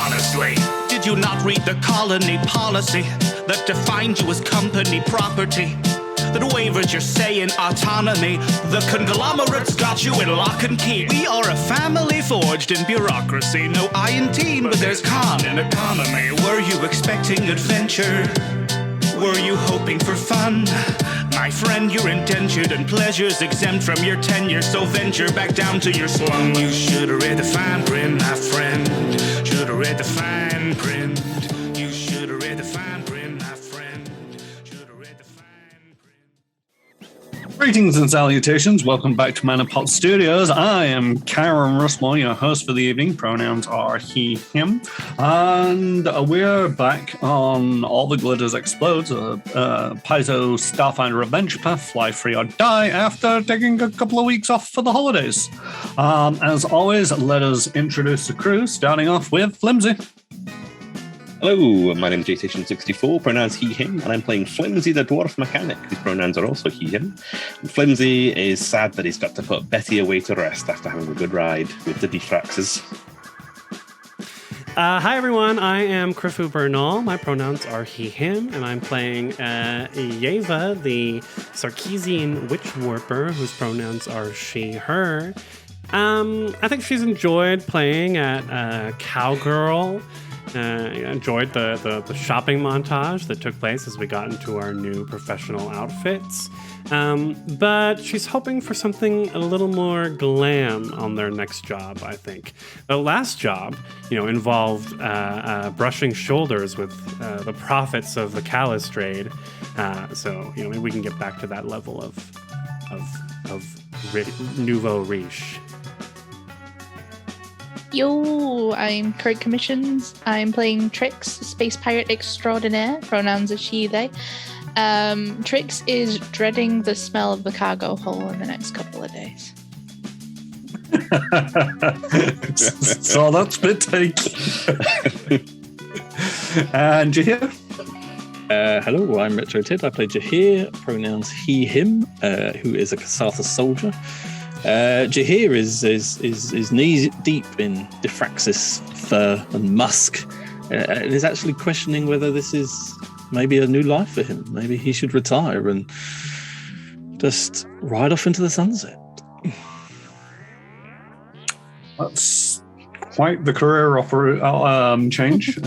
honestly. Did you not read the colony policy that defined you as company property? That wavers your say in autonomy. The conglomerates got you in lock and key. We are a family forged in bureaucracy. No I in team, but there's con in economy. Were you expecting adventure? Were you hoping for fun? My friend, you're indentured and pleasures exempt from your tenure, so venture back down to your slum. You should have read the fine print, my friend. Should have read the fine print. You should have read the fine print, my friend. Should have read the fine print. Greetings and salutations. Welcome back to Manapot Studios. I am Karen Russmore, your host for the evening. Pronouns are he, him. And we're back on All the Glitters Explodes, Paizo Starfinder Adventure Path Fly, Free or Die, after taking a couple of weeks off for the holidays. As always, let us introduce the crew, starting off with Flimsy. Hello, my name is JStation64, pronouns he, him, and I'm playing Flimsy the Dwarf Mechanic, whose pronouns are also he, him. And Flimsy is sad that he's got to put Betty away to rest after having a good ride with the Defraxes. Hi everyone, I am Krifu Bernal. My pronouns are he, him, and I'm playing Yeva, the Sarkeesian Witch Warper, whose pronouns are she, her. I think she's enjoyed playing at Cowgirl. Enjoyed the shopping montage that took place as we got into our new professional outfits. But she's hoping for something a little more glam on their next job, I think. The last job, involved brushing shoulders with the prophets of the Callus trade. So, maybe we can get back to that level of nouveau riche. Yo, I'm Kurt Commissions. I'm playing Trix, Space Pirate Extraordinaire. Pronouns are she, they. Trix is dreading the smell of the cargo hole in the next couple of days. So that's bit take. And Jehir? Hello, I'm Retro Tid. I play Jehir, pronouns he, him, who is a Kasatha soldier. Jehir is knee deep in Defraxis fur and musk, and is actually questioning whether this is maybe a new life for him. Maybe he should retire and just ride off into the sunset. That's quite the career change.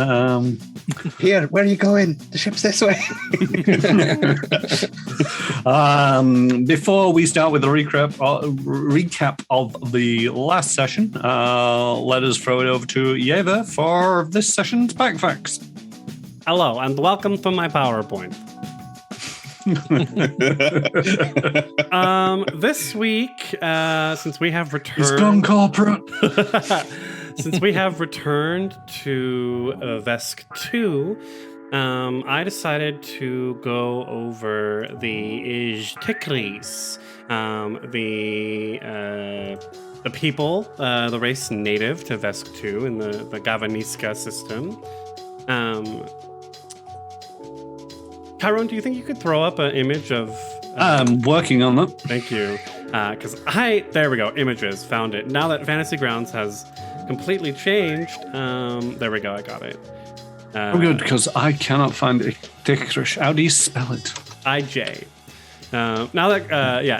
Here, where are you going? The ship's this way. Before we start with the recap of the last session, let us throw it over to Yeva for this session's back facts. Hello, and welcome to my PowerPoint. This week, since we have returned... He's gone corporate. Since we have returned to Vesk 2, I decided to go over the Ijtikris, the people, the race native to Vesk 2 in the Gavaniska system. Tyrone, do you think you could throw up an image of... I'm working on that. Thank you. Because there we go, images, found it. Now that Fantasy Grounds has completely changed, there we go, I got it. Good, because I cannot find Ijtikrish. How do you spell it? IJ.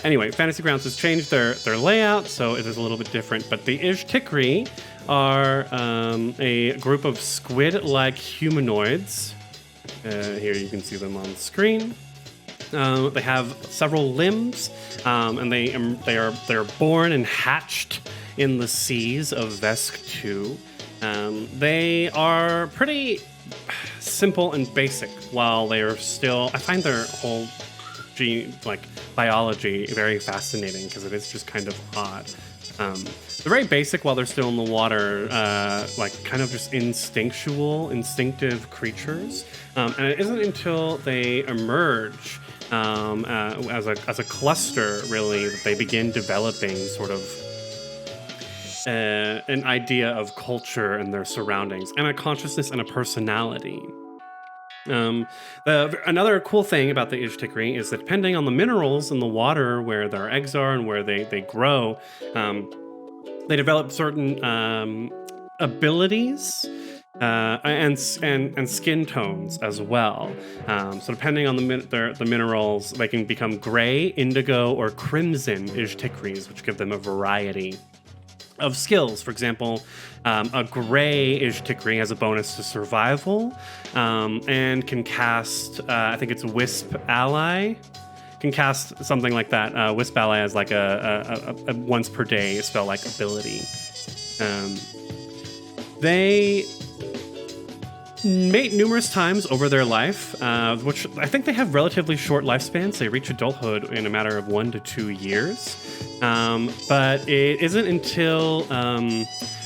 Anyway, Fantasy Grounds has changed their layout, so it is a little bit different. But the Ijtikri are a group of squid-like humanoids. Here you can see them on the screen. They have several limbs, and they are born and hatched in the seas of Vesk 2. They are pretty simple and basic, while they are still... I find their whole biology very fascinating, because it is just kind of odd. They're very basic while they're still in the water, kind of just instinctive creatures. And it isn't until they emerge as a cluster, really, that they begin developing sort of an idea of culture and their surroundings, and a consciousness and a personality. Another cool thing about the Ijtikri is that depending on the minerals in the water where their eggs are and where they grow, they develop certain abilities and skin tones as well. So depending on the minerals, they can become gray, indigo, or crimson Ijtikris, which give them a variety of skills. For example, a gray Ijtikri has a bonus to survival and can cast, I think it's Wisp Ally. Can cast something like that. Wisp Ally has like a once per day spell-like ability. They mate numerous times over their life, which I think they have relatively short lifespans. They reach adulthood in a matter of 1 to 2 years. But it isn't until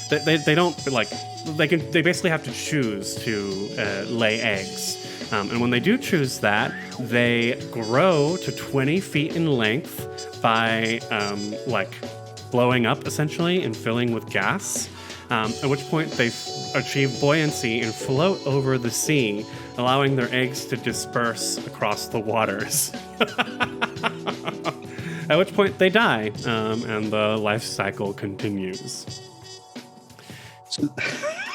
they don't like they basically have to choose to lay eggs. And when they do choose that, they grow to 20 feet in length by blowing up essentially and filling with gas. At which point they achieve buoyancy and float over the sea, allowing their eggs to disperse across the waters. At which point they die, and the life cycle continues.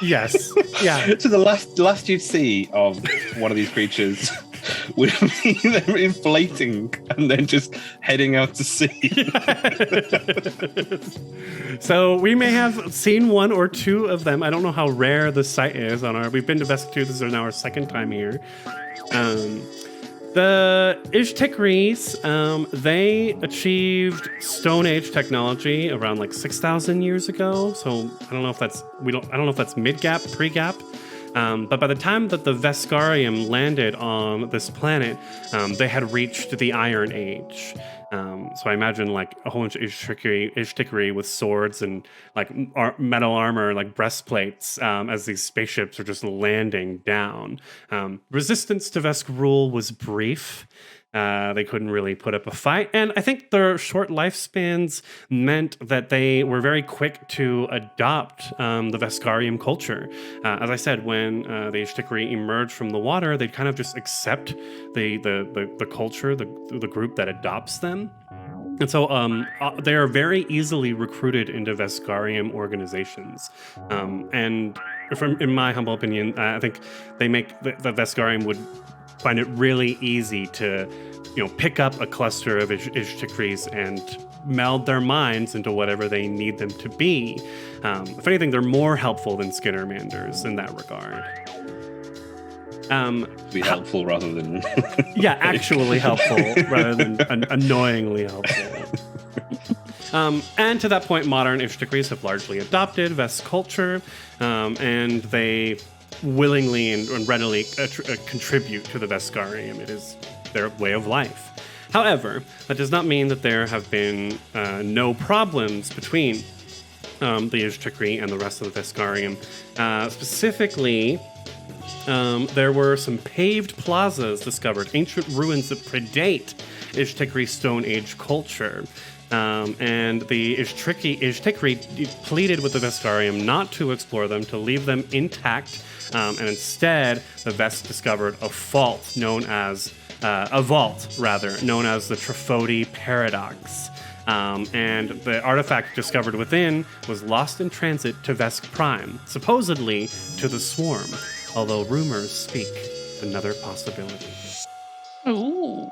Yes. Yeah. So the last you'd see of one of these creatures would be them inflating and then just heading out to sea. So we may have seen 1 or 2 of them. I don't know how rare the site is we've been to Vesk 2. This is now our second time here. The Ijtikris, they achieved Stone Age technology around like 6,000 years ago. So I don't know if that's mid-gap, pre-gap. But by the time that the Veskarium landed on this planet, they had reached the Iron Age. So I imagine like a whole bunch of Ijtikri with swords and like metal armor, like breastplates, as these spaceships are just landing down. Resistance to Vesk rule was brief. They couldn't really put up a fight. And I think their short lifespans meant that they were very quick to adopt the Veskarium culture. As I said, when the Ijtikri emerge from the water, they kind of just accept the culture, the group that adopts them. And so they are very easily recruited into Veskarium organizations. And in my humble opinion, I think they make the Veskarium would find it really easy to, pick up a cluster of Ijtikris and meld their minds into whatever they need them to be. If anything, they're more helpful than Skinnermanders in that regard. Be helpful rather than... Yeah, actually helpful rather than annoyingly helpful. And to that point, modern Ijtikris have largely adopted Vesk culture, and they willingly and readily contribute to the Veskarium. It is their way of life. However, that does not mean that there have been no problems between the Ijtikri and the rest of the Veskarium. Specifically, there were some paved plazas discovered, ancient ruins that predate Ijtikri Stone Age culture. And the Ijtikri pleaded with the Veskarium not to explore them, to leave them intact, and instead the Vesk discovered a vault known as the Trifodi Paradox. And the artifact discovered within was lost in transit to Vesk Prime, supposedly to the Swarm, although rumors speak another possibility. Ooh.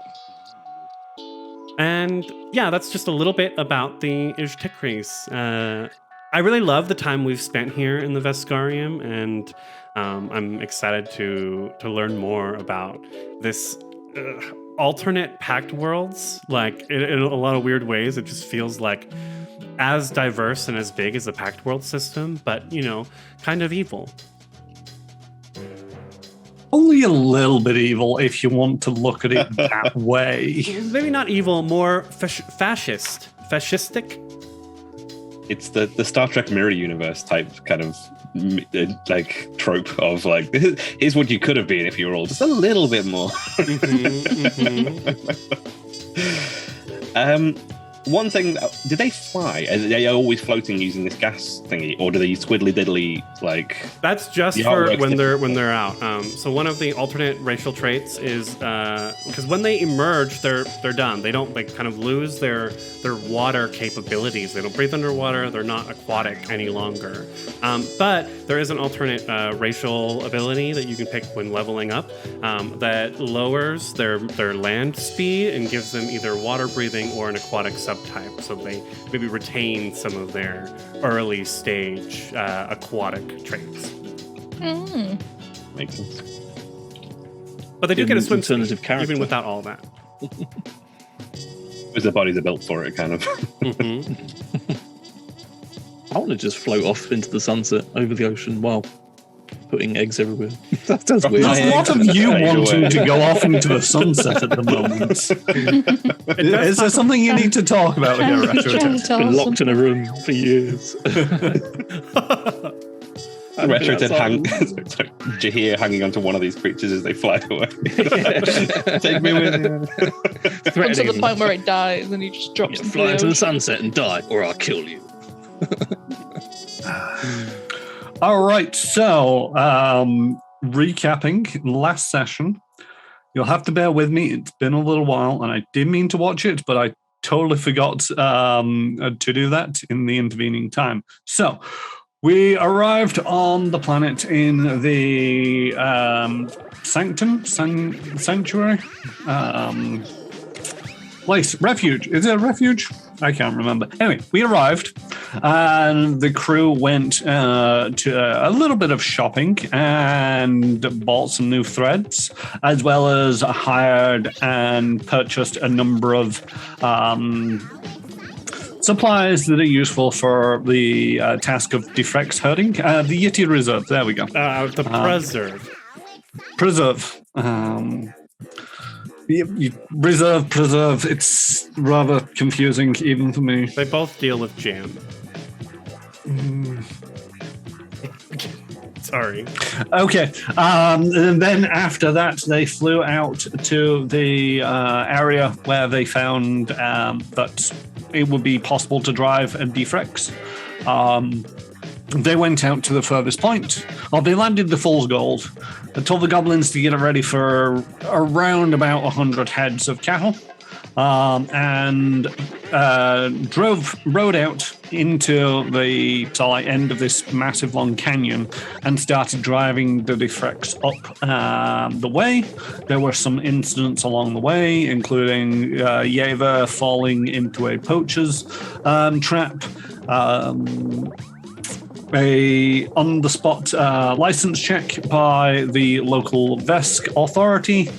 And yeah, that's just a little bit about the Ijtikris. I really love the time we've spent here in the Veskarium, and I'm excited to learn more about this alternate pact worlds. Like, in a lot of weird ways, it just feels like as diverse and as big as the pact world system, but, kind of evil. Only a little bit evil if you want to look at it that way. Maybe not evil, more fascistic. It's the Star Trek Mirror Universe type kind of trope of like, here's what you could have been if you were all just a little bit more. One thing, do they fly? Are they always floating using this gas thingy, or do they use squiddly diddly like? That's just The for artwork's when they're out. So one of the alternate racial traits is because when they emerge, they're done. They kind of lose their water capabilities. They don't breathe underwater. They're not aquatic any longer. But there is an alternate racial ability that you can pick when leveling up that lowers their land speed and gives them either water breathing or an aquatic subtype, so they maybe retain some of their early stage aquatic traits. Makes sense. But they do get a swim alternative speed, character. even without all that. Because their bodies are built for it, kind of. I want to just float off into the sunset over the ocean while putting eggs everywhere. That sounds weird. There's a lot of you wanting to go off into the sunset at the moment. Is there something you need to talk about here, Retrotid? Been locked in a room for years. Retrotid Jehir hanging onto one of these creatures as they fly away. Take me with you. Up to the point where it dies and he just drops into Fly into the the ocean. sunset and die, or I'll kill you. All right, so recapping last session, you'll have to bear with me. It's been a little while, and I did mean to watch it, but I totally forgot to do that in the intervening time. So we arrived on the planet in the sanctuary place, refuge. Is it a refuge? I can't remember. Anyway, we arrived, and the crew went to a little bit of shopping and bought some new threads, as well as hired and purchased a number of supplies that are useful for the task of Defrex herding. The Yeti Reserve. There we go. The preserve. Preserve. Preserve. It's rather confusing, even for me. They both deal with jam. Sorry. Okay. And then after that, they flew out to the area where they found that it would be possible to drive a Defrex. They went out to the furthest point. They landed the Fool's Gold. They told the goblins to get it ready for around about 100 heads of cattle, and rode out into the end of this massive long canyon and started driving the Defrex up the way. There were some incidents along the way, including Yeva falling into a poacher's trap, a on-the-spot license check by the local Vesk authority,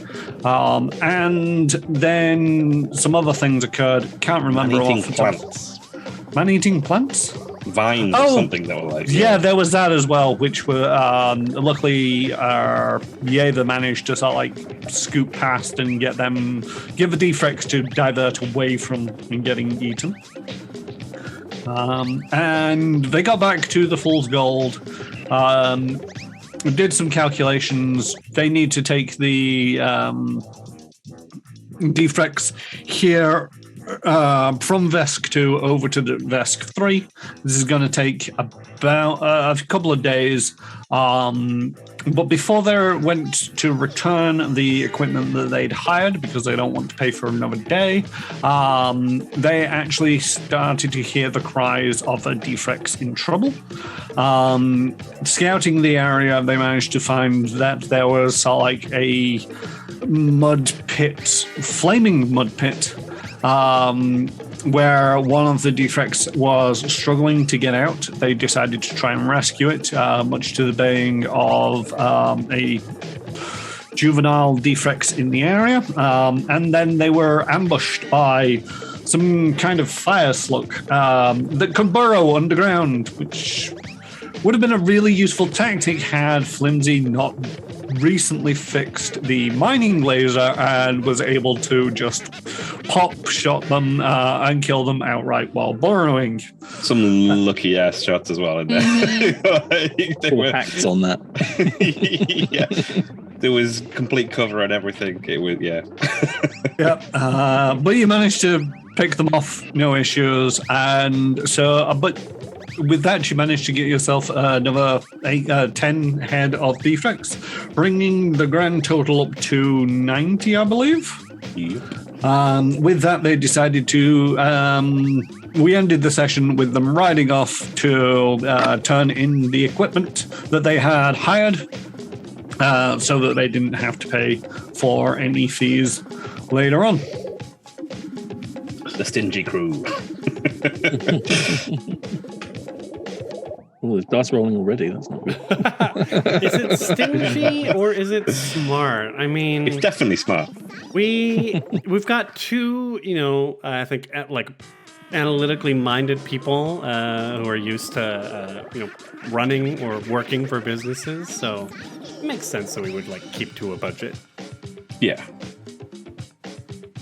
and then some other things occurred. Can't remember. Man-eating plants. Man-eating plants? Vines or something that were like... Yeah, there was that as well, which were luckily Yeva managed to sort of like scoop past and give the Defrex to divert away from getting eaten. And they got back to the Fool's Gold, did some calculations. They need to take the Defrex here from Vesk 2 over to the Vesk 3. This is going to take about a couple of days. But before they went to return the equipment that they'd hired, because they don't want to pay for another day, they actually started to hear the cries of a Defrex in trouble. Scouting the area, they managed to find that there was like a mud pit, flaming mud pit, where one of the Defrex was struggling to get out. They decided to try and rescue it, much to the baying of a juvenile Defrex in the area. And then they were ambushed by some kind of fire slug that could burrow underground, which would have been a really useful tactic had Flimsy not recently fixed the mining laser and was able to just shot them and kill them outright while burrowing. Some lucky ass shots as well in there. They Four hacks on that. Yeah. There was complete cover and everything. It was, yeah. Yep. But you managed to pick them off, no issues. And so, but with that, you managed to get yourself another 10 head of defects, bringing the grand total up to 90, I believe. Yep. With that, they decided to. We ended the session with them riding off to turn in the equipment that they had hired, so that they didn't have to pay for any fees later on. The stingy crew. Oh, there's dice rolling already. That's not good. Is it stingy or is it smart? I mean, It's definitely smart. we've got two, I think like analytically minded people who are used to running or working for businesses. So it makes sense that we would like keep to a budget. Yeah.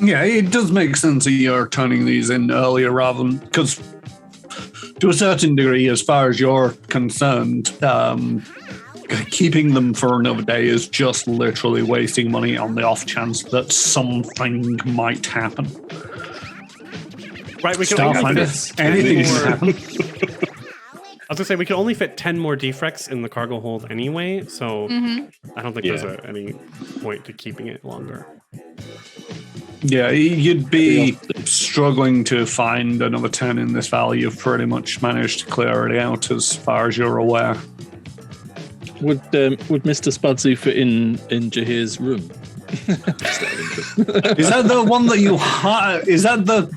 Yeah, it does make sense that you're turning these in earlier rather than, because to a certain degree, as far as you're concerned, keeping them for another day is just literally wasting money on the off chance that something might happen. Right, we can only fit Starfinder, anything can happen. I was gonna say we can only fit 10 more defects in the cargo hold anyway, so I don't think there's any point to keeping it longer. Yeah, you'd be struggling to find another 10 in this valley. You've pretty much managed to clear it out as far as you're aware. Would Mr. Spudsy fit in Jehir's room? Is that the one that you is that the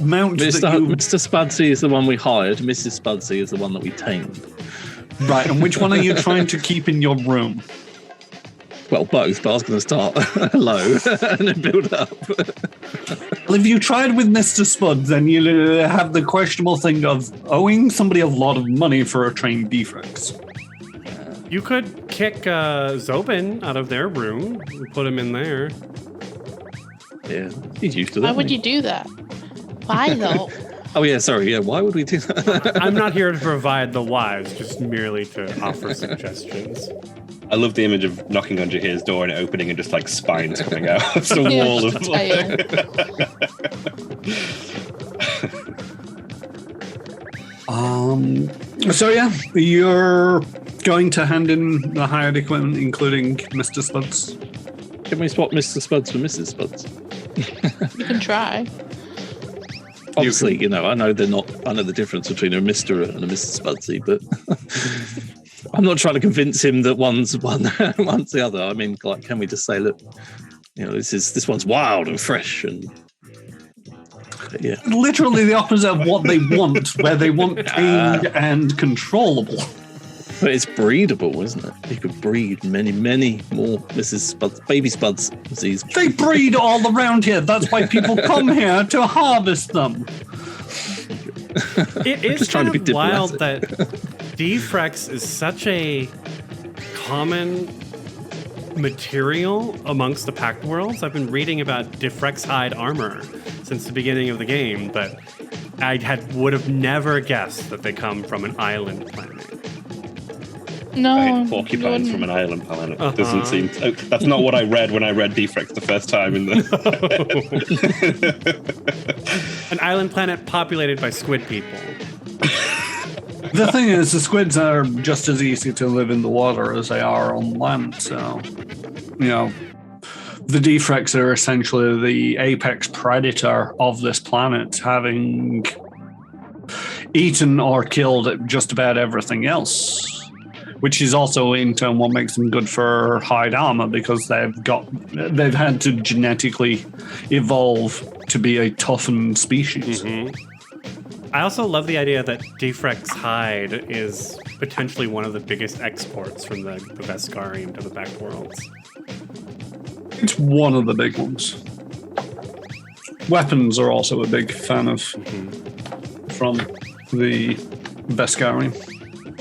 mount that you... Mr. Spudsy is the one we hired. Mrs. Spudsy is the one that we tamed. Right, and which one are you trying to keep in your room? Well, both, but I was going to start low and then build up. Well, if you tried with Mr. Spuds, then you have the questionable thing of owing somebody a lot of money for a trained defects. You could kick Zobin out of their room and put him in there. Yeah, he's used to that. Why would you do that? Why though? Oh yeah, sorry. Yeah, why would we do that? I'm not here to provide the whys, just merely to offer suggestions. I love the image of knocking on Jehir's door and it opening and just like spines coming out. It's a wall of So yeah, you're going to hand in the hired equipment, including Mr. Spuds. Can we swap Mr. Spuds for Mrs. Spuds? You can try. Obviously, I know they're not. I know the difference between a Mr. and a Mrs. Spudsy, but I'm not trying to convince him that one's the other. I mean, like, can we just say, look, this one's wild and fresh and yeah, literally the opposite of what they want, where they want tamed and controllable. But it's breedable, isn't it? You could breed many, many more Mrs. Spuds, baby Spuds. They breed all around here. That's why people come here to harvest them. It is kind of wild that Defrex is such a common material amongst the Pact Worlds. I've been reading about Defrex hide armor since the beginning of the game, but I would have never guessed that they come from an island planet. No, porcupines from an island planet. Doesn't seem. That's not what I read when I read Defrex the first time. An island planet populated by squid people. The thing is, the squids are just as easy to live in the water as they are on land. So, the Defrex are essentially the apex predator of this planet, having eaten or killed just about everything else. Which is also in turn what makes them good for hide armor, because they've had to genetically evolve to be a toughened species. Mm-hmm. I also love the idea that Defrex hide is potentially one of the biggest exports from the Veskarium to the Pact Worlds. It's one of the big ones. Weapons are also a big fan of from the Veskarium.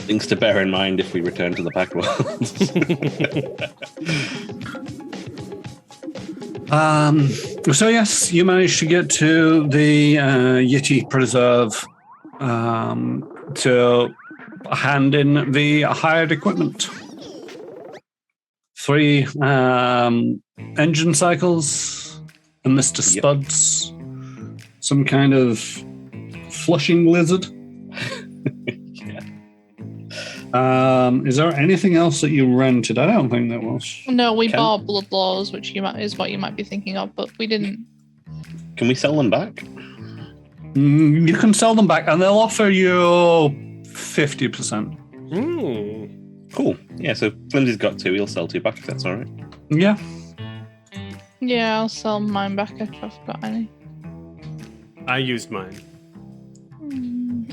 Things to bear in mind if we return to the Pact Worlds. So yes, you managed to get to the Yeti Preserve to hand in the hired equipment. 3 engine cycles, a Mr. Spuds, some kind of flushing lizard. Yeah. Is there anything else that you rented? I don't think there was. No, we Can- bought blood laws, which is what you might be thinking of, but we didn't. Can we sell them back? You can sell them back, and they'll offer you 50%. Cool. Yeah, so Flimsy's got 2. He'll sell 2 back if that's all right. Yeah. Yeah, I'll sell mine back if I've got any. I used mine.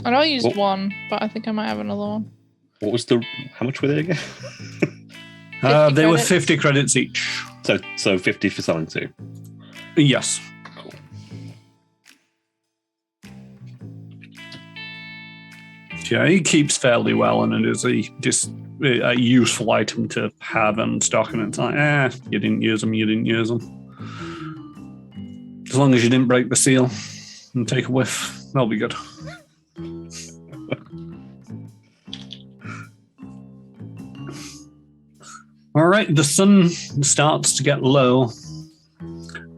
I know I used What? one, but I think I might have another one. What was the? How much were they again? 50 They were credits. 50 credits each. So 50 for selling 2. Yes. Cool. Yeah, he keeps fairly well, and it is a useful item to have in stock. And it's like, you didn't use them. As long as you didn't break the seal and take a whiff, that'll be good. All right, the sun starts to get low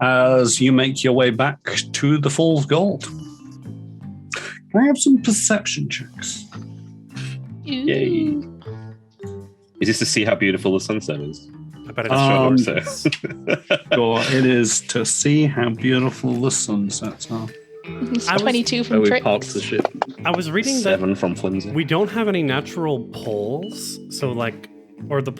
as you make your way back to the Fool's Gold. Can I have some perception checks? Yay. Is this to see how beautiful the sunset is? I bet Um, it's Sure. Sure, it is to see how beautiful the sunsets are. It's I was- 22 Where from we Tricks. parked the ship. I was reading that 7 from Flimsy. we don't have any natural poles, so like, or the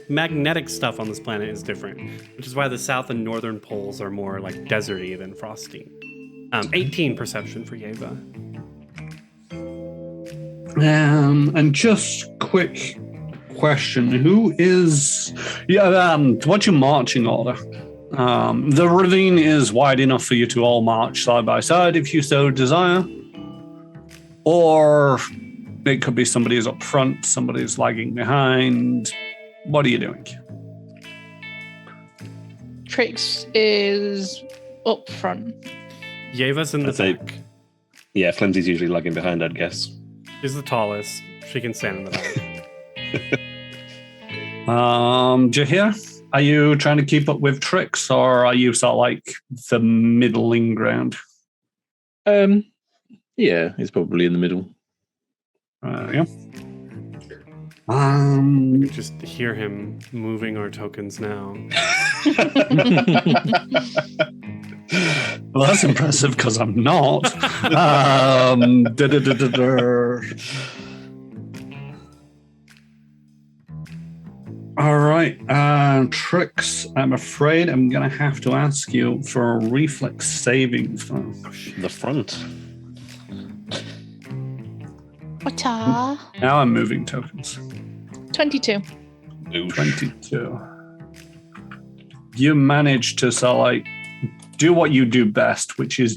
magnetic stuff on this planet is different, which is why the south and northern poles are more like deserty than frosty. 18 perception for Yeva. And just quick question: who is? What's your marching order? The ravine is wide enough for you to all march side by side if you so desire, or it could be somebody's up front, somebody's lagging behind. What are you doing? Tricks is up front. Yeva's in the I'd say- back. Yeah, Flimsy's usually lagging behind, I'd guess. She's the tallest. She can stand in the back. Jehir, are you trying to keep up with Tricks, or are you sort of like the middling ground? Yeah, it's probably in the middle. Yeah. You just hear him moving our tokens now. Well, that's impressive because I'm not. All right, Tricks, I'm afraid I'm going to have to ask you for a reflex saving throw. The front. Wata. Now I'm moving tokens. 22. Oosh. 22. You managed to sort of like do what you do best, which is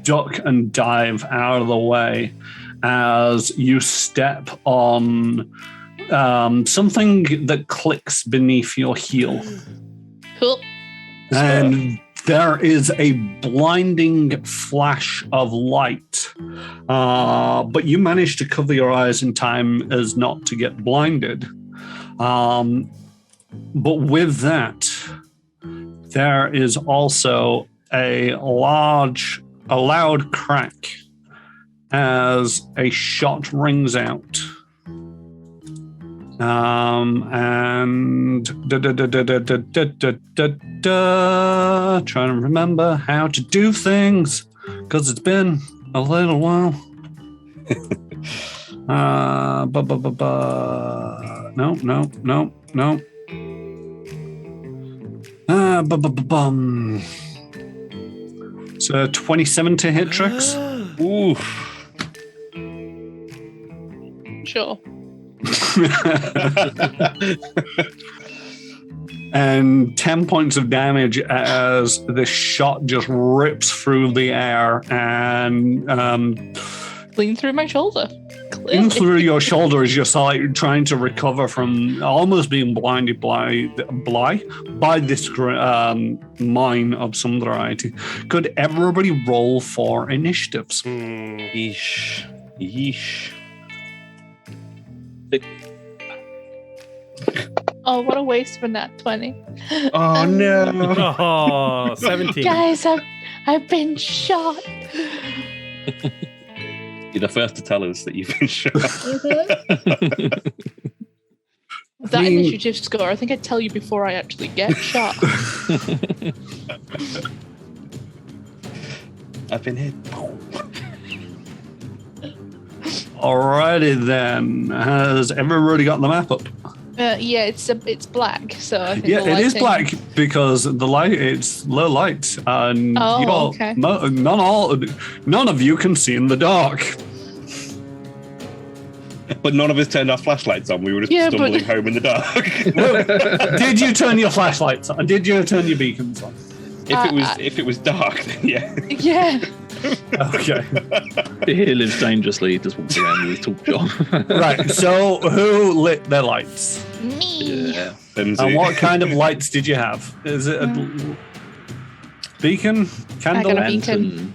duck and dive out of the way as you step on something that clicks beneath your heel. Cool. And there is a blinding flash of light. But you manage to cover your eyes in time as not to get blinded. But with that, there is also a loud crack as a shot rings out. And trying to remember how to do things because it's been a little while. No. So 27 to hit, Tricks. Oof. Sure. And 10 points of damage as this shot just rips through the air and Lean through my shoulder. in through your shoulder as you're like trying to recover from almost being blinded by this mine of some variety. Could everybody roll for initiatives? Yeesh. Yeesh. Oh, what a waste of a nat 20. Oh no. Oh, 17. Guys, I've been shot. You're the first to tell us that you've been shot. That initiative score, I think I'd tell you before I actually get shot. I've been hit. Alrighty then. Has everybody got the map up? Yeah, it's black, so I think Yeah, the it is lighting- black because the light it's low light, and okay. none of you can see in the dark. But none of us turned our flashlights on. We were just stumbling home in the dark. Did you turn your flashlights on? Did you turn your beacons on? If it was dark, then yeah. Yeah. Okay. Jehir lives dangerously. He just walks around with his torch on. Right. So who lit their lights? Me. Yeah. And what kind of lights did you have? Is it a beacon? Candle? I got a beacon.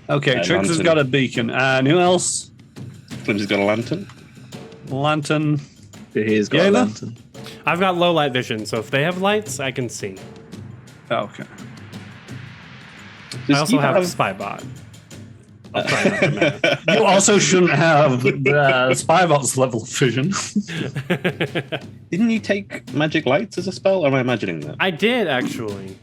Okay, Trix has lantern. got a beacon. And who else? Flimsy's got a lantern. Lantern. Jehir's got a Yeva? lantern. I've got low light vision, so if they have lights, I can see. Okay. I also have a spy bot. I'll try not to matter. You also shouldn't have the Spybot's level of vision. Didn't you take magic lights as a spell? Or am I imagining that? I did actually.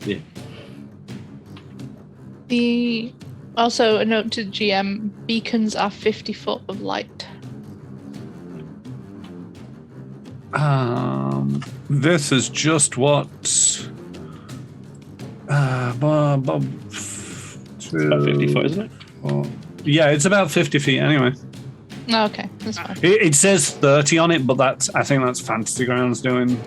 Yeah. Also, a note to GM: beacons are 50 foot of light. This is just what. About 50 foot, isn't it? Yeah, it's about 50 feet anyway. Oh, okay, that's fine. It says 30 on it, but I think that's Fantasy Grounds doing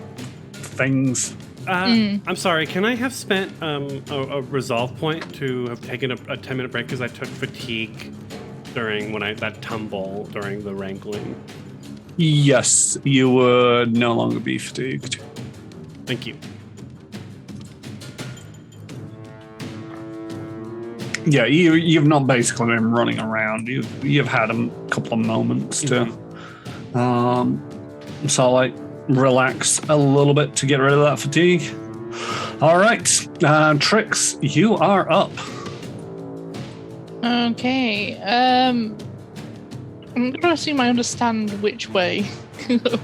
things. I'm sorry, can I have spent a resolve point to have taken a 10-minute break because I took fatigue during that tumble during the wrangling? Yes, you would no longer be fatigued. Thank you. Yeah, you've not basically been running around. You've had a couple of moments to relax a little bit to get rid of that fatigue. All right, Trix, you are up. Okay. I'm gonna assume I understand which way,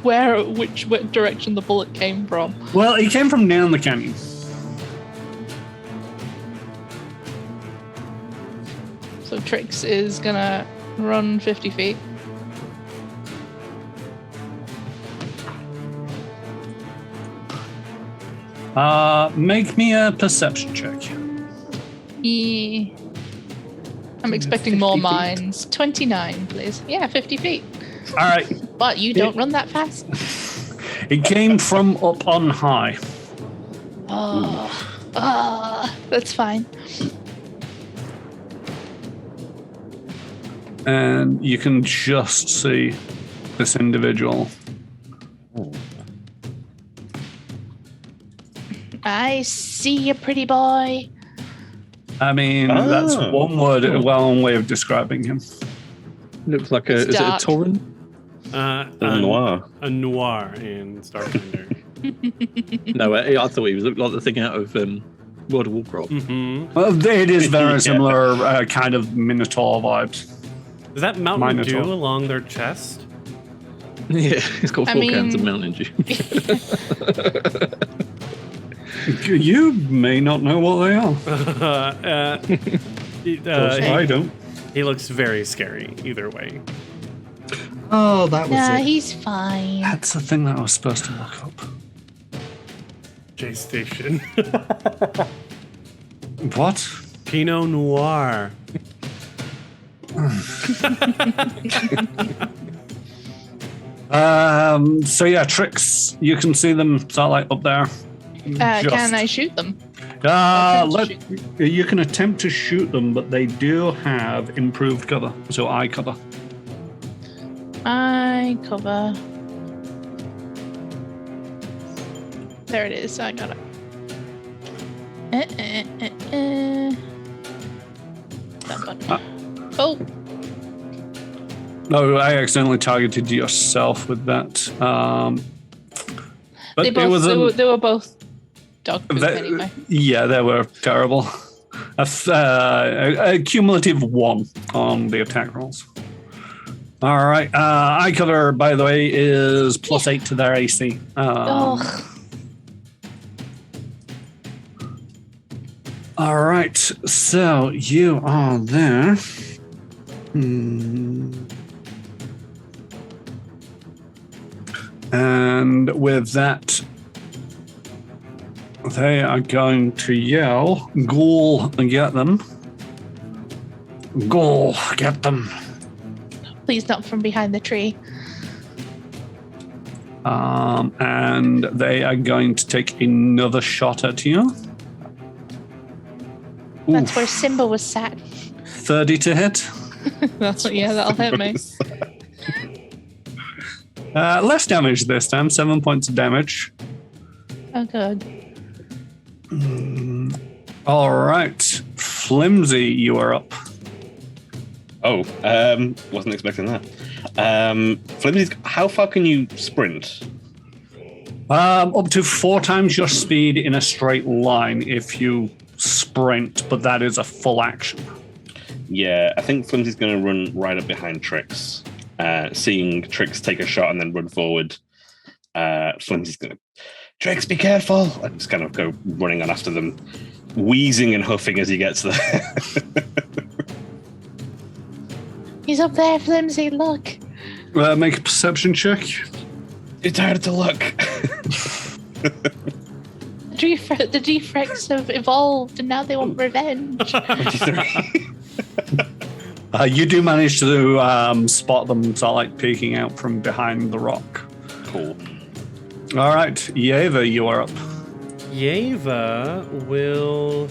which direction the bullet came from. Well, he came from down the canyon. So Trix is gonna run 50 feet. Make me a perception check. I'm expecting more mines. 29, please. Yeah, 50 feet. All right. But you don't run that fast. It came from up on high. That's fine. And you can just see this individual. I see you, pretty boy. I mean, that's one way of describing him. Looks like is it a dark. Tauren? Noir. A noir in Starfinder. No, I thought he looked like the thing out of World of Warcraft. Mm-hmm. Well, it is very similar, kind of Minotaur vibes. Is that Mountain Minotaur. Dew along their chest? Yeah, he's got 4 cans of Mountain Dew. You may not know what they are. I don't. He looks very scary either way. Oh, that was Nah, it. he's fine. That's the thing that I was supposed to look up. J Station. What? Pinot Noir. So yeah, Trix, you can see them satellite up there. Can I shoot them? You can attempt to shoot them, but they do have improved cover, so eye cover. Eye cover. There it is. I got it. That button. Oh. No, I accidentally targeted yourself with that. But They were both dog poop anyway. Yeah, they were terrible. A cumulative 1 on the attack rolls. All right. Eye cover, by the way, is +8 to their AC. All right. So you are there. And with that, they are going to yell, "Ghoul, get them. Ghoul, get them." Please not from behind the tree. And they are going to take another shot at you. That's where Simba was sat. 30 to hit. That'll hit me. Less damage this time, 7 points of damage. Oh, good. All right. Flimsy, you are up. Oh, wasn't expecting that. Flimsy, how far can you sprint? Up to 4 times your speed in a straight line if you sprint, but that is a full action. Yeah, I think Flimsy's going to run right up behind Trix. Seeing Trix take a shot and then run forward, Flimsy's going to, "Trix, be careful!" and just kind of go running on after them, wheezing and huffing as he gets there. He's up there, Flimsy, look. Make a perception check. It's hard to look. The G-Frex have evolved and now they want revenge. 23. You do manage to spot them sort of like peeking out from behind the rock. Cool. All right, Yeva, you are up. Yeva will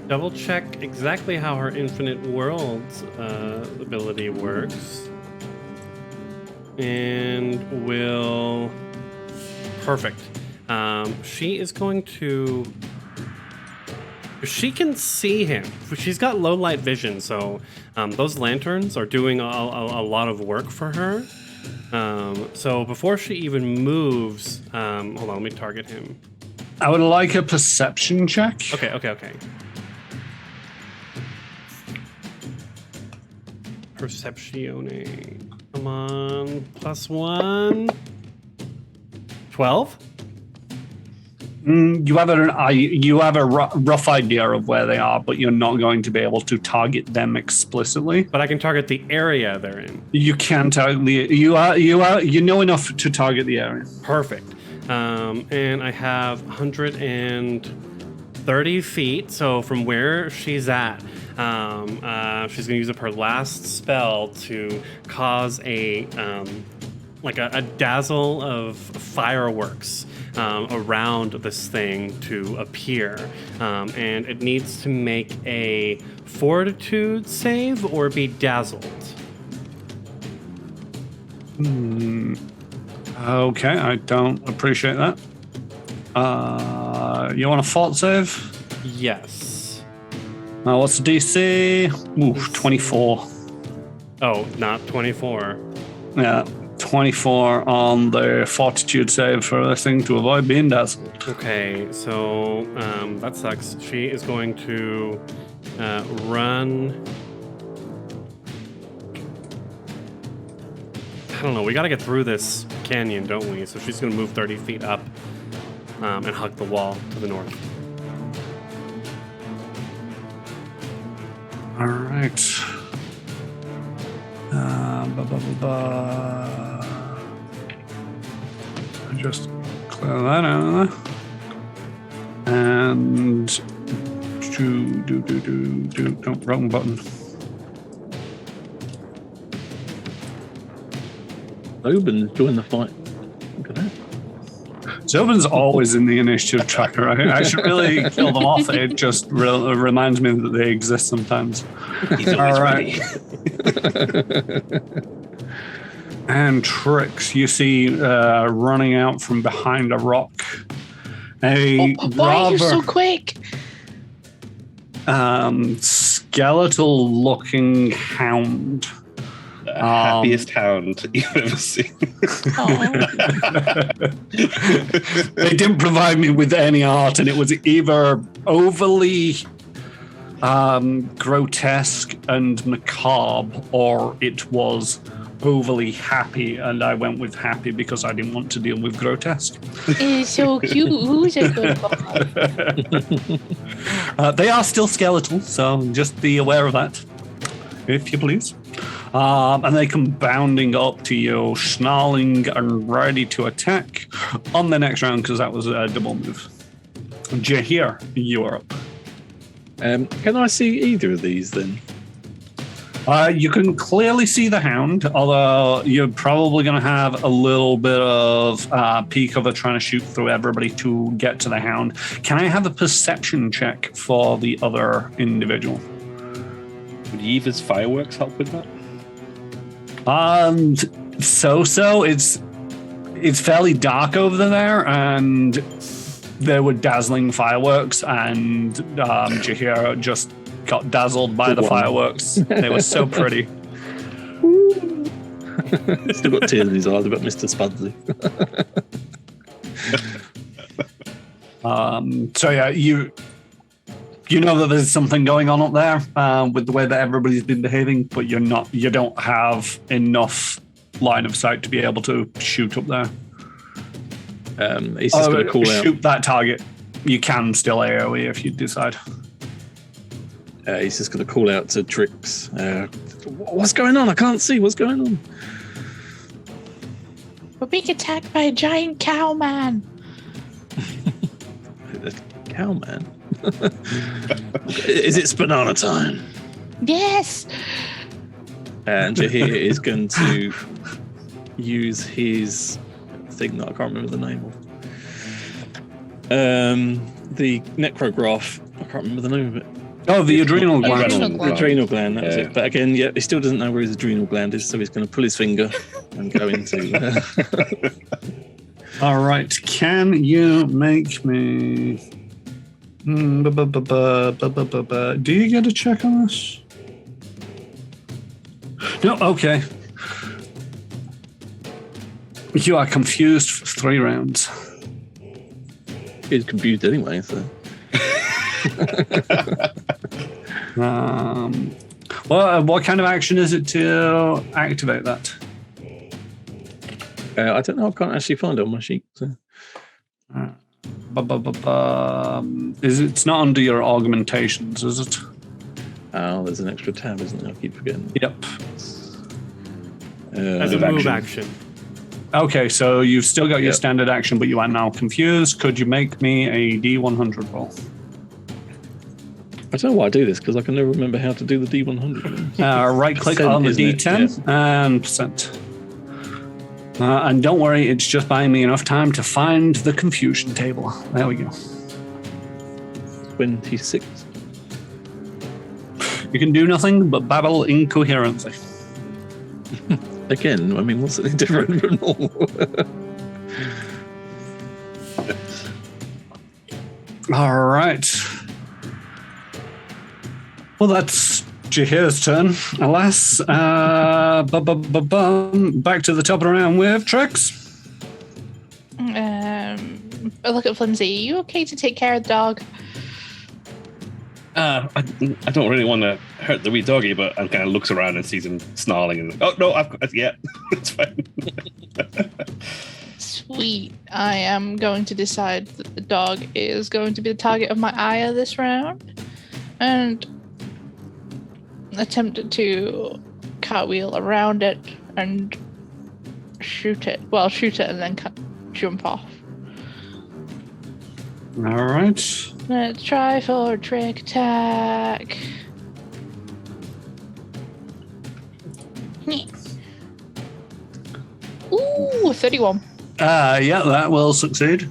double check exactly how her Infinite Worlds ability works. And will... Perfect. She is going to... She can see him. She's got low light vision, so those lanterns are doing a lot of work for her. So before she even moves... hold on, let me target him. I would like a perception check. Okay. Perceptione. Come on. +1. 12? You have a rough idea of where they are, but you're not going to be able to target them explicitly. But I can target the area they're in. You can target you know enough to target the area. Perfect. And I have 130 feet. So from where she's at, she's gonna use up her last spell to cause a dazzle of fireworks around this thing to appear. And it needs to make a fortitude save or be dazzled. Okay, I don't appreciate that. You want a fort save? Yes. What's the DC? Ooh, 24. Oh, not 24. Yeah. 24 on the fortitude save for this thing to avoid being dazzled. Okay, so that sucks. She is going to run. I don't know. We got to get through this canyon, don't we? So she's going to move 30 feet up and hug the wall to the north. All right. Just clear that out of there. And don't wrong button. Oben's joined the fight. Look at that. Zobin's always in the initiative tracker. I should really kill them off. It just reminds me that they exist sometimes. He's always ready. And Trix, you see running out from behind a rock. Why are you so quick? Skeletal-looking hound. The happiest hound you've ever seen. They didn't provide me with any art, and it was either overly grotesque and macabre, or it was overly happy, and I went with happy because I didn't want to deal with grotesque. It's so cute. Who's a good boy? They are still skeletal, so just be aware of that, if you please. And they come bounding up to you, snarling and ready to attack on the next round, because that was a double move. Jehir, you are up. Can I see either of these then? You can clearly see the hound, although you're probably going to have a little bit of peek over trying to shoot through everybody to get to the hound. Can I have a perception check for the other individual? Would Eva's fireworks help with that? So it's fairly dark over there, and there were dazzling fireworks, and Jehir just got dazzled by the fireworks. They were so pretty. Still got tears in his eyes about Mr. Spudsy. So yeah, you know that there's something going on up there with the way that everybody's been behaving, but you don't have enough line of sight to be able to shoot up there. He's just going to call out. Shoot that target. You can still AoE if you decide. He's just going to call out to Trix. What's going on? I can't see. What's going on? We're being attacked by a giant cow man. Cow man? Is it banana time? Yes. And Jehir is going to use his thing that I can't remember the name of. The necrograph. I can't remember the name of it. Oh, the adrenal gland. Adrenal gland, that was it. But again, yeah, he still doesn't know where his adrenal gland is, so he's going to pull his finger and go into... All right, can you make me... Do you get a check on this? No, okay. You are confused for 3 rounds. He's confused anyway, so... What kind of action is it to activate that? I don't know. I can't actually find it on my sheet. So. It's not under your augmentations, is it? Oh, there's an extra tab, isn't there? I keep forgetting. Yep. As a move action. Okay, so you've still got your standard action, but you are now confused. Could you make me a D100 roll? I don't know why I do this, because I can never remember how to do the D100. Right-click on the D10 and percent. And don't worry, it's just buying me enough time to find the confusion table. There we go. 26. You can do nothing but babble incoherently. Again, I mean, what's something different from normal? All right. Well, that's Jehir's turn, alas. Back to the top of the round with Trix. I look at Flimsy. Are you okay to take care of the dog? I don't really want to hurt the wee doggy, but I kind of looks around and sees him snarling and oh no, it's fine. Sweet. I am going to decide that the dog is going to be the target of my ire this round, and attempt to cartwheel around it and shoot it. Well, shoot it and then jump off. All right. Let's try for a trick attack. Ooh, 31. Yeah, that will succeed.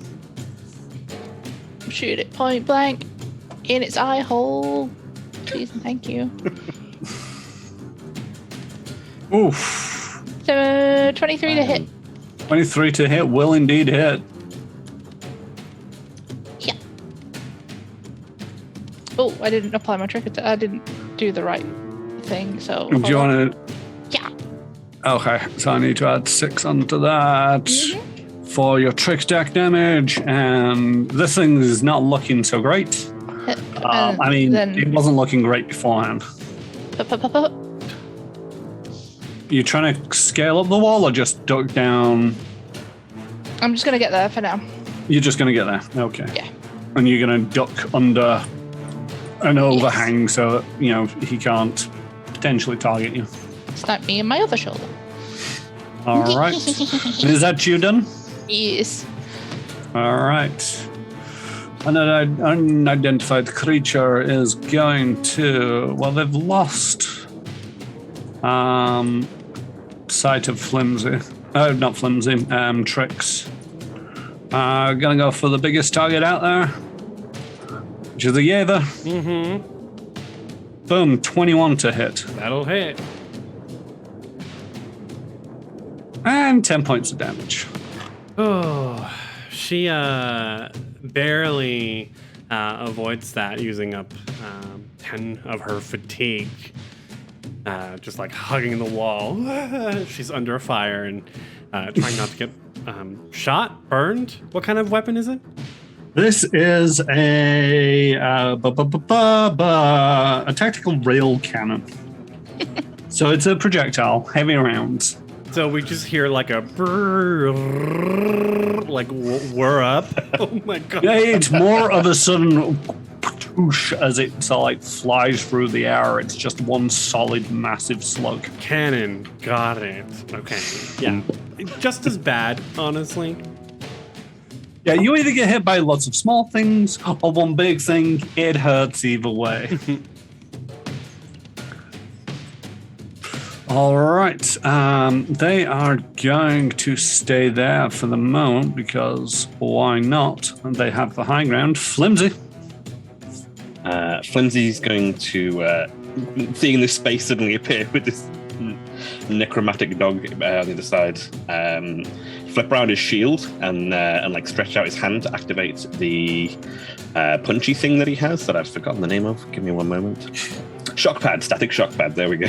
Shoot it point blank in its eye hole. Please and thank you. Oof. So 23 to hit. 23 to hit will indeed hit. Yeah. Oh, I didn't apply my trick attack. I didn't do the right thing, so... Do you want to... Yeah. Okay, so I need to add 6 onto that for your trick attack damage, and this thing is not looking so great. I mean, it wasn't looking great beforehand. You trying to scale up the wall or just duck down? I'm just gonna get there for now. You're just gonna get there, okay? Yeah. And you're gonna duck under an overhang so he can't potentially target you. Snipe me in my other shoulder. All right. Is that you done? Yes. All right. An unidentified creature is going to. Well, they've lost sight of Flimsy. Not Flimsy. Tricks. Gonna go for the biggest target out there, which is a Yeva. Mm-hmm. Boom, 21 to hit. That'll hit. And 10 points of damage. Oh, she barely avoids that, using up 10 of her fatigue. Just like hugging the wall. She's under fire and trying not to get shot, burned. What kind of weapon is it? This is a tactical rail cannon. So it's a projectile, heavy rounds. So we just hear like a brrr, like we're up. Oh my god! Yeah, it's more of a sudden whoosh as it like flies through the air. It's just one solid, massive slug. Cannon, got it. Okay, yeah, just as bad, honestly. Yeah, you either get hit by lots of small things or one big thing. It hurts either way. All right. They are going to stay there for the moment because why not? And they have the high ground. Flimsy. Flimsy's going to, seeing this space suddenly appear with this necromantic dog on the other side, flip around his shield and like stretch out his hand to activate the punchy thing that he has that I've forgotten the name of. Give me one moment. Shock pad, static shock pad. There we go.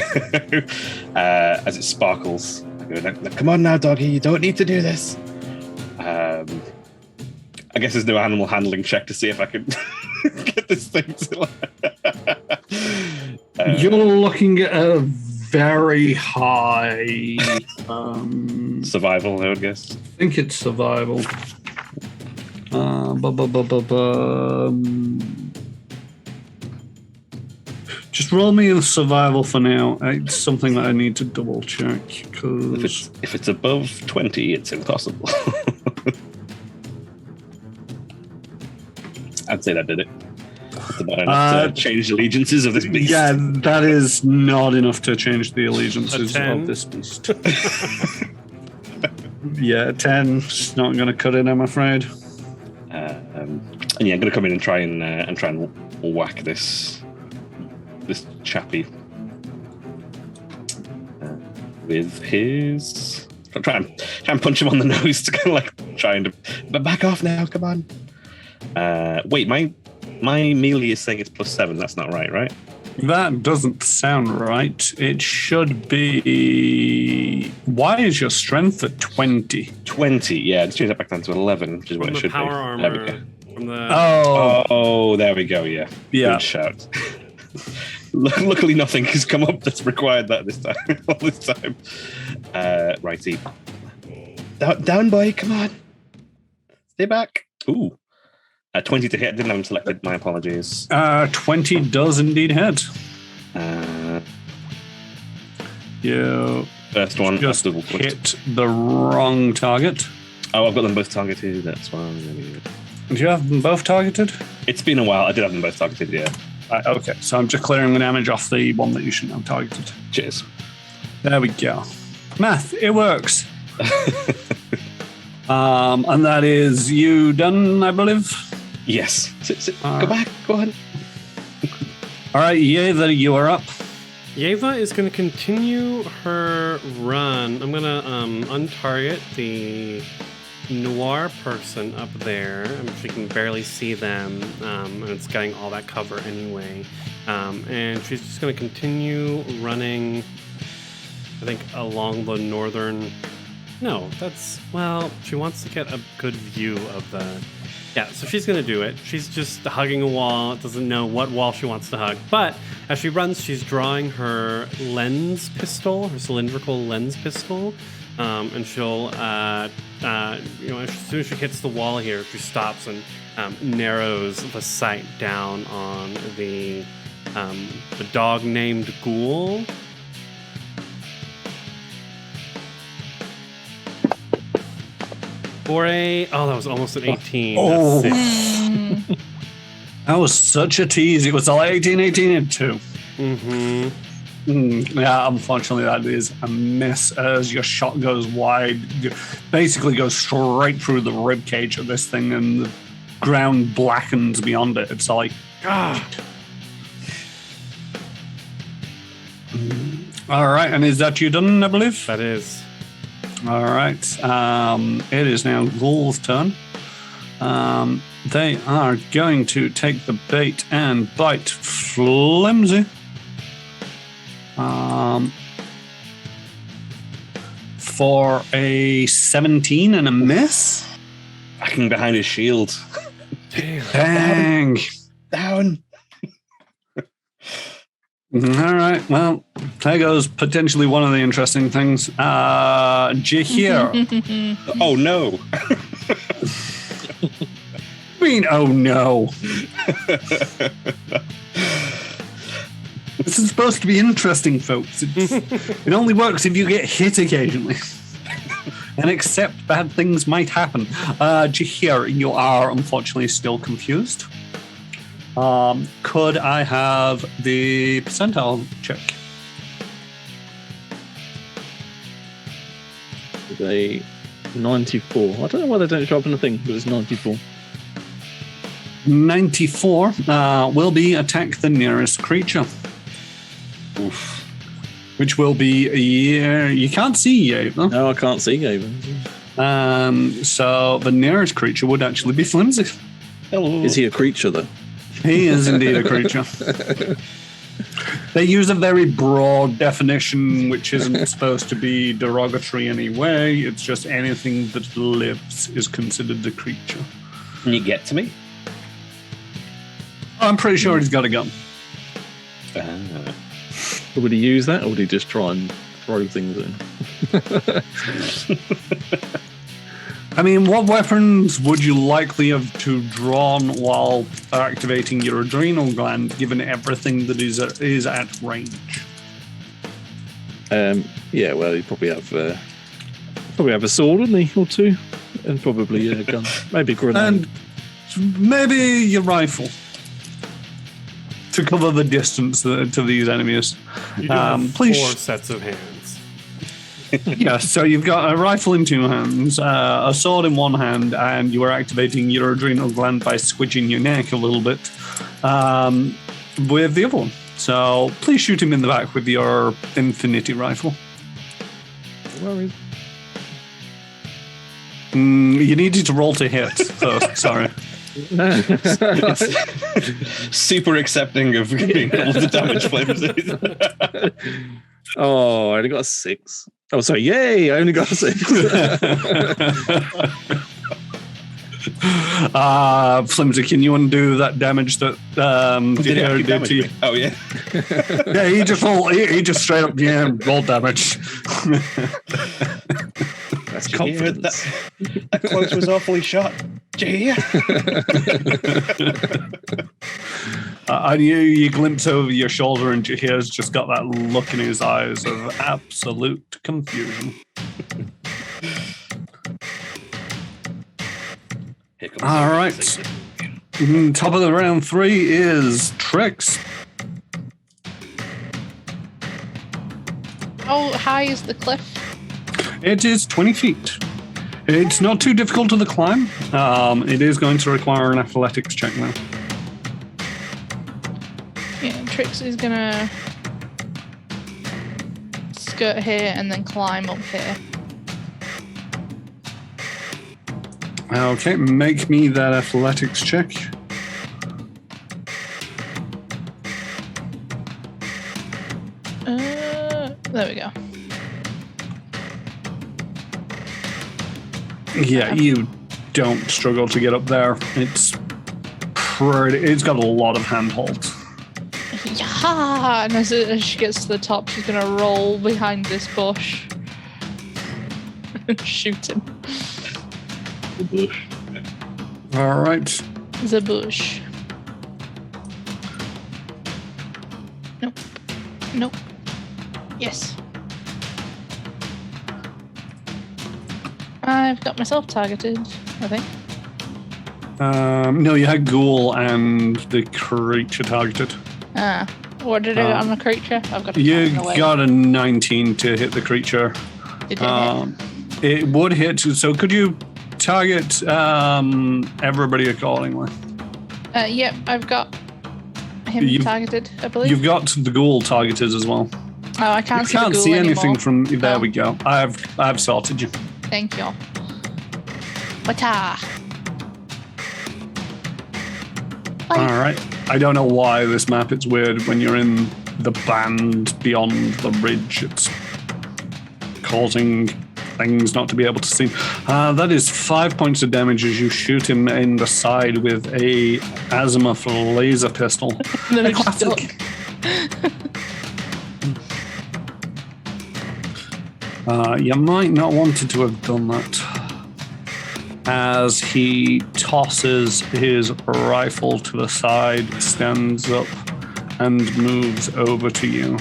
As it sparkles. I go, come on now, doggy. You don't need to do this. I guess there's no animal handling check to see if I can get this thing to. You're looking at a very high survival, I would guess. I think it's survival. Just roll me in survival for now. It's something that I need to double check. Cause if it's above 20, it's impossible. I'd say that did it. That's about enough to change allegiances of this beast. Yeah, that is not enough to change the allegiances of this beast. Yeah, 10. It's not going to cut it, I'm afraid. And yeah, I'm going to come in and try and whack this chappy with his. Try and punch him on the nose to kind of like trying to. But back off now! Come on. Wait, my melee is saying it's +7. That's not right? That doesn't sound right. It should be. Why is your strength at 20? 20, yeah. Just change that back down to 11, which is what it should be. Power armor. There we go. From the... Oh, there we go, yeah. Good shout. Luckily, nothing has come up that's required that this time. All this time. Righty. Down, boy, come on. Stay back. Ooh. 20 to hit. Didn't have him selected. My apologies. 20 does indeed hit. You first one just hit the wrong target. Oh, I've got them both targeted. That's why. Do you have them both targeted? It's been a while. I did have them both targeted, yeah. Okay, so I'm just clearing the damage off the one that you shouldn't have targeted. Cheers. There we go. Math, it works. And that is you done, I believe? Yes. Sit. Go back. Go on. All right, Yeva, you are up. Yeva is going to continue her run. I'm going to untarget the noir person up there. She can barely see them, and it's getting all that cover anyway. And she's just going to continue running, I think, along the northern No, she wants to get a good view of the... Yeah, so she's going to do it. She's just hugging a wall, doesn't know what wall she wants to hug. But as she runs, she's drawing her lens pistol, her cylindrical lens pistol. And she'll, as soon as she hits the wall here, she stops and narrows the sight down on the dog named Ghoul. That was almost an 18. Oh. That's 6. That was such a tease. It was like 18, 18, and 2. Mm-hmm. Yeah, unfortunately, that is a miss as your shot goes wide. Basically goes straight through the rib cage of this thing, and the ground blackens beyond it. It's like, God. All right, and is that you done, I believe? That is. All right. It is now Ghoul's turn. They are going to take the bait and bite Flimsy. For a 17 and a miss. Backing behind his shield. Dang. Down. All right. Well, there goes potentially one of the interesting things. Jehir. Oh, no. I mean, oh, no. This is supposed to be interesting, folks. It only works if you get hit occasionally. And accept bad things might happen. Jehir, you are unfortunately still confused. Could I have the percentile check? A 94. I don't know why they don't show up in the thing, but it's 94. 94 will be attack the nearest creature. Oof. Which will be you can't see Yeva. No, I can't see Gaben. So the nearest creature would actually be Flimsy. Hello. Is he a creature, though? He is indeed a creature. They use a very broad definition, which isn't supposed to be derogatory anyway. It's just anything that lives is considered a creature. Can you get to me? I'm pretty sure he's got a gun. Would he use that, or would he just try and throw things in? I mean, what weapons would you likely have to drawn while activating your adrenal gland, given everything that is at range? Yeah, well, he'd probably have a sword, wouldn't he, or two, and probably a gun, maybe a grenade, and maybe your rifle to cover the distance to these enemies. You do have please 4 sets of hands. Yeah, so you've got a rifle in 2 hands, a sword in 1 hand, and you are activating your adrenal gland by squidging your neck a little bit with the other one. So please shoot him in the back with your infinity rifle. worries. You needed to roll to hit first, sorry. Super accepting of being able to damage flames. Oh, I only got a 6. Oh, sorry, yay! I only got a 6. Flimsy, can you undo that damage that Jehir did to you? Oh yeah. Yeah, he just straight up rolled damage. That's confidence. That close was awfully shot. Jehir. And you glimpse over your shoulder, and Jehir's just got that look in his eyes of absolute confusion. All right. Top of the round 3 is Trix. How high is the cliff? It is 20 feet. It's not too difficult to climb. It is going to require an athletics check now. Yeah, Trix is gonna skirt here and then climb up here. Okay, make me that athletics check. There we go. Yeah, you don't struggle to get up there. It's got a lot of handholds. Yeah, and as she gets to the top, she's gonna roll behind this bush and shoot him. The bush. All right. The bush. Nope. Nope. Yes. I've got myself targeted, I think. No, you had Ghoul and the creature targeted. What did I get on the creature? I've got. You got a 19 to hit the creature. Did it hit? It would hit. So could you target everybody accordingly? Yep, I've got him targeted, I believe. You've got the Ghoul targeted as well. Oh, I can't see the can't ghoul see anything anymore. from there. Oh. We go. I've sorted you. Thank you. Wata. All right. I don't know why this map. It's weird when you're in the band beyond the ridge. It's causing things not to be able to see. That is 5 points of damage as you shoot him in the side with a azimuth laser pistol. Then A I just classic. You might not wanted to have done that. As he tosses his rifle to the side, stands up, and moves over to you,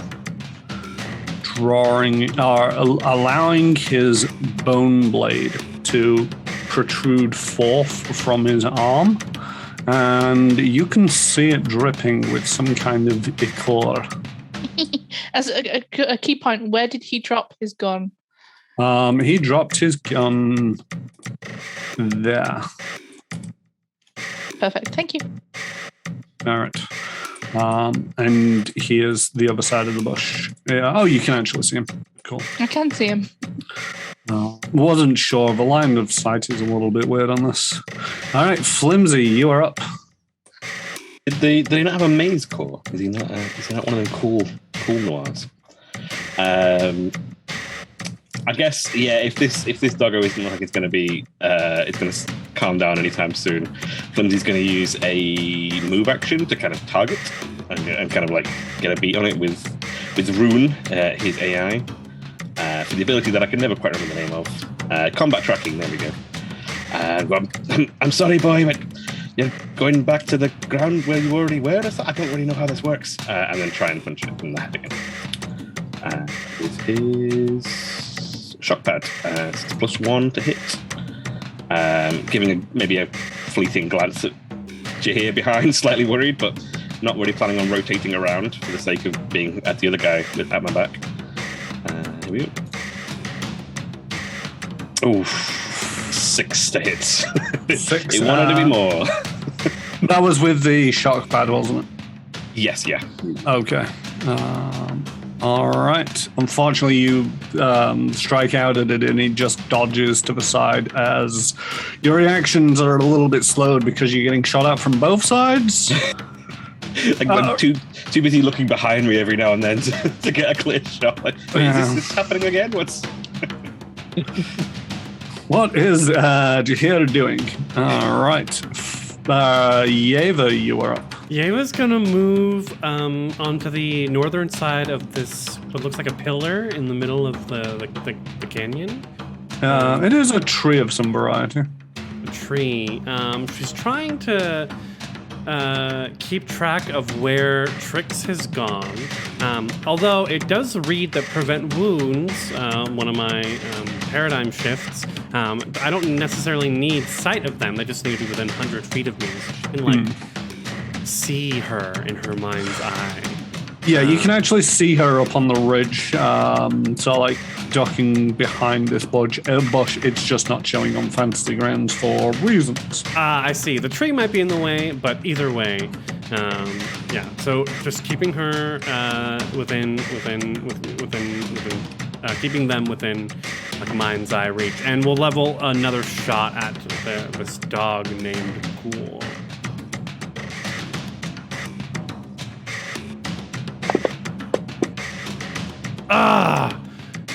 allowing his bone blade to protrude forth from his arm, and you can see it dripping with some kind of ichor. As a key point, where did he drop his gun? He dropped his gun there. Perfect. Thank you. All right. And he is the other side of the bush. Yeah. Oh, you can actually see him. Cool. I can see him. Wasn't sure. The line of sight is a little bit weird on this. All right, Flimsy, you are up. Did they not have a maze core? Is he not one of them cool noirs? I guess, yeah. If this doggo isn't like it's going to calm down anytime soon, Flimsy's going to use a move action to kind of target and kind of like get a beat on it with Rune, his AI, for the ability that I can never quite remember the name of. Combat tracking. There we go. I'm sorry, boy, but you're going back to the ground where you already were. I don't really know how this works. And then try and punch it in the head again. With his shock pad, it's +1 to hit. Giving maybe a fleeting glance at Jehir behind, slightly worried, but not really planning on rotating around for the sake of being at the other guy at my back. Here we go. Oh, 6 to hit. 6. It wanted to be more. That was with the shock pad, wasn't it? Yes, yeah. Okay. All right. Unfortunately, you strike out at it, and it just dodges to the side as your reactions are a little bit slowed because you're getting shot at from both sides. I'm too busy looking behind me every now and then to get a clear shot. Like, wait, is this happening again? What is Jehir doing? All right. Yeva, you are up. Yeva's gonna move onto the northern side of this, what looks like a pillar in the middle of the canyon. It is a tree of some variety. A tree. She's trying to keep track of where Trix has gone. Although it does read that prevent wounds, one of my paradigm shifts. I don't necessarily need sight of them. They just need to be within 100 feet of me. So she can see her in her mind's eye. Yeah, you can actually see her up on the ridge. So, like, ducking behind this bush, it's just not showing on Fantasy Grounds for reasons. I see. The tree might be in the way, but either way, yeah. So just keeping her keeping them within like a mind's eye reach, and we'll level another shot at this dog named Ghoul.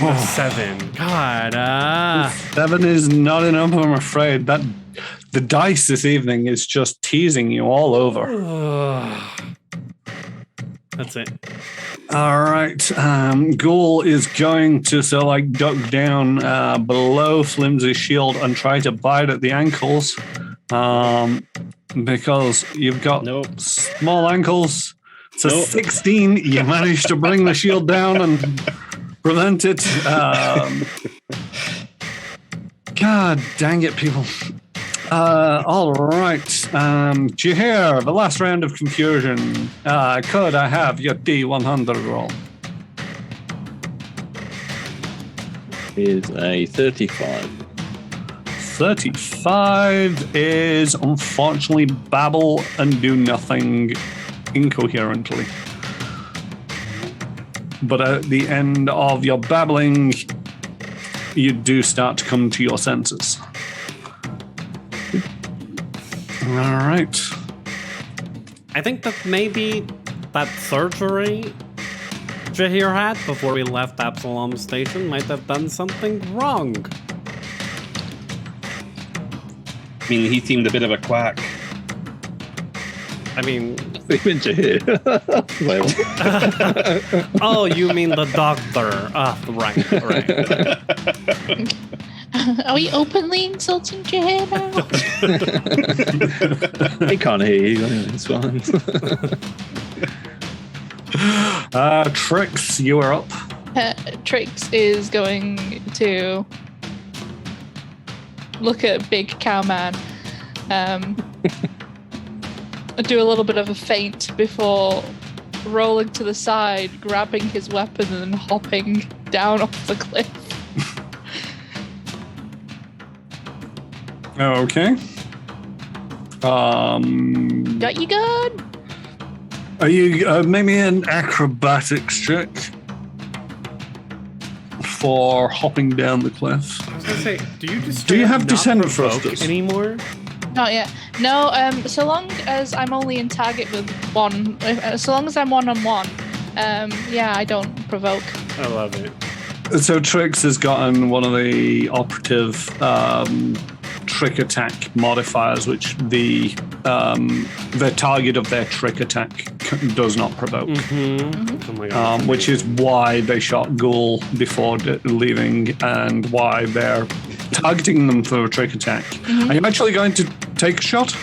A 7. God. 7 is not enough, I'm afraid. That the dice this evening is just teasing you all over. That's it. All right. Ghoul is going to duck down below Flimsy's shield and try to bite at the ankles. Because you've got small ankles. So 16, you managed to bring the shield down and prevent it. God dang it, people. All right. Jehir, the last round of confusion. Could I have your D100 roll? Is a 35. 35 is unfortunately babble and do nothing incoherently. But at the end of your babbling, you do start to come to your senses. All right. I think that maybe that surgery Jehir had before we left Absalom Station might have done something wrong. I mean, he seemed a bit of a quack. I mean... Even Jehir. Well. Oh, you mean the doctor. Right. Are we openly insulting Jehir now? He can't hear you. It's fine. Trix, you are up. Trix is going to look at Big Cowman, do a little bit of a feint before rolling to the side, grabbing his weapon and then hopping down off the cliff. Okay. Got you good? Are you maybe an acrobatics check for hopping down the cliff? I was gonna say, do you just Do you have not descent provoke thrusters anymore? Not yet. No, so long as I'm only in target with one, so long as I'm one-on-one, yeah, I don't provoke. I love it. So Trix has gotten one of the operative trick attack modifiers, which the target of their trick attack does not provoke. Oh my God. Which is why they shot Ghoul before leaving and why they're targeting them for a trick attack. Are you actually going to take a shot?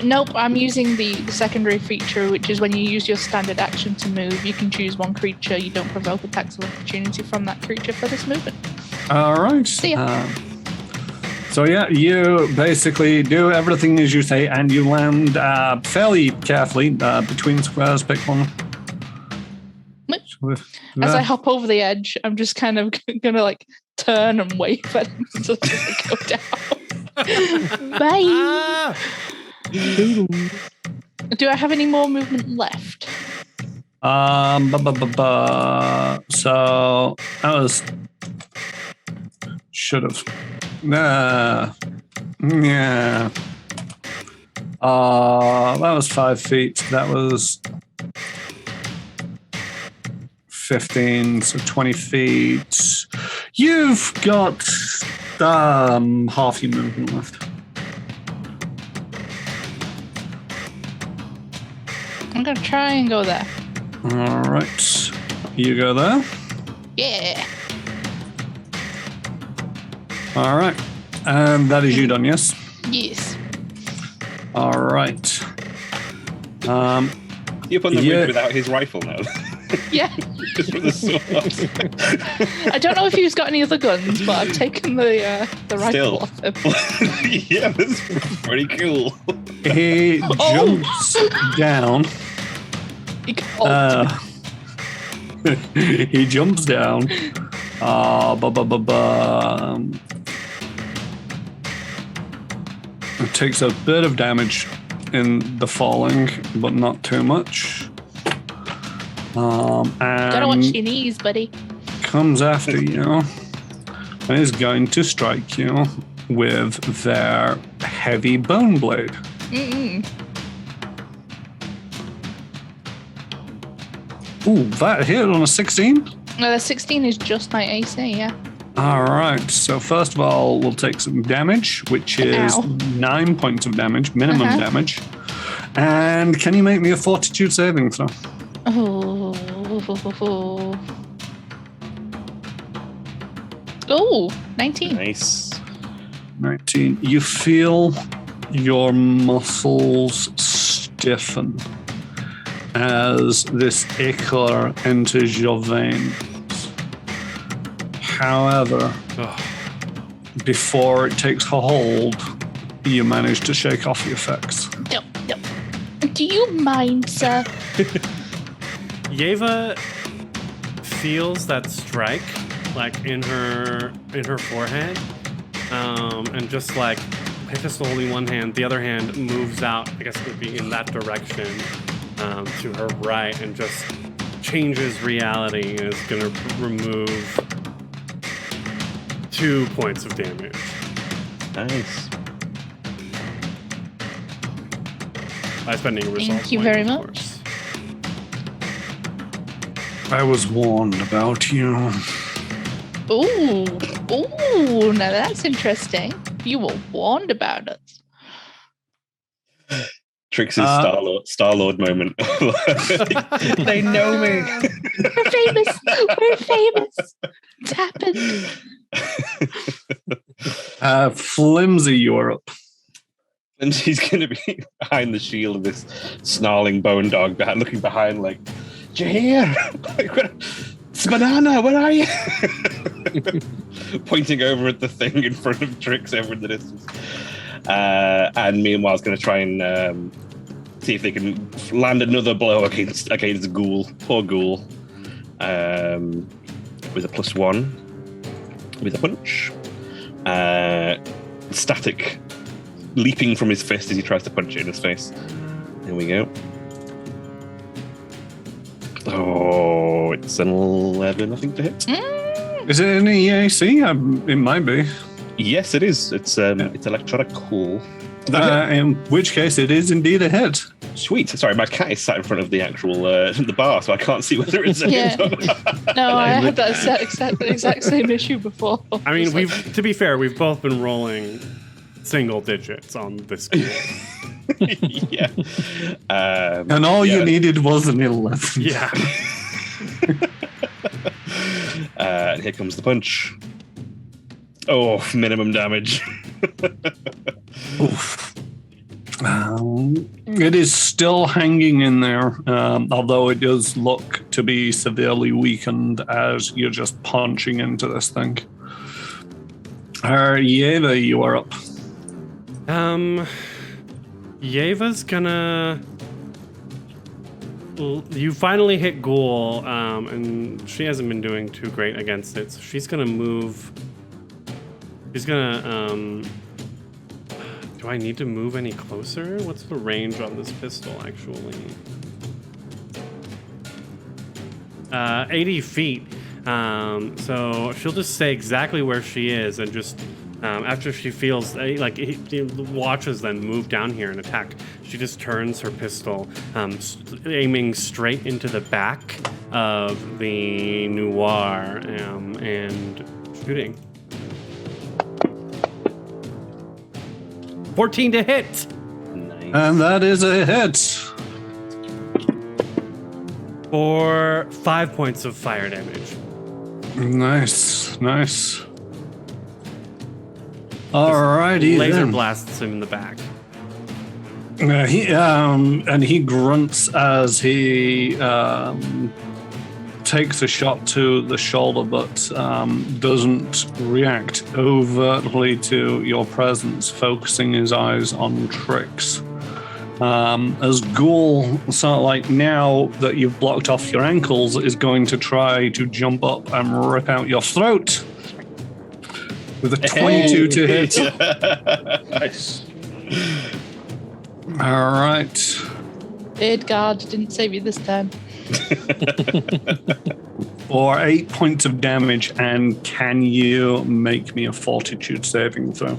Nope, I'm using the secondary feature, which is when you use your standard action to move, you can choose one creature. You don't provoke attacks of opportunity from that creature for this movement. All right. See ya. So yeah, you basically do everything as you say, and you land fairly carefully between squares. Pick one. As I hop over the edge, I'm just kind of gonna turn and wave at him until I go down. Bye. Do I have any more movement left? So that was should have. Yeah. That was 5 feet. That was 15, so 20 feet. You've got half your movement left. I'm gonna try and go there. All right. You go there. Yeah. All right. And that is you done, yes? Yes. All right. You're up on the ridge without his rifle now. Yeah. Just with the sword. I don't know if he's got any other guns, but I've taken the rifle Still. off him. Yeah, that's pretty cool. He jumps down. He jumps down. It takes a bit of damage in the falling, but not too much. And Gotta watch your knees, buddy. comes after you and is going to strike you with their heavy bone blade. Ooh, that hit on a 16. 16 is just my AC, yeah. All right. So first of all, we'll take some damage, which is Ow. 9 points of damage, minimum Uh-huh. damage. And can you make me a fortitude saving throw? Oh, 19. Nice. 19. You feel your muscles stiffen as this ichor enters your veins. However, Ugh. before it takes hold, you manage to shake off the effects. No. Do you mind, sir? Yeva feels that strike, like in her forehead, and just like pistol holding one hand, the other hand moves out. I guess it would be in that direction to her right, and just changes reality and is gonna remove 2 points of damage. Nice. By spending a resolve Thank you point, very of much. course. I was warned about you. Ooh, now that's interesting. You were warned about us. Trix's Star-Lord moment. They know me. We're famous. We're famous. It's happened. Flimsy, you're up. And she's going to be behind the shield of this snarling bone dog, looking behind like, Jehir! It's Banana, where are you? Pointing over at the thing in front of Trix over in the distance. And meanwhile, is going to try and see if they can land another blow against Ghoul. Poor Ghoul. With a +1. With a punch. Static leaping from his fist as he tries to punch it in his face. Here we go. Oh, it's an 11, I think, to hit. Is it an EAC? It might be. Yes, it is. It's electronic cool. In which case, it is indeed a hit. Sweet. Sorry, my cat is sat in front of the actual the bar, so I can't see whether it's a hit or not. No, I had that exact same issue before. I mean, to be fair, we've both been rolling single digits on this game. Yeah. And all you needed was an 11. Yeah. And here comes the punch. Oh, minimum damage. Oof. It is still hanging in there, although it does look to be severely weakened as you're just punching into this thing. Yeva, you are up. Yeva's gonna. You finally hit Ghoul, and she hasn't been doing too great against it, so she's gonna move. She's gonna. Do I need to move any closer? What's the range on this pistol, actually? 80 feet. So she'll just stay exactly where she is and just. After she feels like he watches them move down here and attack, she just turns her pistol, aiming straight into the back of the Noir and shooting. 14 to hit. Nice. And that is a hit. For 5 points of fire damage. Nice. Alrighty Laser then. blasts him in the back. He grunts as he takes a shot to the shoulder, but doesn't react overtly to your presence, focusing his eyes on Trix. As Ghoul, sort of like now that you've blocked off your ankles, is going to try to jump up and rip out your throat with a 22 to hit. Nice. All right. Beard guard didn't save you this time. For 8 points of damage, and can you make me a fortitude saving throw?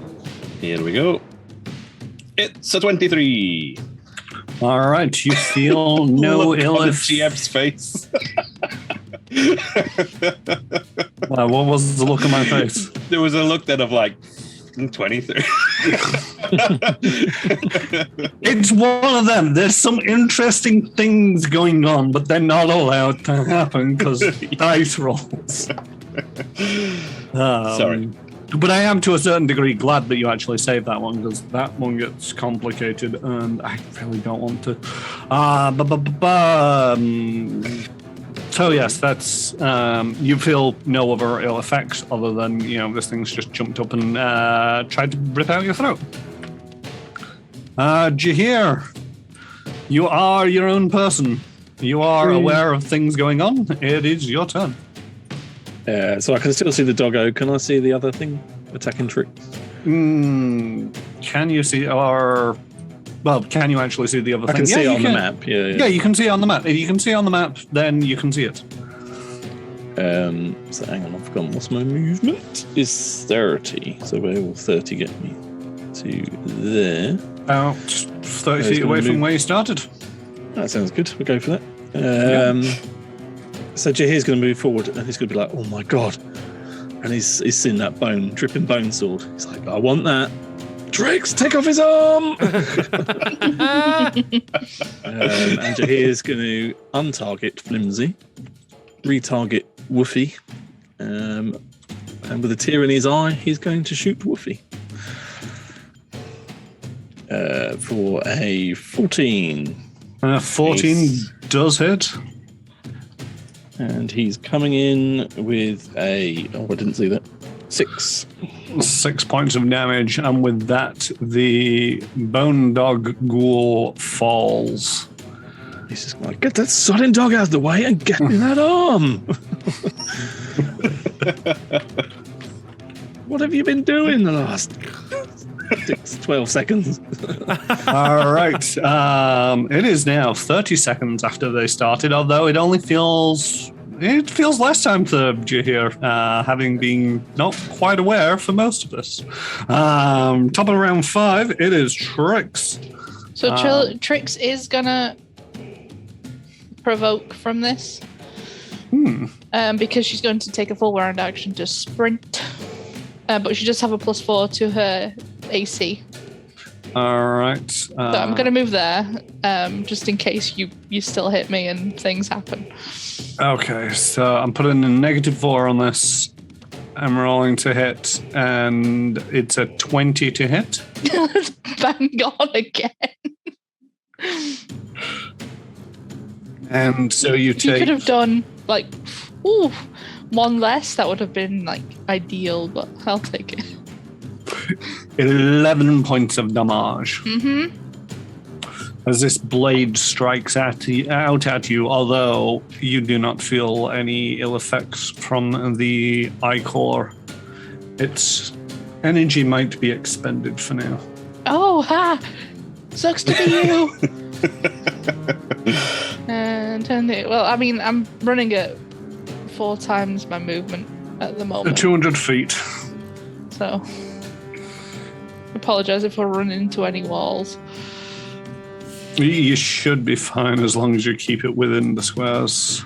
Here we go. It's a 23. All right, you feel no Look ill on effects. GM's face. What was the look on my face? There was a look then of like 23. It's one of them. There's some interesting things going on, but they're not allowed to happen because dice rolls. Sorry. But I am, to a certain degree, glad that you actually saved that one, because that one gets complicated, and I really don't want to. So yes, that's you feel no other ill effects other than this thing's just jumped up and tried to rip out your throat. Jehir, you are your own person. You are aware of things going on. It is your turn. So I can still see the doggo. Can I see the other thing attacking Tricks? Can you see, can you actually see the other thing? I can see it on the map. Yeah, you can see it on the map. If you can see it on the map, then you can see it. So hang on, I've forgotten what's my movement. Is 30. So where will 30 get me? To there. About 30 feet away from where you started. That sounds good. We'll go for that. So Jehir's going to move forward, and he's going to be like, "Oh my god!" And he's seen that dripping bone sword. He's like, "I want that." Tricks, take off his arm. And Jehir's going to untarget Flimsy, retarget Woofy, and with a tear in his eye, he's going to shoot Woofy for a 14. 14 does hit. And he's coming in with I didn't see that. 6. 6 points of damage, and with that, the bone dog ghoul falls. He's just like, get that sodding dog out of the way and get me that arm. What have you been doing the last 12 seconds? All right. It is now 30 seconds after they started, although it only feels less time to Jehir, having been not quite aware for most of us. Top of round 5, it is Trix. So Trix is gonna provoke from this. Because she's going to take a full round action to sprint. But she does have a +4 to her AC. All right. So I'm going to move there, just in case you still hit me and things happen. Okay, so I'm putting a -4 on this. I'm rolling to hit, and it's a 20 to hit. Bang on again. And so you could have done, one less. That would have been, ideal, but I'll take it. 11 points of damage. Mm-hmm. As this blade strikes out at you, although you do not feel any ill effects from the ichor. Its energy might be expended for now. Oh, ha! Sucks to be you! And I'm running at 4 times my movement at the moment. 200 feet. So, apologize if I run into any walls. You should be fine as long as you keep it within the squares.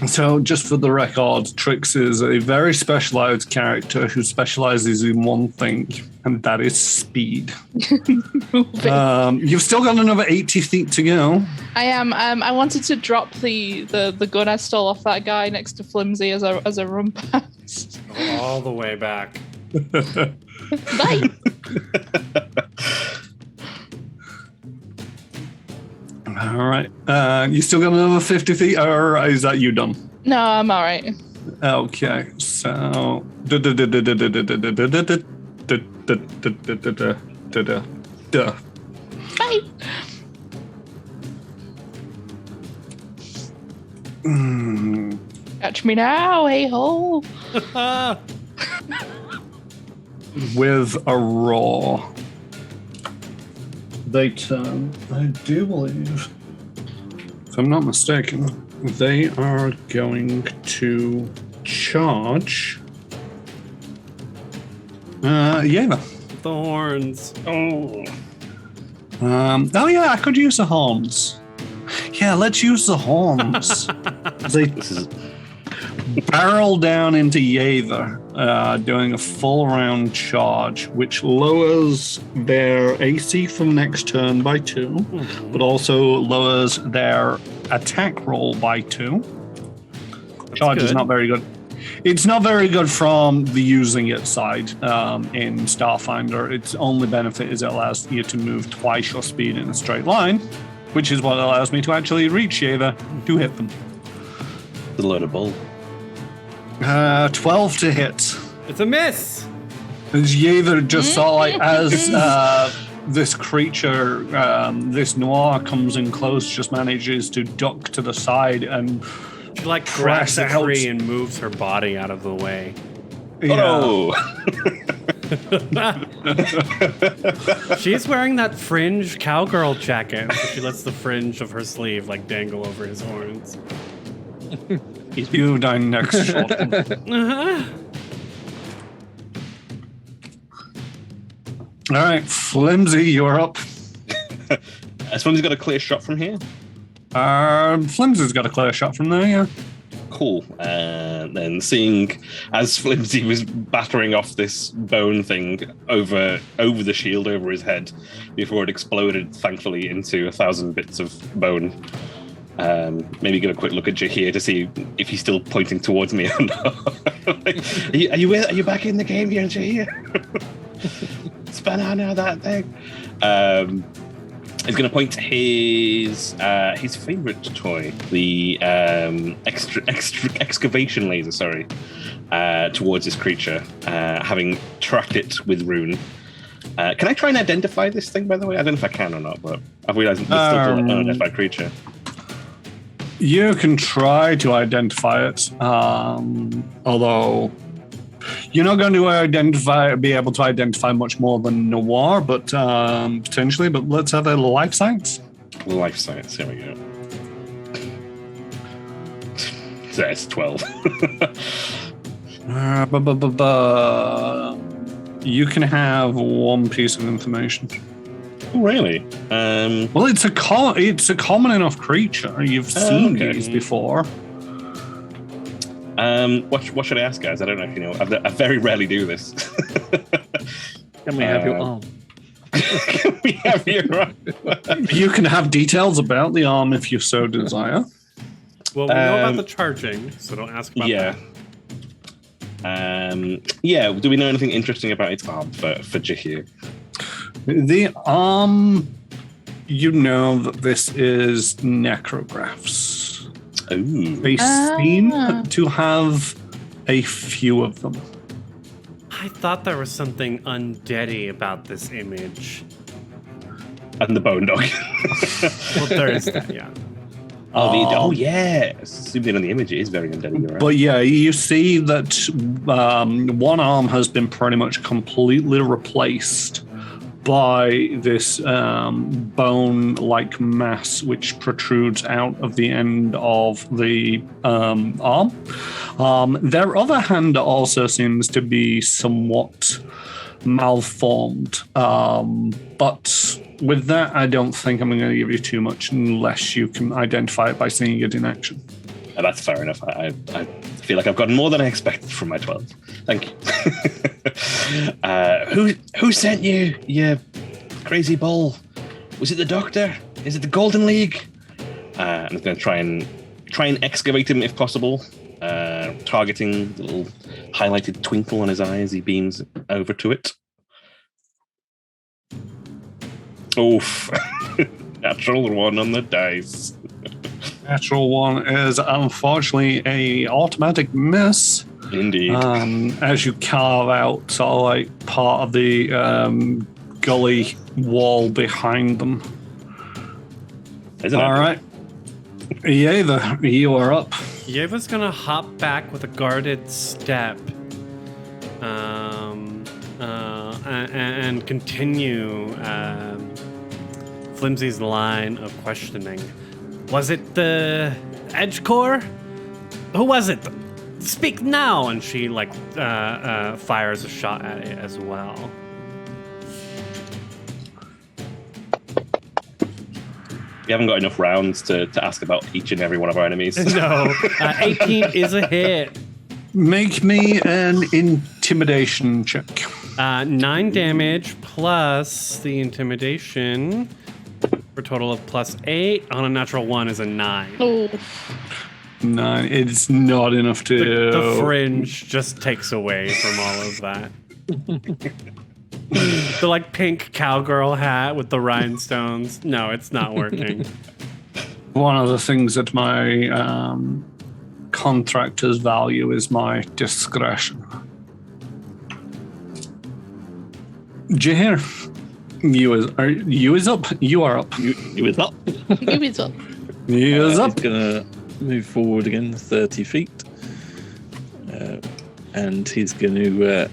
So, just for the record, Trix is a very specialized character who specializes in one thing, and that is speed. You've still got another 80 feet to go. I am. I wanted to drop the gun I stole off that guy next to Flimsy as a run past. All the way back. Bye. All right. You still got another 50 feet, or is that you done? No, I'm all right. Okay, so... Bye. Catch me now, hey-ho. With a roar, they turn, I do believe, if I'm not mistaken, they are going to charge Yeva. The horns. Oh. Oh yeah, I could use the horns. Yeah, let's use the horns. They barrel down into Yether, doing a full round charge, which lowers their AC for the next turn by 2, but also lowers their attack roll by 2. Charge is not very good. It's not very good from the using it side in Starfinder. Its only benefit is it allows you to move twice your speed in a straight line, which is what allows me to actually reach Yether to hit them. The load of bull. 12 to hit. It's a miss. As Yether just saw, like, as this creature, this noir comes in close, just manages to duck to the side and She like grabs a out. tree and moves her body out of the way. Oh! She's wearing that fringe cowgirl jacket. So she lets the fringe of her sleeve like dangle over his horns. You die next shot. All right, Flimsy, you're up. Has Flimsy's got a clear shot from here? Flimsy's got a clear shot from there, yeah. Cool. Then seeing as Flimsy was battering off this bone thing over the shield over his head before it exploded, thankfully, into 1,000 bits of bone. Maybe give a quick look at Jehir to see if he's still pointing towards me or not. Are you back in the game here, Jehir? Spin out now that thing. He's going to point to his favorite toy, the excavation laser. Sorry, towards this creature, having tracked it with rune. Can I try and identify this thing? By the way, I don't know if I can or not, but I've realised it's still an unidentified creature. You can try to identify it, although you're not going to be able to identify much more than Noir, but potentially. But let's have a life science. Life science. Here we go. That's 12. You can have one piece of information. Oh, really? Well, it's a common enough creature. You've seen these before. What should I ask, guys? I don't know if you know. I very rarely do this. Can we have your arm? Can we have your arm? You can have details about the arm if you so desire. Well, we know about the charging, so don't ask about that. Yeah. Do we know anything interesting about its arm for Jehir? The arm, you know that this is necrographs. Ooh. They seem to have a few of them. I thought there was something undeady about this image. And the bone dog. Well, there is that, yeah. Yeah. Zooming in on the image, it is very undead. You're right. But yeah, you see that one arm has been pretty much completely replaced by this bone-like mass which protrudes out of the end of the arm. Their other hand also seems to be somewhat malformed, but with that, I don't think I'm going to give you too much unless you can identify it by seeing it in action. That's fair enough. I feel like I've gotten more than I expected from my 12. Thank you. Who sent you, you crazy bull? Was it the Doctor? Is it the Golden League? I'm going to try and excavate him if possible, targeting the little highlighted twinkle on his eye as he beams over to it. Oof. Natural 1 on the dice. Natural 1 is unfortunately a automatic miss. Indeed. As you carve out sort of like part of the gully wall behind them. All right. Yether, you are up. Yeva's gonna hop back with a guarded step, and continue Flimsy's line of questioning. Was it the Edge Core? Who was it? Speak now! And she fires a shot at it as well. We haven't got enough rounds to ask about each and every one of our enemies. No, 18 is a hit. Make me an intimidation check. 9 damage plus the intimidation for a total of +8 on a natural 1 is a 9. Oh, 9. It's not enough to. The fringe just takes away from all of that. The like pink cowgirl hat with the rhinestones. No, it's not working. One of the things that my contractor's value is my discretion. Jehir, you is up. You are up. You is up. you is up. You is up. He's gonna move forward again 30 feet. And he's going to...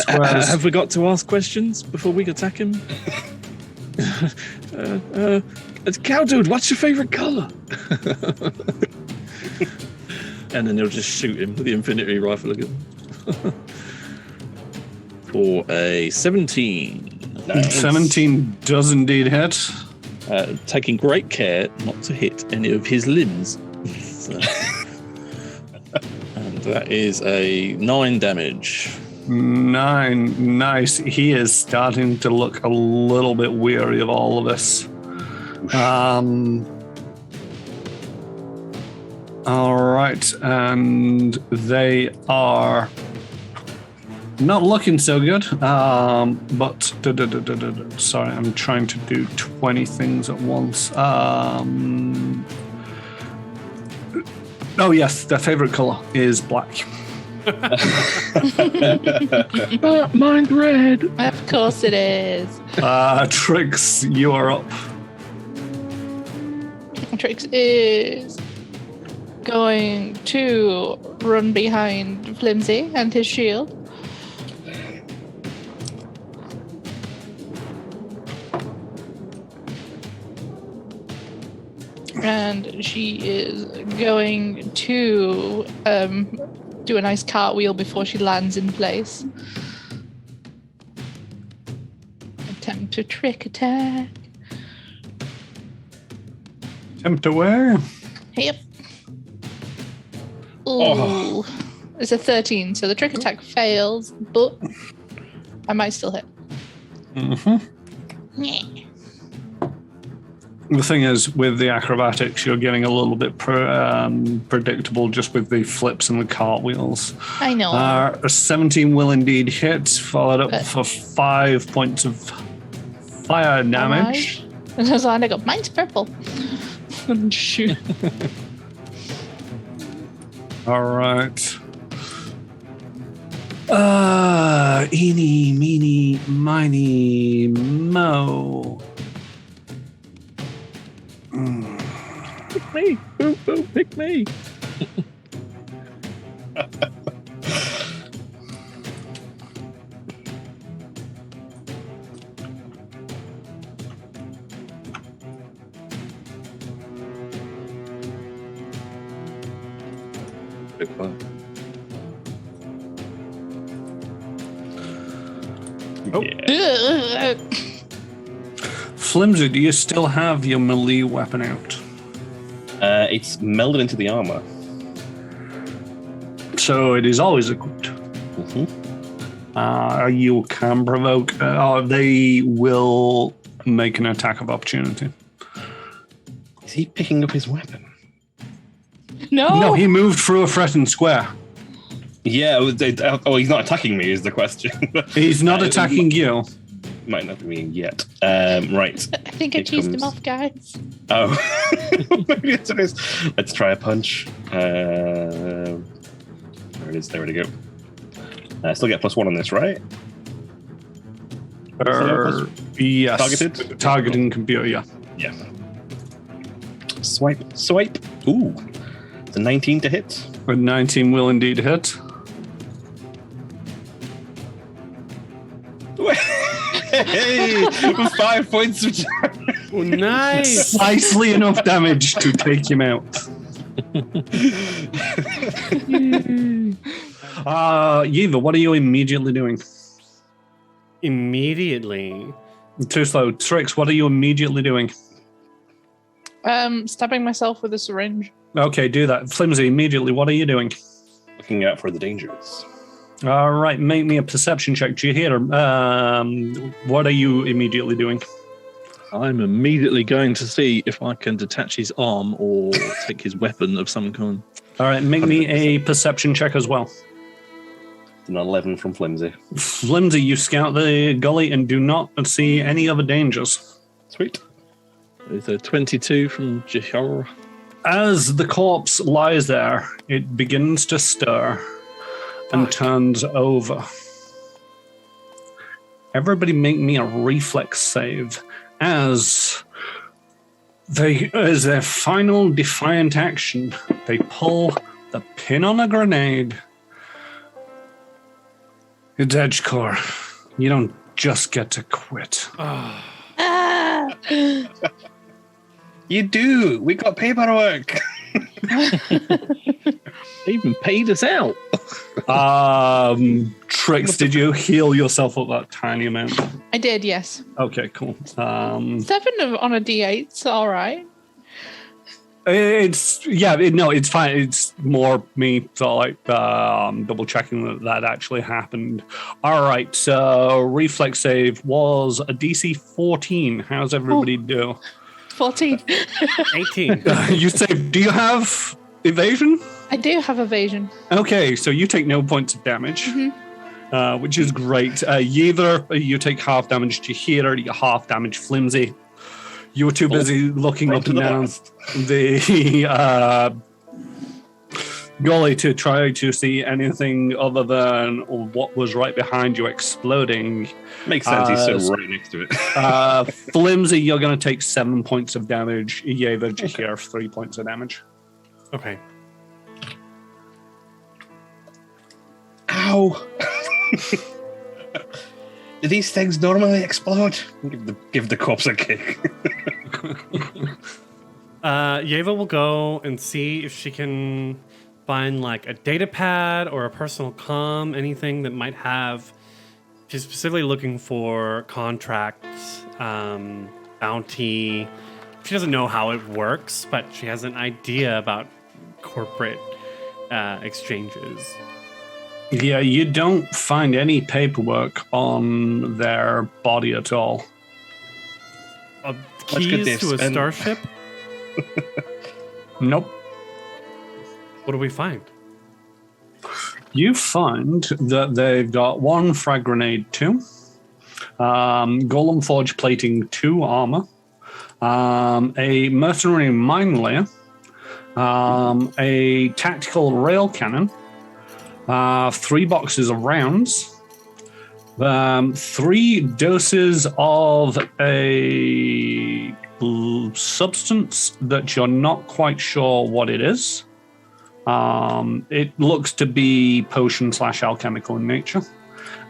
have we got to ask questions before we attack him? Cow dude, what's your favorite color? And then he'll just shoot him with the infinity rifle again. For a 17. Nice. 17 does indeed hit. Taking great care not to hit any of his limbs. So. And that is a 9 damage. 9. Nice. He is starting to look a little bit weary of all of this. All right. And they are not looking so good. But sorry, I'm trying to do 20 things at once. Oh, yes. Their favorite color is black. Mine's red. Of course it is. Trix, you are up. Trix is going to run behind Flimsy and his shield. And she is going to do a nice cartwheel before she lands in place. Attempt to trick attack. Attempt to where? Yep. Ooh. It's a 13, so the trick attack fails, but I might still hit. Mm-hmm. Yeah. The thing is, with the acrobatics, you're getting a little bit predictable just with the flips and the cartwheels. I know. A 17 will indeed hit, followed up for 5 points of fire damage. And I go, mine's purple. Shoot. All right. Eeny, meeny, miny, mo. Pick me. Boo, boo, pick me. Big fun. Oh. Yeah. Flimsy, do you still have your melee weapon out? It's melded into the armor. So it is always equipped. Mm-hmm. You can provoke. They will make an attack of opportunity. Is he picking up his weapon? No, he moved through a threatened square. Yeah. He's not attacking me. Is the question? He's not attacking you. Might not be me yet. Right. I think I teased him off, guys. Oh. Maybe it's this. Let's try a punch. There it is. There we go. I still get +1 on this, right? Yes. Targeted? Targeting computer, yeah. Yeah. Swipe. Ooh. It's a 19 to hit. A 19 will indeed hit. Hey, 5 points of damage. Oh, nice. Precisely enough damage to take him out. Yiva, what are you immediately doing? Immediately. Too slow. Trix, what are you immediately doing? Stabbing myself with a syringe. Okay, do that. Flimsy, immediately, what are you doing? Looking out for the dangers. All right, make me a perception check. Jehir, what are you immediately doing? I'm immediately going to see if I can detach his arm or take his weapon of some kind. All right, make me a perception check as well. An 11 from Flimsy. Flimsy, you scout the gully and do not see any other dangers. Sweet. Is there 22 from Jehir? As the corpse lies there, it begins to stir and turns over. Everybody make me a reflex save as their final defiant action, they pull the pin on a grenade. It's Edgecore. You don't just get to quit. You do. We got paperwork. They even paid us out. Trix, did you heal yourself up that tiny amount? I did, yes. Okay, cool. 7 on a D8, so all right. It's fine. It's more me sort of like double checking that actually happened. All right, so reflex save was a DC 14. How's everybody do? 14. 18. You saved. Do you have evasion? I do have evasion. Okay, so you take no points of damage, which is great. Yeather, you take half damage. Jehir, you get half damage. Flimsy, you were too busy looking up and down the gully to try to see anything other than what was right behind you exploding. Makes sense. He's sitting right next to it. Flimsy, you're going to take 7 points of damage. Yeather, Jehir, 3 points of damage. Okay. Ow! Do these things normally explode? Give the corpse a kick. Yeva will go and see if she can find like a data pad or a personal comm, anything that might have. She's specifically looking for contracts, bounty. She doesn't know how it works, but she has an idea about corporate exchanges. Yeah, you don't find any paperwork on their body at all. Keys to a starship? Nope. What do we find? You find that they've got 1 frag grenade 2, golem forge plating 2 armor, a mercenary mine layer, a tactical rail cannon, 3 boxes of rounds, 3 doses of a substance that you're not quite sure what it is. It looks to be potion/alchemical in nature,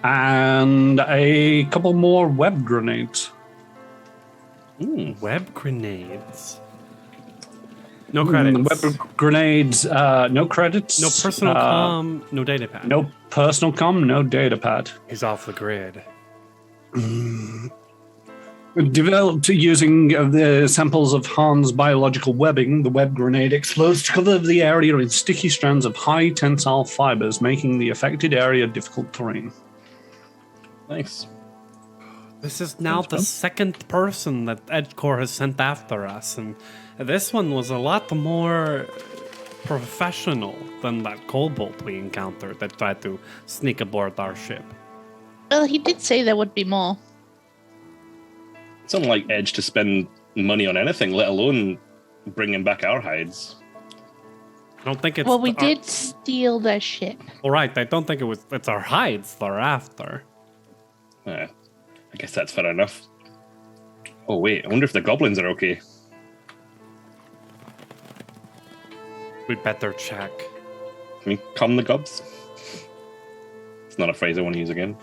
and a couple more web grenades. Web grenades. No credits. Web grenades, no credits. No personal comm, no data pad. No personal comm, no data pad. He's off the grid. Developed using the samples of Han's biological webbing, the web grenade explodes to cover the area in sticky strands of high tensile fibers, making the affected area difficult terrain. Nice. This is now the second person that Edgecore has sent after us, and this one was a lot more professional than that kobold we encountered that tried to sneak aboard our ship. Well, he did say there would be more. It's unlike Edge to spend money on anything, let alone bringing back our hides. I don't think it's... Well, we did steal their ship. All right, I don't think it's our hides they're after. I guess that's fair enough. Oh, wait, I wonder if the goblins are okay. We'd better check. Can we calm the gobs? It's not a phrase I want to use again.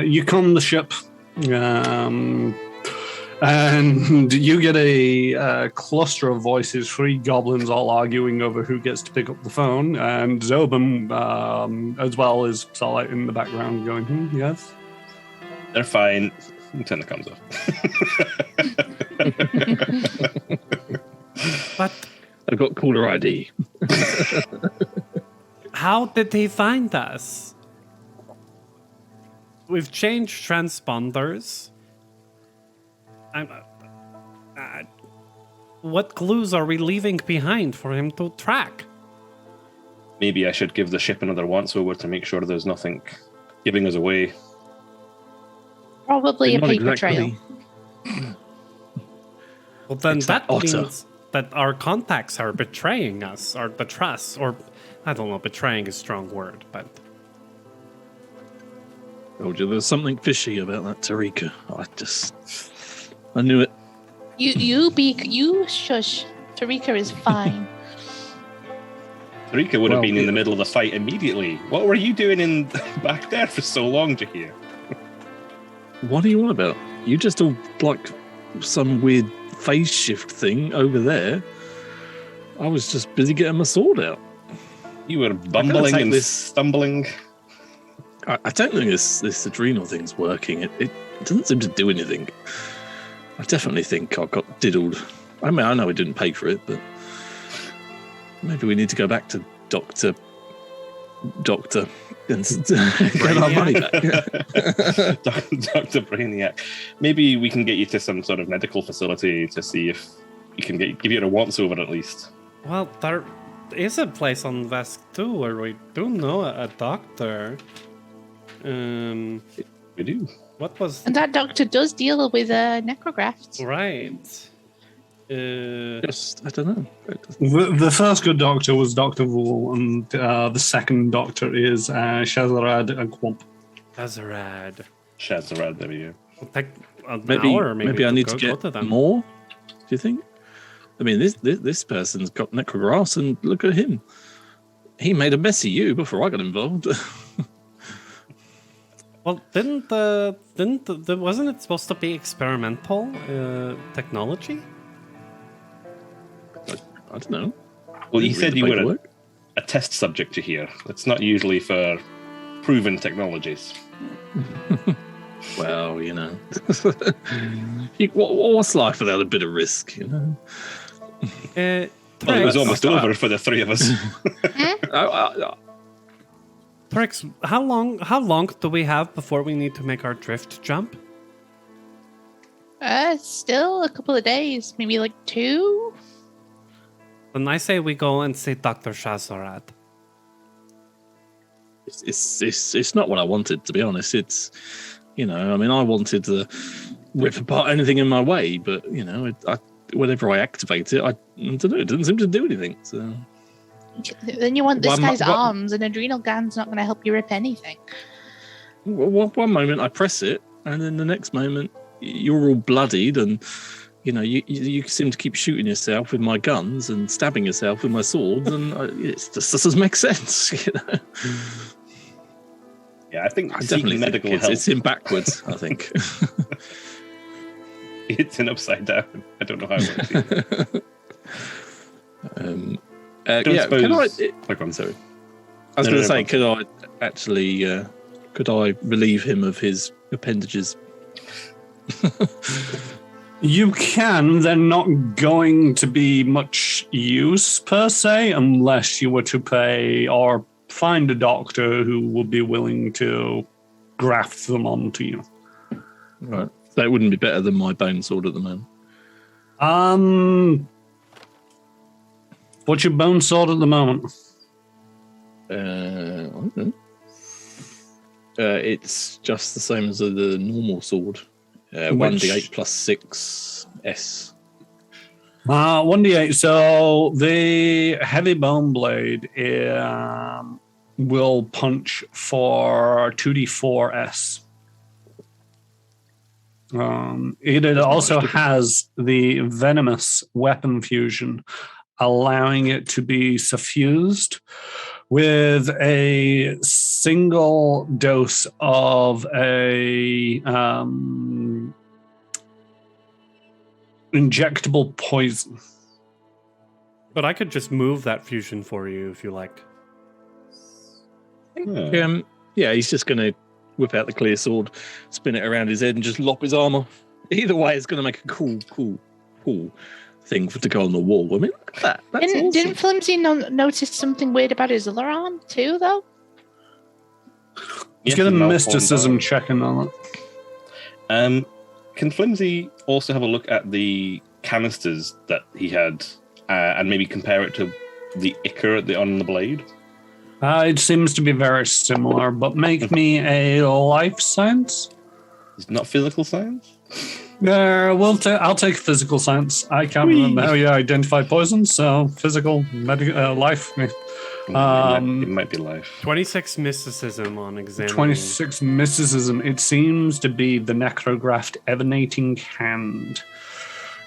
You calm the ship, and you get a cluster of voices, 3 goblins all arguing over who gets to pick up the phone, and Zobum, as well, is sort of like in the background going, yes? They're fine. Turn the comms off. But I've got caller ID. how did he find us? We've changed transponders. What clues are we leaving behind for him to track? Maybe I should give the ship another once over to make sure there's nothing giving us away. Probably a Not paper exactly. trail. Well, then It's that that otter. means that our contacts are betraying us, or the trust, or I don't know, betraying is a strong word, but Told you there's something fishy about that Tarika. I knew it. You shush. Tarika is fine. Tarika would have Well, been in yeah. the middle of the fight immediately. What were you doing in back there for so long, Jehir? What are you on about? You just all like some weird phase shift thing over there. I was just busy getting my sword out. You were bumbling take and this- stumbling. I don't think this adrenal thing's working. It doesn't seem to do anything. I definitely think I got diddled. I mean, I know I didn't pay for it, but maybe we need to go back to Doctor and get our money back. Dr. Brainiac. Maybe we can get you to some sort of medical facility to see if we can give you a once over at least. well, there is a place on Vesk 2 where we do know a doctor. We do. What was And that doctor does deal with necrografts. right? Just, I don't know. The first good doctor was Dr. Vul, and the second doctor is Shazarad Akwamp. Azarad. Shazarad, there we go. It'll take an Maybe hour, maybe I to need go to get to them. more. Do you think? I mean, this person's got necrographs, and look at him. He made a mess of you before I got involved. Well, wasn't it supposed to be experimental technology? I don't know. Well, you Didn't read said the you were paperwork. a test subject here. It's not usually for proven technologies. Well, you know, what's life without a bit of risk? You know. Well, it was Trex, almost over for the three of us. Trex, how long do we have before we need to make our drift jump? Still a couple of days, maybe like 2. Then I say we go and see Dr. Shazarad. It's not what I wanted, to be honest. It's, you know, I mean, I wanted to rip apart anything in my way, but you know, whenever I activate it, I don't know, it doesn't seem to do anything. So Then you want this Well, guy's what- arms, and adrenal gland's not going to help you rip anything. one moment I press it, and then the next moment you're all bloodied, and you know, you seem to keep shooting yourself with my guns and stabbing yourself with my swords, and it just doesn't make sense. You know, Yeah, I think I seeking definitely medical think help. it's in backwards. I think. It's in upside down. I don't know how it works. Don't Yeah, can I? suppose- Like, I'm Sorry, I was No, going no, to say, no. could I actually? Could I relieve him of his appendages? You can. They're not going to be much use per se, unless you were to pay or find a doctor who would be willing to graft them onto you. Right. That wouldn't be better than my bone sword at the moment. What's your bone sword at the moment? I don't know. It's just the same as the normal sword. 1d8 plus 6 S. 1d8. So the heavy bone blade will punch for 2d4 S. It also has the venomous weapon fusion, allowing it to be suffused with a single dose of a injectable poison. But I could just move that fusion for you if you like. Yeah. Yeah, he's just going to whip out the clear sword, spin it around his head, and just lop his arm off. Either way, it's going to make a cool thing to go on the wall. I mean, look at that. That's awesome. Didn't Flimsy notice something weird about his other arm too, though? Let's get a mysticism checking on it. Can Flimsy also have a look at the canisters that he had and maybe compare it to the ichor on the blade? It seems to be very similar, but make me a life science. It's not physical science? I'll take physical science. I can't remember how you identify poisons, so physical, life. It might be life. 26 mysticism on examining. 26 mysticism. It seems to be the necrographed emanating hand.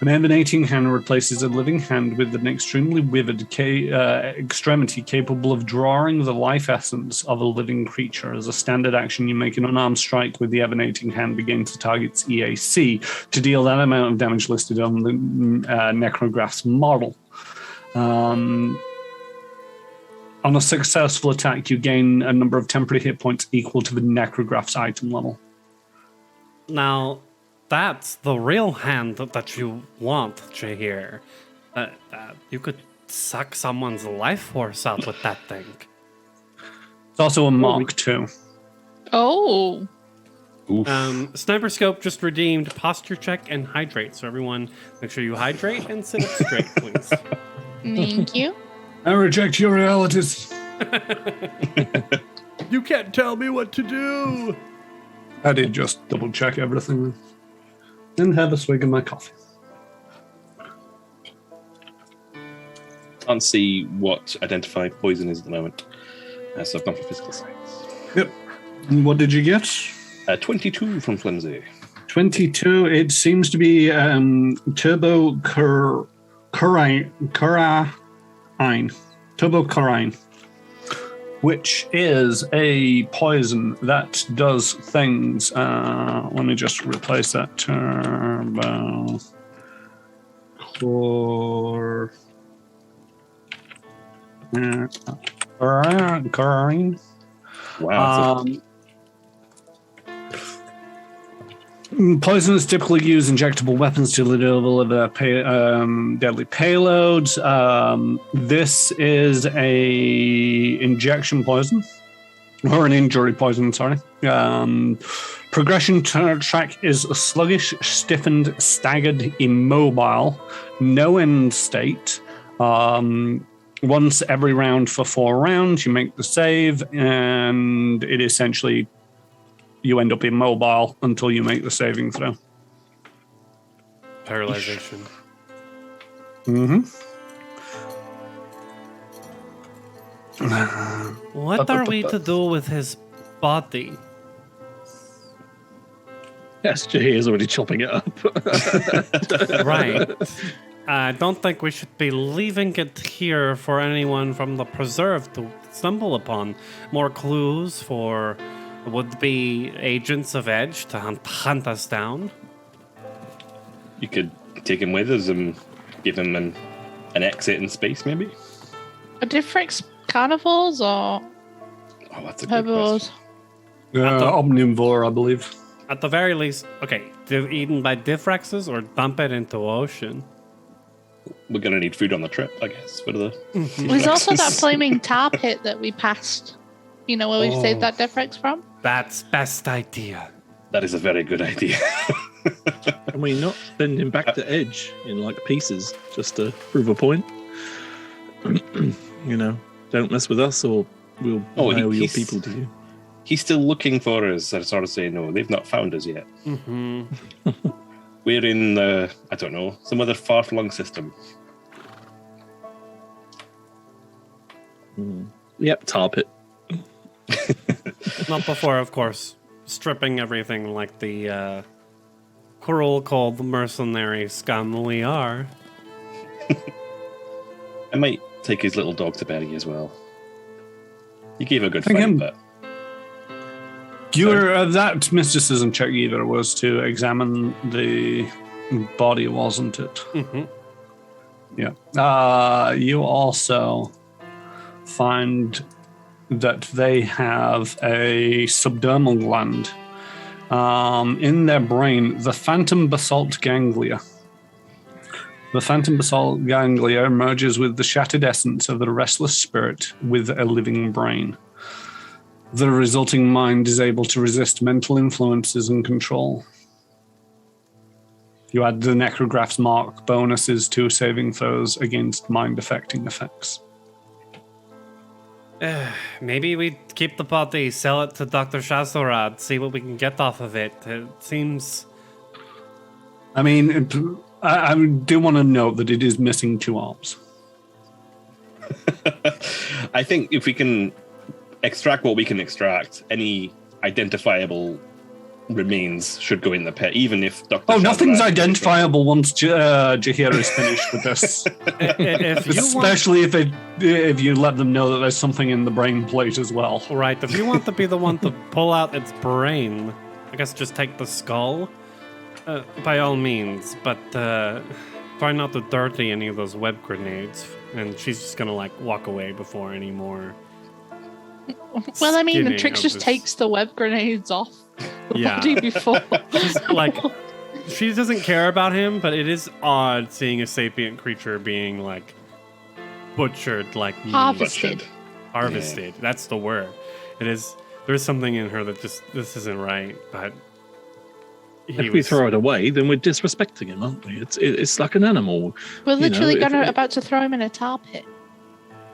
An emanating hand replaces a living hand with an extremely withered extremity capable of drawing the life essence of a living creature. As a standard action, you make an unarmed strike with the emanating hand against the target's EAC to deal that amount of damage listed on the necrograph's model. On a successful attack, you gain a number of temporary hit points equal to the necrograph's item level. Now, that's the real hand that you want, Jehir. You could suck someone's life force out with that thing. It's also a Mark II. Oh. Sniper Scope just redeemed posture check and hydrate. So everyone, make sure you hydrate and sit up straight, please. Thank you. I reject your realities. You can't tell me what to do. I did just double check everything and have a swig of my coffee. Can't see what identify poison is at the moment. So I've gone for physical science. Yep. And what did you get? 22 from Flimsy. 22. It seems to be turbo turbocorine, which is a poison that does things. Let me just replace that. Turbo corine. Wow. Poisons typically use injectable weapons to deliver deadly payloads. This is a injection poison, or an injury poison, sorry. Progression track is sluggish, stiffened, staggered, immobile, no end state. Once every round for 4 rounds, you make the save, and it essentially... you end up immobile until you make the saving throw. Paralyzation. Mm-hmm. What are we to do with his body? Yes, Jehir is already chopping it up. Right. I don't think we should be leaving it here for anyone from the preserve to stumble upon. More clues for would-be agents of Edge to hunt us down. You could take him with us and give him an exit in space, maybe? Are Diffrex carnivores or Oh, that's a good herbivores? question. Omnivore, I believe. At the very least, okay, eaten by Diffrexes or dump it into ocean. We're going to need food on the trip, I guess. What are the... There's also that flaming tar pit that we passed. You know where we saved that Diffrex from? That's best idea. That is a very good idea. Can we not send him back to Edge in like pieces just to prove a point? Don't mess with us or we'll nail your people to you. He's still looking for us. I sort of say, no, they've not found us yet. Mm-hmm. We're in, some other far-flung system. Yep, tar pit. Not before, of course, stripping everything like the cruel, cold, mercenary scum we are. I might take his little dog to Betty as well. He gave a good Thank fight, him. but... That mysticism check either was to examine the body, wasn't it? Mm-hmm. Yeah. You also find that they have a subdermal gland in their brain, the phantom basalt ganglia. The phantom basalt ganglia merges with the shattered essence of the restless spirit with a living brain. The resulting mind is able to resist mental influences and control. You add the necrograph's mark bonuses to saving throws against mind-affecting effects. Maybe we keep the body, sell it to Dr. Shazorad, see what we can get off of it. It seems... I mean, I do want to note that it is missing 2 arms. I think if we can extract what we can extract, any identifiable remains should go in the pit, even if Dr. Oh, nothing's Shazorad- identifiable once Jehir is finished with this. Especially if you let them know that there's something in the brain plate as well. Right, if you want to be the one to pull out its brain, I guess just take the skull, by all means, but try not to dirty any of those web grenades, and she's just gonna, like, walk away before any more... Well, I mean, the skinning Trix of just this. takes the web grenades off the Yeah. body before. Like, she doesn't care about him, but it is odd seeing a sapient creature being, like, butchered like meat. Harvested. Harvested. That's the word. It is. There's something in her that just, this isn't right, but... If we throw it away, then we're disrespecting him, aren't we? It's like an animal. We're You know, literally if- about to throw him in a tar pit.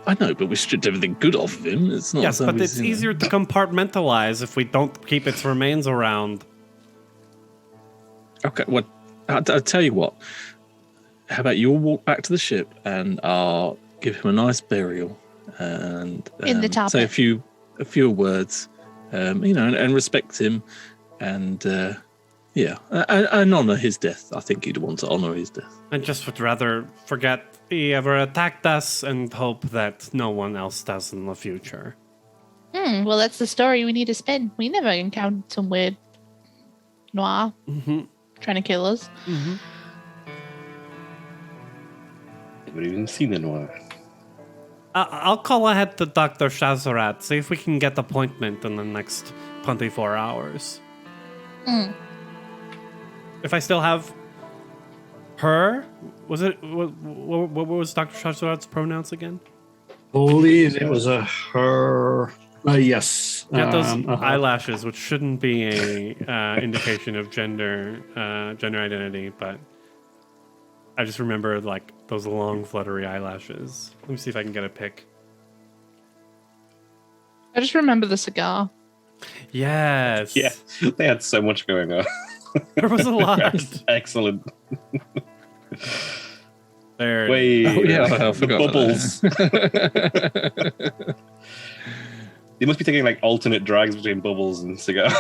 I know, but we stripped everything good off of him. It's not. Yes, as but though it's he's, easier to compartmentalize if we don't keep its remains around. Okay, well, I'll tell you what. How about you all walk back to the ship and I'll give him a nice burial and In the tar say pit. a few words, and respect him, and and honor his death. I think he'd want to honor his death. I just would rather forget he ever attacked us and hope that no one else does in the future. Well, that's the story we need to spin. We never encountered some weird noir trying to kill us. Never even seen a noir. I'll call ahead to Dr. Shazarat, see if we can get appointment in the next 24 hours. If I still have her, what was Dr. Shazarat's pronouns again? believe it was a her. Yes. Get those eyelashes, which shouldn't be a indication of gender identity, but I just remember like those long fluttery eyelashes. Let me see if I can get a pic. I just remember the cigar. Yes. Yeah, they had so much going on. There was a lot. Excellent. There. Wait, Oh, yeah, I the forgot about bubbles. They must be taking like alternate drags between bubbles and cigar.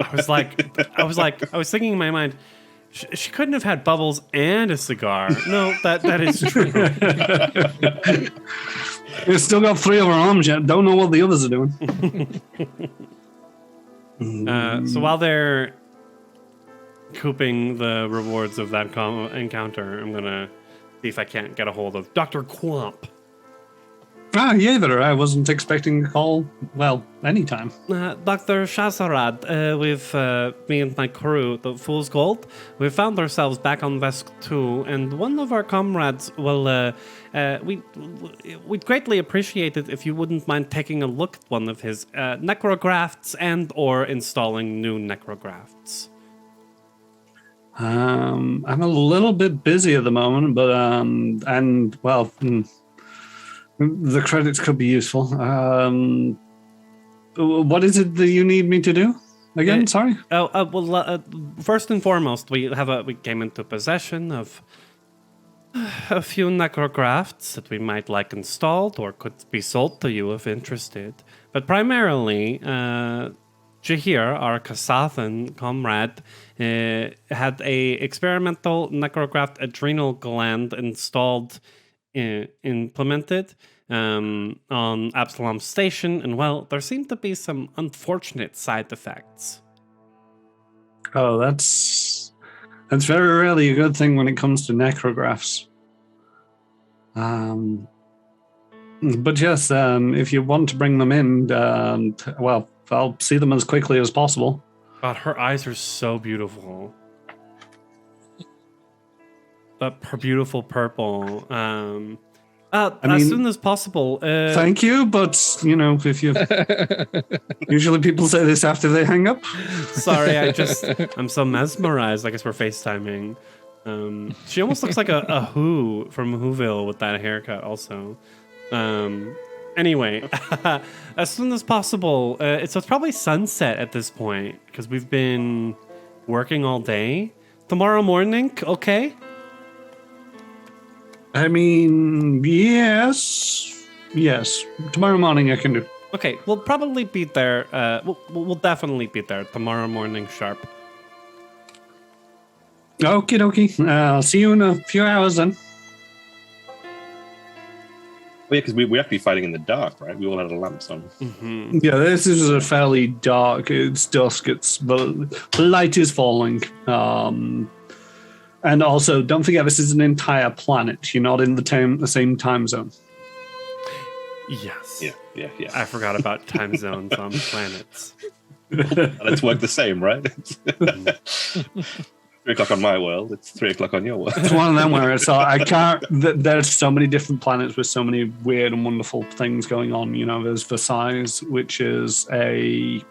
I was thinking in my mind, she couldn't have had bubbles and a cigar. No, that is true. We've still got 3 of our arms yet. Don't know what the others are doing. So while they're cooping the rewards of that encounter, I'm gonna see if I can't get a hold of Dr. Quamp. Yeah, there. I wasn't expecting a call. Well, anytime. Dr. Shazarad, with me and my crew, the Fool's Gold, we found ourselves back on Vesk 2, and one of our comrades, we'd greatly appreciate it if you wouldn't mind taking a look at one of his necrografts and or installing new necrografts. I'm a little bit busy at the moment, but the credits could be useful. What is it that you need me to do again? Sorry. First and foremost, we came into possession of a few necrografts that we might like installed or could be sold to you if interested. But primarily, Jehir, our Kasathan comrade, had a experimental necrograph adrenal gland implemented on Absalom Station, and well, there seemed to be some unfortunate side effects. Oh, that's very rarely a good thing when it comes to necrographs. But yes, if you want to bring them in, well, I'll see them as quickly as possible. God, her eyes are so beautiful. Her beautiful purple. As soon as possible. Thank you, but if you usually people say this after they hang up. Sorry, I'm so mesmerized. I guess we're FaceTiming. She almost looks like a Who from Whoville with that haircut also. Anyway, as soon as possible. So it's probably sunset at this point because we've been working all day. Tomorrow morning, okay? I mean, yes. Tomorrow morning I can do. Okay, we'll probably be there. We'll definitely be there tomorrow morning sharp. Okie dokie. I'll see you in a few hours then. Well, yeah, because we have to be fighting in the dark, right? We all had our lamps on. Mm-hmm. Yeah, this is a fairly dark. It's dusk. The light is falling. And also, don't forget, this is an entire planet. You're not in the same time zone. Yes. Yeah. I forgot about time zones on planets. Let's work the same, right? 3 o'clock on my world. It's 3 o'clock on your world. It's one of them where it's I can't. There's so many different planets with so many weird and wonderful things going on. There's Versailles, which is a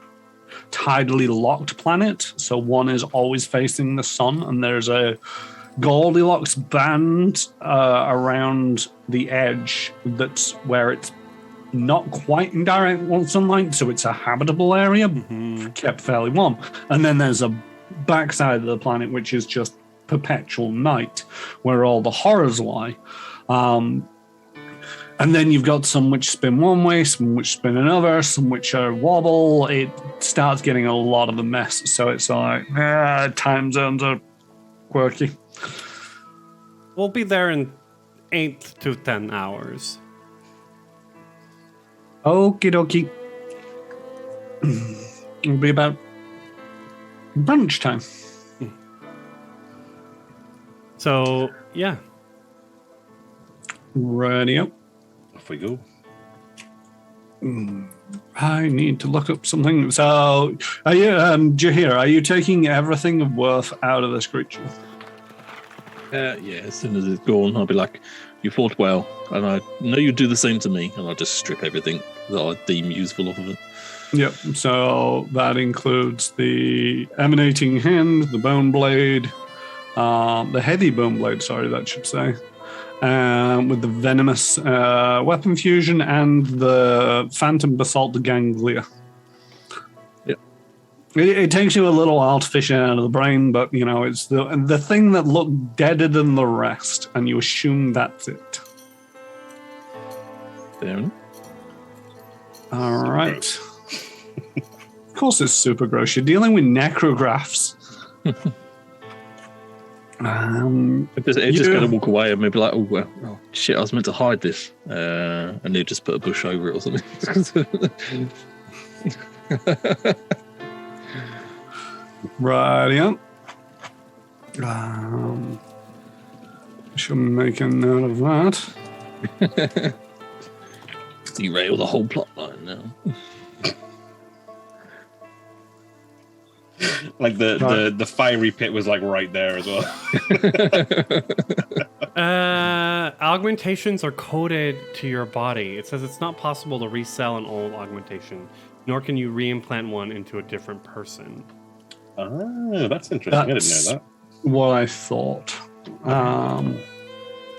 tidally locked planet, so one is always facing the sun, and there's a Goldilocks band around the edge that's where it's not quite in direct sunlight, so it's a habitable area, kept fairly warm. And then there's a backside of the planet which is just perpetual night, where all the horrors lie. And then you've got some which spin one way, some which spin another, some which are wobble. It starts getting a lot of a mess. So it's like, time zones are quirky. We'll be there in 8 to 10 hours. Okie dokie. It'll be about brunch time. So, yeah. Radio. Off we go. I need to look up something. So, are you, Jehir, are you taking everything of worth out of this creature? Yeah, as soon as it's gone, I'll be like, you fought well, and I know you do the same to me, and I'll just strip everything that I deem useful off of it. Yep, so that includes the emanating hand, the bone blade, the heavy bone blade, that should say, with the venomous weapon fusion and the phantom basalt ganglia. Yep. It takes you a little while to fish it out of the brain, but it's the thing that looked deader than the rest, and you assume that's it. Fair enough. All right. Of course, it's super gross. You're dealing with necrographs. It's just going to walk away and maybe like, oh, shit, I was meant to hide this. And they just put a bush over it or something. Right, yeah. Should make a note of that. Derail the whole plot line now. Like the fiery pit was like right there as well. Augmentations are coded to your body. It says it's not possible to resell an old augmentation, nor can you reimplant one into a different person. Oh, that's interesting. I didn't know that. What I thought.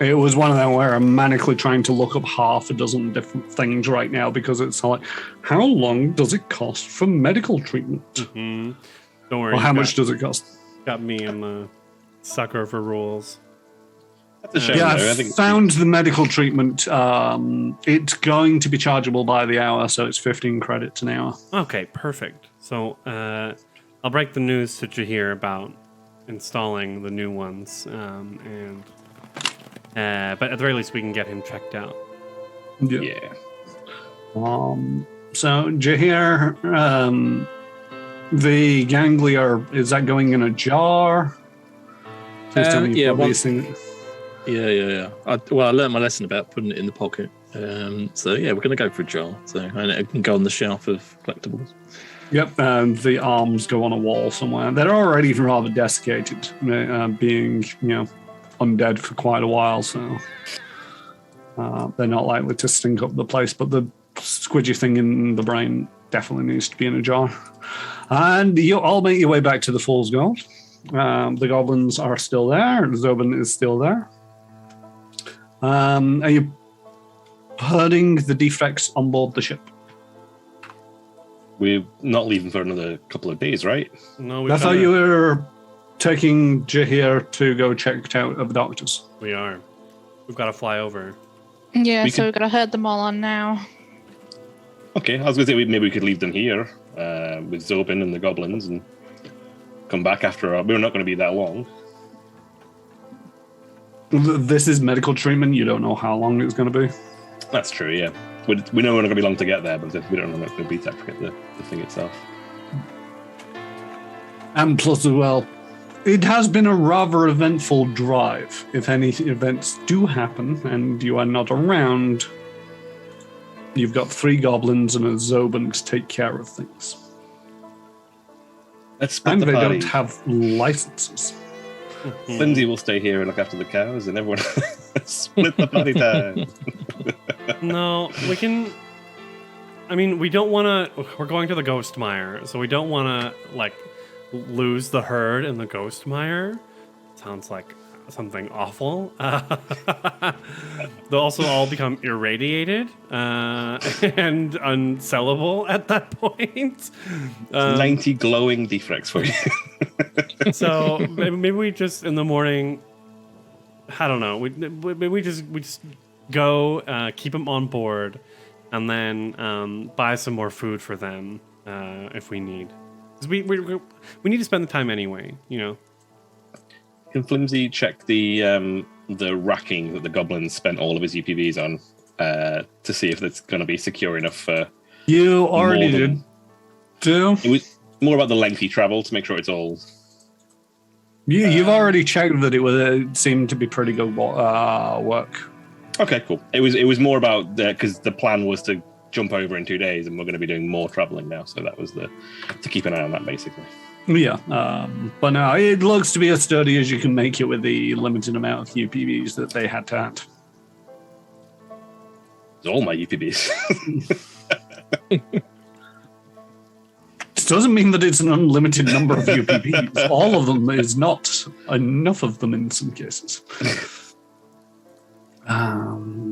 It was one of them where I'm manically trying to look up half a dozen different things right now because it's like, how long does it cost for medical treatment? Mm-hmm. Don't worry. Or how much does it cost? Got me. I'm a sucker for rules. That's a shame. Yeah, though. I found the medical treatment. It's going to be chargeable by the hour, so it's 15 credits an hour. Okay, perfect. So I'll break the news to Jehir about installing the new ones, but at the very least, we can get him checked out. Yeah. So Jehir, the ganglia, is that going in a jar? Please tell me Yeah. these things. Yeah. I learned my lesson about putting it in the pocket. So yeah, we're going to go for a jar. So and it can go on the shelf of collectibles. Yep, and the arms go on a wall somewhere. They're already rather desiccated, being undead for quite a while, so they're not likely to stink up the place. But the squidgy thing in the brain definitely needs to be in a jar. And you all make your way back to the Fool's Gold. The goblins are still there. Zobin is still there. Are you putting the defects on board the ship? We're not leaving for another couple of days, right? No, I thought you were taking Jehir to go check out of the doctors. We are. We've got to fly over. Yeah, We so could- we've got to herd them all on now. Okay, I was going to say maybe we could leave them here with Zobin and the goblins and come back after. We're not going to be that long. This is medical treatment. You don't know how long it's going to be. That's true, yeah. We know we're not going to be long to get there, but we don't know how long it's going to be to actually get the thing itself. And plus as well, it has been a rather eventful drive. If any events do happen and you are not around, you've got 3 goblins and a Zobin to take care of things. Let's split And the they party. don't have licenses. Lindsay will stay here and look after the cows, and everyone split the party time. No, we can. I mean, we don't want to. We're going to the Ghost Mire, so we don't want to lose the herd in the Ghost Mire. Sounds like something awful. They'll also all become irradiated and unsellable at that point. 90 glowing defects for you. So maybe we just in the morning. I don't know. We just go keep them on board, and then buy some more food for them if we need. 'Cause we need to spend the time anyway. Can Flimsy check the racking that the goblins spent all of his UPVs on to see if it's going to be secure enough for You already more did. than- Do? It was more about the lengthy travel to make sure it's all. You've already checked that it seemed to be pretty good work. Okay, cool. It was more about because the plan was to jump over in 2 days, and we're going to be doing more traveling now. So that was to keep an eye on that, basically. Yeah, but no, it looks to be as sturdy as you can make it with the limited amount of UPVs that they had to hand. It's all my UPVs. This doesn't mean that it's an unlimited number of UPVs. All of them is not enough of them in some cases.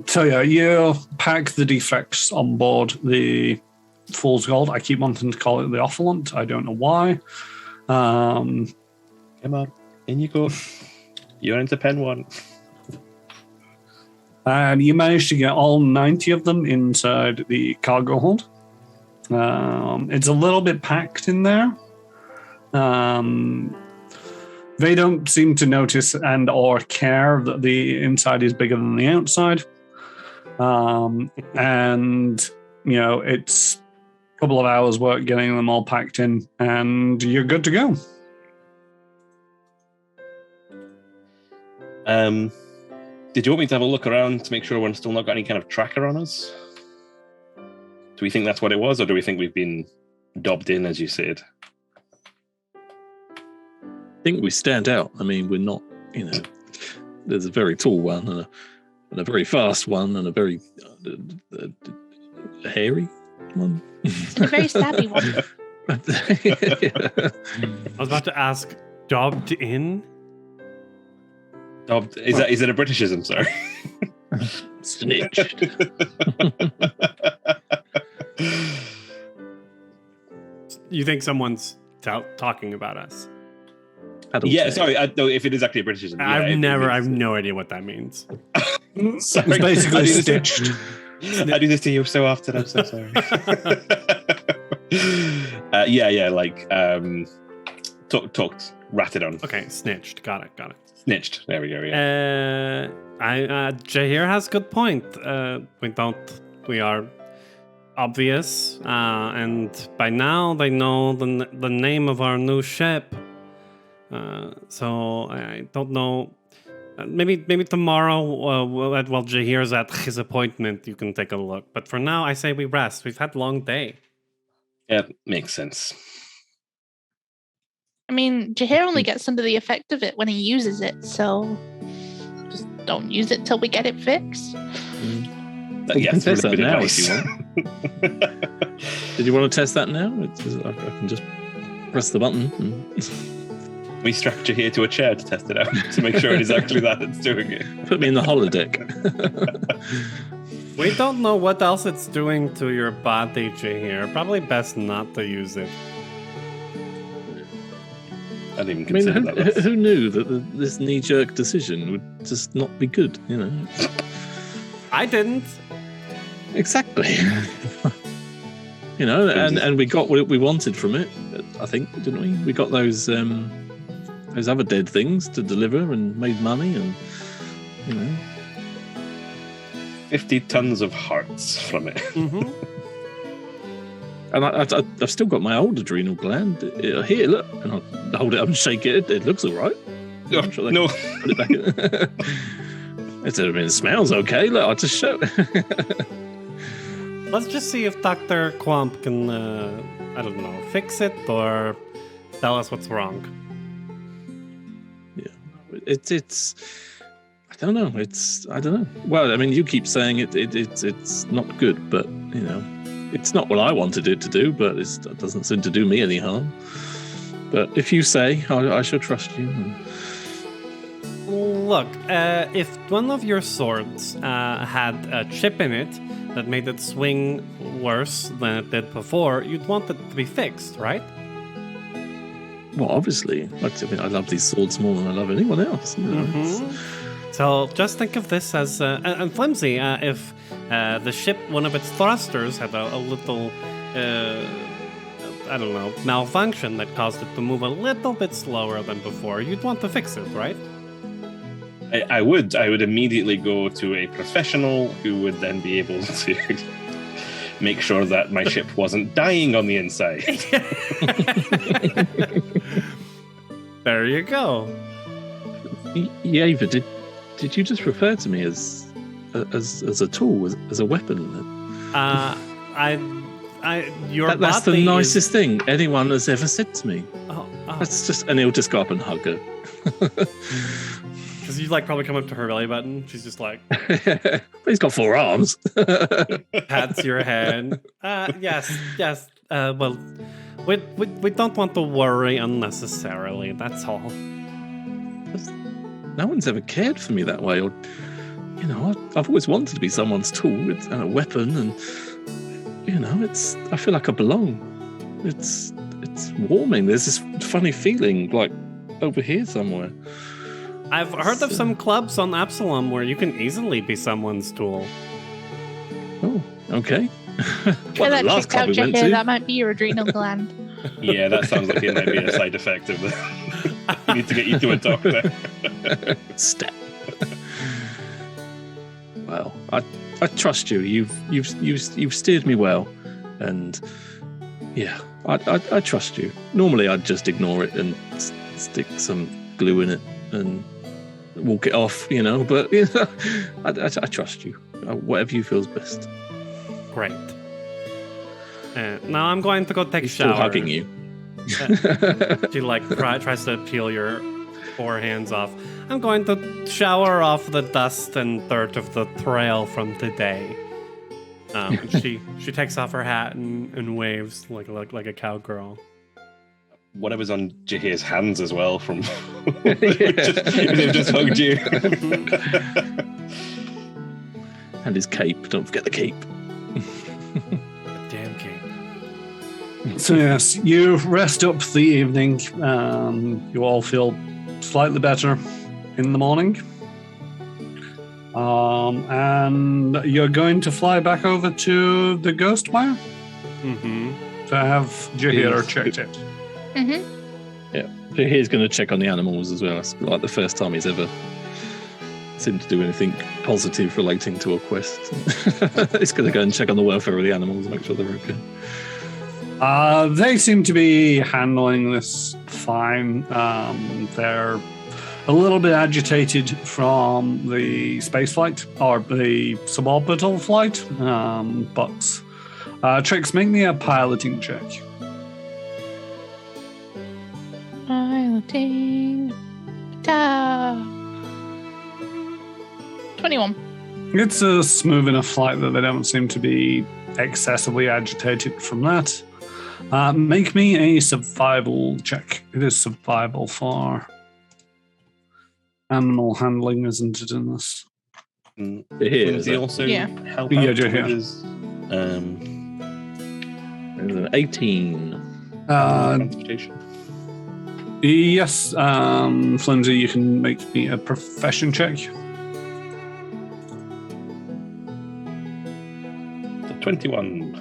So yeah, you pack the defects on board the Fool's Gold. I keep wanting to call it the Ophalant. I don't know why. Come on, in you go. You're into pen 1. And you managed to get all 90 of them inside the cargo hold. It's a little bit packed in there. They don't seem to notice and or care that the inside is bigger than the outside. And, it's a couple of hours work getting them all packed in, and you're good to go. Did you want me to have a look around to make sure we're still not got any kind of tracker on us? Do we think that's what it was, or do we think we've been dobbed in, as you said? I think we stand out. I mean, we're not, there's a very tall one and a very fast one and a very hairy one. A very stabby one. I was about to ask, dobbed in? Dobbed? Is it a Britishism? Sorry. Snitched. You think someone's talking about us? Yeah, sorry. No, if it is actually a Britishism. Yeah, I have no idea what that means. Sorry. It's basically I do this- stitched. I do this to you so often. I'm so sorry. Talked, ratted on. Okay, snitched. Got it. Snitched. There we go. Yeah. Jehir has good point. We are obvious, and by now they know the name of our new ship. So I don't know. maybe tomorrow, while Jehir's at his appointment, you can take a look. But for now, I say we rest. We've had a long day. Yeah, makes sense. I mean, Jehir only gets under the effect of it when he uses it, so just don't use it till we get it fixed. You can test that really good now advice. if you want. Did you want to test that now? I can just press the button. We structure here to a chair to test it out to make sure it is actually that that's doing it. Put me in the holodeck. We don't know what else it's doing to your body, Jehir. Probably best not to use it. I didn't I mean, even consider that. who knew that this knee-jerk decision would just not be good? You know. I didn't. Exactly. You know, and we got what we wanted from it. I think, didn't we? We got those other dead things to deliver and made money, and you know, 50 tons of hearts from it. Mm-hmm. and I've still got my old adrenal gland. Here, look, and I'll hold it up and shake it. It looks all right. I'm sure they No. can put it back in. It smells okay. Look, I'll just show. Let's just see if Dr. Quamp can, I don't know, fix it or tell us what's wrong. Yeah, it's. I don't know. I don't know. Well, I mean, you keep saying it's not good, but you know, it's not what I wanted it to do. But it doesn't seem to do me any harm. But if you say, I shall trust you. Look, if one of your swords had a chip in it that made it swing worse than it did before, you'd want it to be fixed, right? Well, obviously, I mean, I love these swords more than I love anyone else. You know, So just think of this as and flimsy. If the ship, one of its thrusters, had a little, I don't know, malfunction that caused it to move a little bit slower than before, you'd want to fix it, right? I would immediately go to a professional who would then be able to make sure that my ship wasn't dying on the inside. There you go. Yeah, Eva, did you just refer to me as a tool, as a weapon? Your That's the body nicest thing anyone has ever said to me. Oh. That's just, and he'll just go up and hug her. Because you probably come up to her belly button. She's just like, But he's got 4 arms. pats your head. Yes. Well, we don't want to worry unnecessarily. That's all. No one's ever cared for me that way, or you know, I've always wanted to be someone's tool and a weapon, and you know, I feel like I belong. It's warming. There's this funny feeling like over here somewhere. I've heard of some clubs on Absalom where you can easily be someone's tool. Oh, okay. Try that last checked out, club we went Jehir. to. That might be your adrenal gland. Yeah, that sounds like it might be a side effect of the. We need to get you to a doctor. Step. Well, I trust you. You've steered me well, and yeah, I trust you. Normally, I'd just ignore it and stick some glue in it and walk it off, you know. But you know, I trust you. Whatever you feel's best. Great. Now I'm going to go take a He's still shower. hugging you. She tries to peel your 4 hands off. I'm going to shower off the dust and dirt of the trail from today. She takes off her hat and waves like a cowgirl. Whatever's on Jehir's hands as well from they've just hugged you. And his cape. Don't forget the cape. Damn cape. So yes, you rest up the evening. You all feel slightly better in the morning. And you're going to fly back over to the Ghostwire Mm-hmm. to have Jehir Yes. checked it. Mm-hmm. Yeah, he's going to check on the animals as well. It's like the first time he's ever seemed to do anything positive relating to a quest. He's going to go and check on the welfare of the animals, make sure they're okay. They seem to be handling this fine. They're a little bit agitated from the space flight or the suborbital flight, but Trix, make me a piloting check. Piloting. Ta. 21. It's a smooth enough flight that they don't seem to be excessively agitated from that. Make me a survival check. It is survival for animal handling, isn't it, in this? Here, Does he also Yeah. help Yeah, out Jehir. with his There's an 18. transportation? Yes, Flimsy, you can make me a profession check. 21.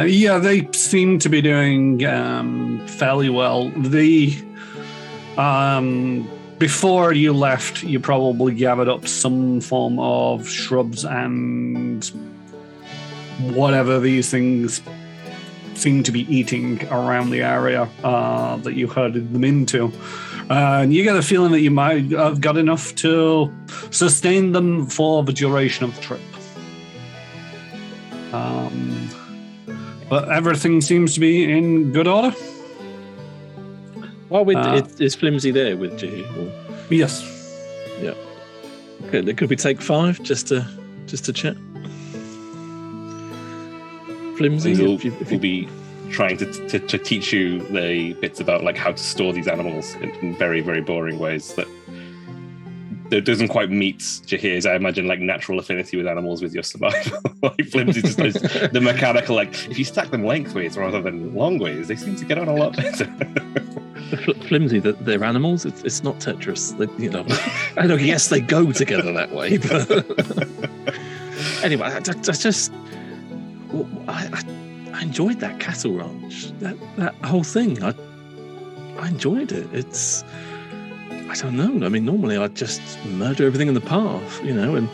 Yeah, they seem to be doing fairly well. Before you left, you probably gathered up some form of shrubs and whatever these things seem to be eating around the area that you herded them into. And you get a feeling that you might have got enough to sustain them for the duration of the trip. But everything seems to be in good order. Well, is Flimsy there with Jehir? Or? Yes. Yeah. Okay, could we take 5 just to chat? Flimsy, We'll if you be trying to teach you the bits about like how to store these animals in very, very boring ways that doesn't quite meet Jehir's, I imagine, like natural affinity with animals with your survival. Like Flimsy just does the mechanical, like if you stack them lengthways rather than long ways, they seem to get on a lot better. Flimsy, they're animals. It's not Tetris. I know. Yes, they go together that way. But anyway, I enjoyed that cattle ranch. That whole thing. I enjoyed it. It's. I don't know. I mean, normally I'd just murder everything in the path, and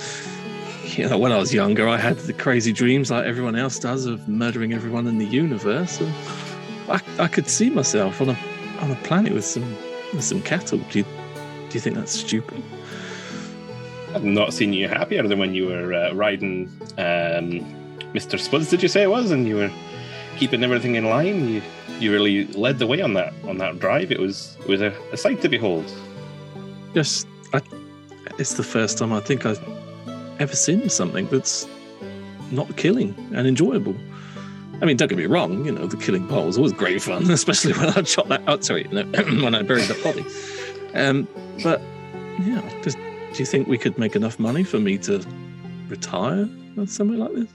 when I was younger, I had the crazy dreams like everyone else does of murdering everyone in the universe. And I could see myself on a planet with some cattle. Do you think that's stupid? I've not seen you happy other than when you were riding Mr. Spuds, did you say it was, and you were keeping everything in line. You really led the way on that drive. It was a sight to behold. Yes, it's the first time I think I've ever seen something that's not killing and enjoyable. I mean, don't get me wrong, the killing part was always great fun, especially when I shot that out. Sorry, no, when I buried the body. But yeah, do you think we could make enough money for me to retire or something like this?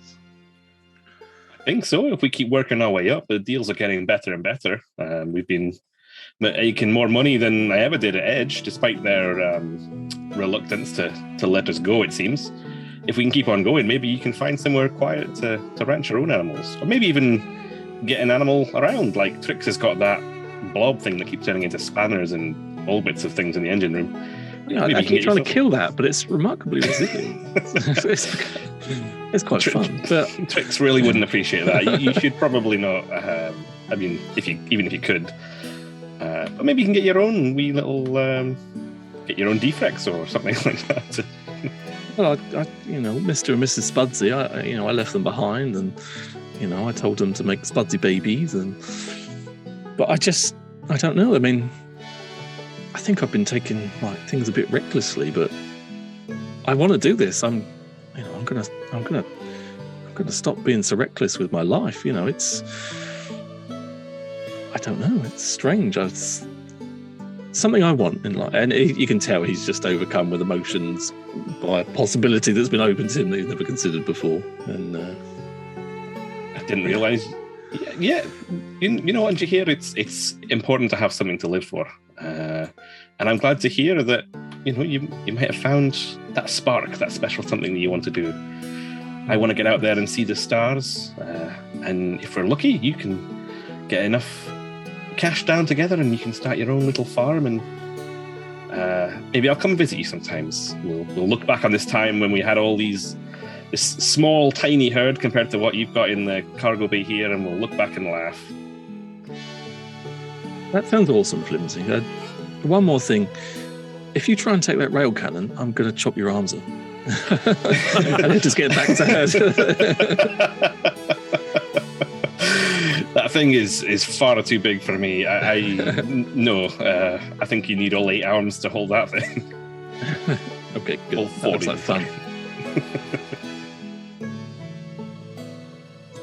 I think so. If we keep working our way up, the deals are getting better and better. We've been making more money than I ever did at Edge, despite their reluctance to let us go, it seems. If we can keep on going, maybe you can find somewhere quiet to ranch your own animals. Or maybe even get an animal around. Like Trix has got that blob thing that keeps turning into spanners and all bits of things in the engine room. Yeah, I keep trying to kill that, but it's remarkably resilient. It's quite fun. But Trix really wouldn't appreciate that. You should probably not. I mean, even if you could. But maybe you can get your own wee little, get your own defects or something like that. Well, Mr. and Mrs. Spudsy, I left them behind, and I told them to make Spudsy babies, but I don't know. I mean, I think I've been taking things a bit recklessly, but I want to do this. I'm gonna stop being so reckless with my life. It's. I don't know. It's strange. It's something I want in life. And you can tell he's just overcome with emotions by a possibility that's been open to him that he's never considered before. And I didn't realise. Yeah. You know what, Jehir? It's important to have something to live for. And I'm glad to hear that, you might have found that spark, that special something that you want to do. I want to get out there and see the stars. And if we're lucky, you can get enough cash down together and you can start your own little farm, and maybe I'll come visit you sometimes. We'll look back on this time when we had all this small tiny herd compared to what you've got in the cargo bay here, and we'll look back and laugh. that sounds awesome, Flimsy. One more thing. If you try and take that rail cannon, I'm going to chop your arms off. And then just get back to her. That thing is far too big for me. No. I think you need all 8 arms to hold that thing. Okay, good. All That looks like fun.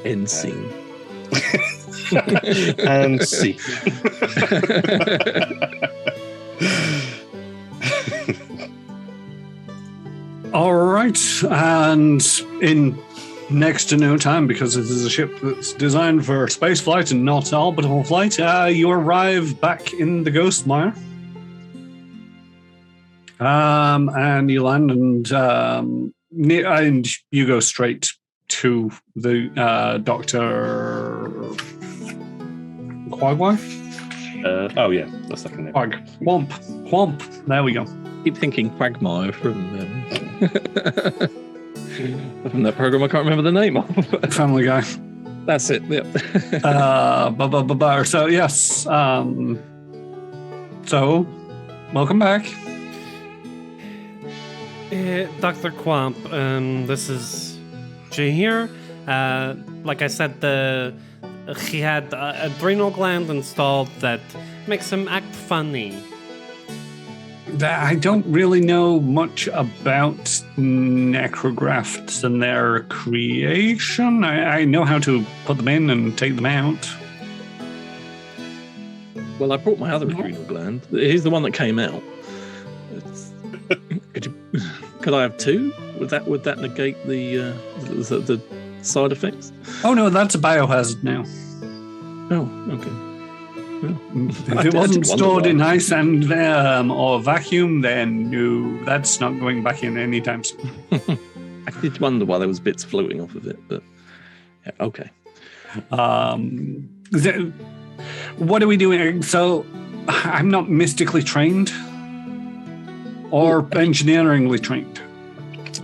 End scene. And see. All right, and in next to no time, because this is a ship that's designed for space flight and not orbital flight, you arrive back in the Ghost Mire. And you land, and you go straight to the Dr. Quagwire? Oh, yeah, that's second name. Quamp. There we go. Keep thinking Quagmire from that program I can't remember the name of. Family Guy. That's it, yep. So, yes. So, welcome back. Dr. Quamp, this is Jehir. Like I said, he had a adrenal gland installed that makes him act funny. I don't really know much about necrografts and their creation. I know how to put them in and take them out. Well, I brought my other adrenal gland. Here's the one that came out. Could I have 2? Would that negate the side effects? Oh no, that's a biohazard now. Oh, okay. Well, if it wasn't stored in ice and or vacuum, then no, that's not going back in anytime soon. I did wonder why there was bits floating off of it, but yeah, okay. What are we doing? So, I'm not mystically trained or engineeringly trained.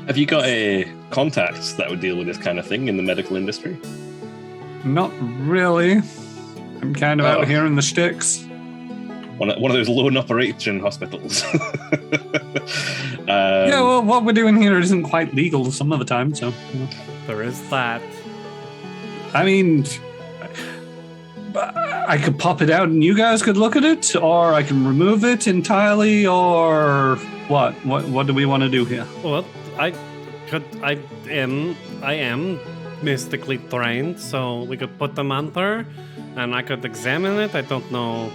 Have you got contacts that would deal with this kind of thing in the medical industry? Not really. I'm kind of out here in the sticks. One of those lone operation hospitals. Yeah, well, what we're doing here isn't quite legal some of the time, so. You know. There is that. I mean, I could pop it out and you guys could look at it, or I can remove it entirely, or what? What do we want to do here? Well, I am mystically trained, so we could put them under, and I could examine it. I don't know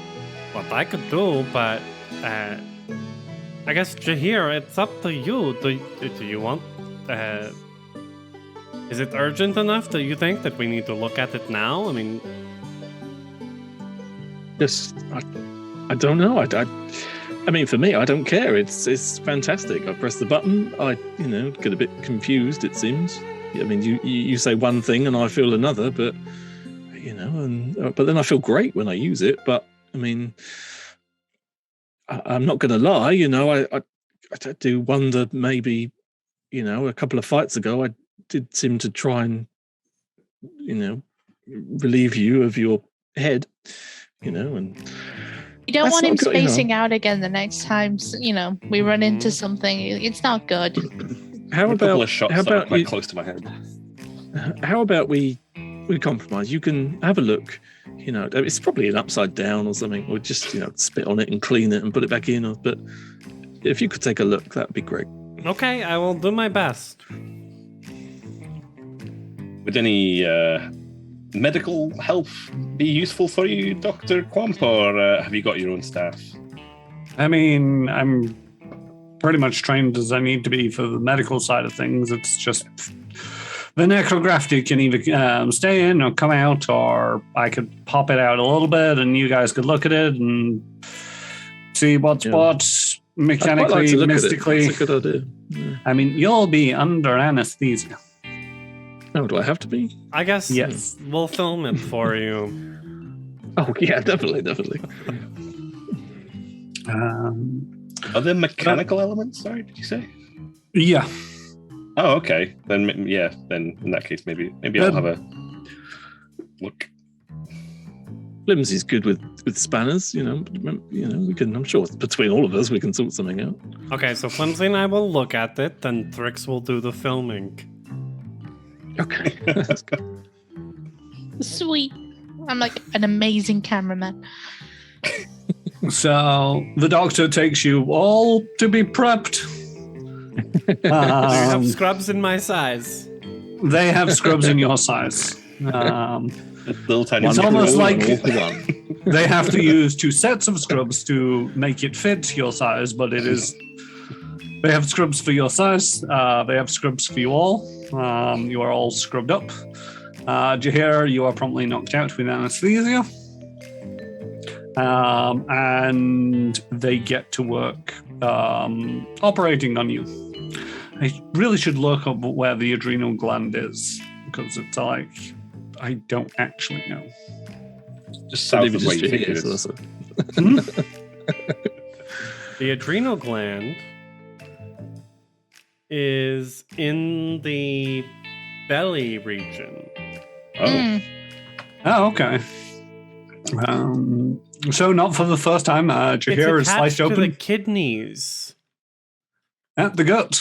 what I could do, but I guess Jehir, it's up to you. Do you want? Is it urgent enough? Do you think that we need to look at it now? I mean, just I don't know. I mean, for me, I don't care. It's fantastic. I press the button. I get a bit confused. It seems. I mean, you say one thing and I feel another, but but then I feel great when I use it. But I mean, I'm not going to lie. I do wonder maybe, a couple of fights ago, I did seem to try and, relieve you of your head, and. You don't want him spacing out again the next time, we run into something. It's not good. How about quite close to my head? How about we compromise? You can have a look. It's probably an upside down or something, or just spit on it and clean it and put it back in. But if you could take a look, that'd be great. Okay, I will do my best. Would any medical help be useful for you, Dr. Quamp, or have you got your own staff? I mean, I'm pretty much trained as I need to be for the medical side of things. It's just the necrograph can either stay in or come out, or I could pop it out a little bit and you guys could look at it and see what's what mechanically, mystically. That's a good idea. Yeah. I mean, you'll be under anesthesia. Oh, do I have to be? I guess yes. We'll film it for you. Oh, yeah, definitely. Are there mechanical elements? Sorry, did you say? Yeah. Oh, okay. Then in that case, maybe I'll have a look. Flimsy's good with spanners. We can. I'm sure between all of us, we can sort something out. Okay, so Flimsy and I will look at it, then Thrix will do the filming. Okay, that's good. Sweet. I'm like an amazing cameraman. So the doctor takes you all to be prepped. I have scrubs in my size. They have scrubs in your size. Little tiny. It's almost like one. they have to use 2 sets of scrubs to make it fit your size, but it is. They have scrubs for your size. They have scrubs for you all. You are all scrubbed up. Jehir, you are promptly knocked out with anesthesia. And they get to work operating on you. I really should look up where the adrenal gland is, because it's like, I don't actually know. Just south of where you think it is. The adrenal gland is in the belly region. Oh, okay. So not for the first time, Jehir is sliced open. To the kidneys. At the gut.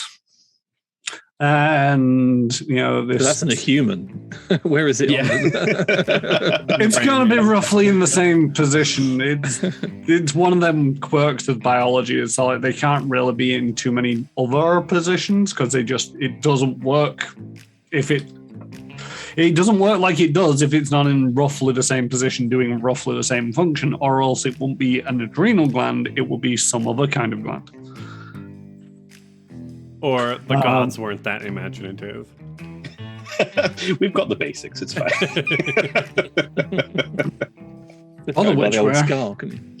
And, this... But that's in a human. Where is it? Yeah. It's going to be roughly in the same position. It's one of them quirks of biology. It's like they can't really be in too many other positions because it doesn't work if it doesn't work like it does if it's not in roughly the same position doing roughly the same function, or else it won't be an adrenal gland, it will be some other kind of gland. Or the gods weren't that imaginative. We've got the basics, it's fine. On which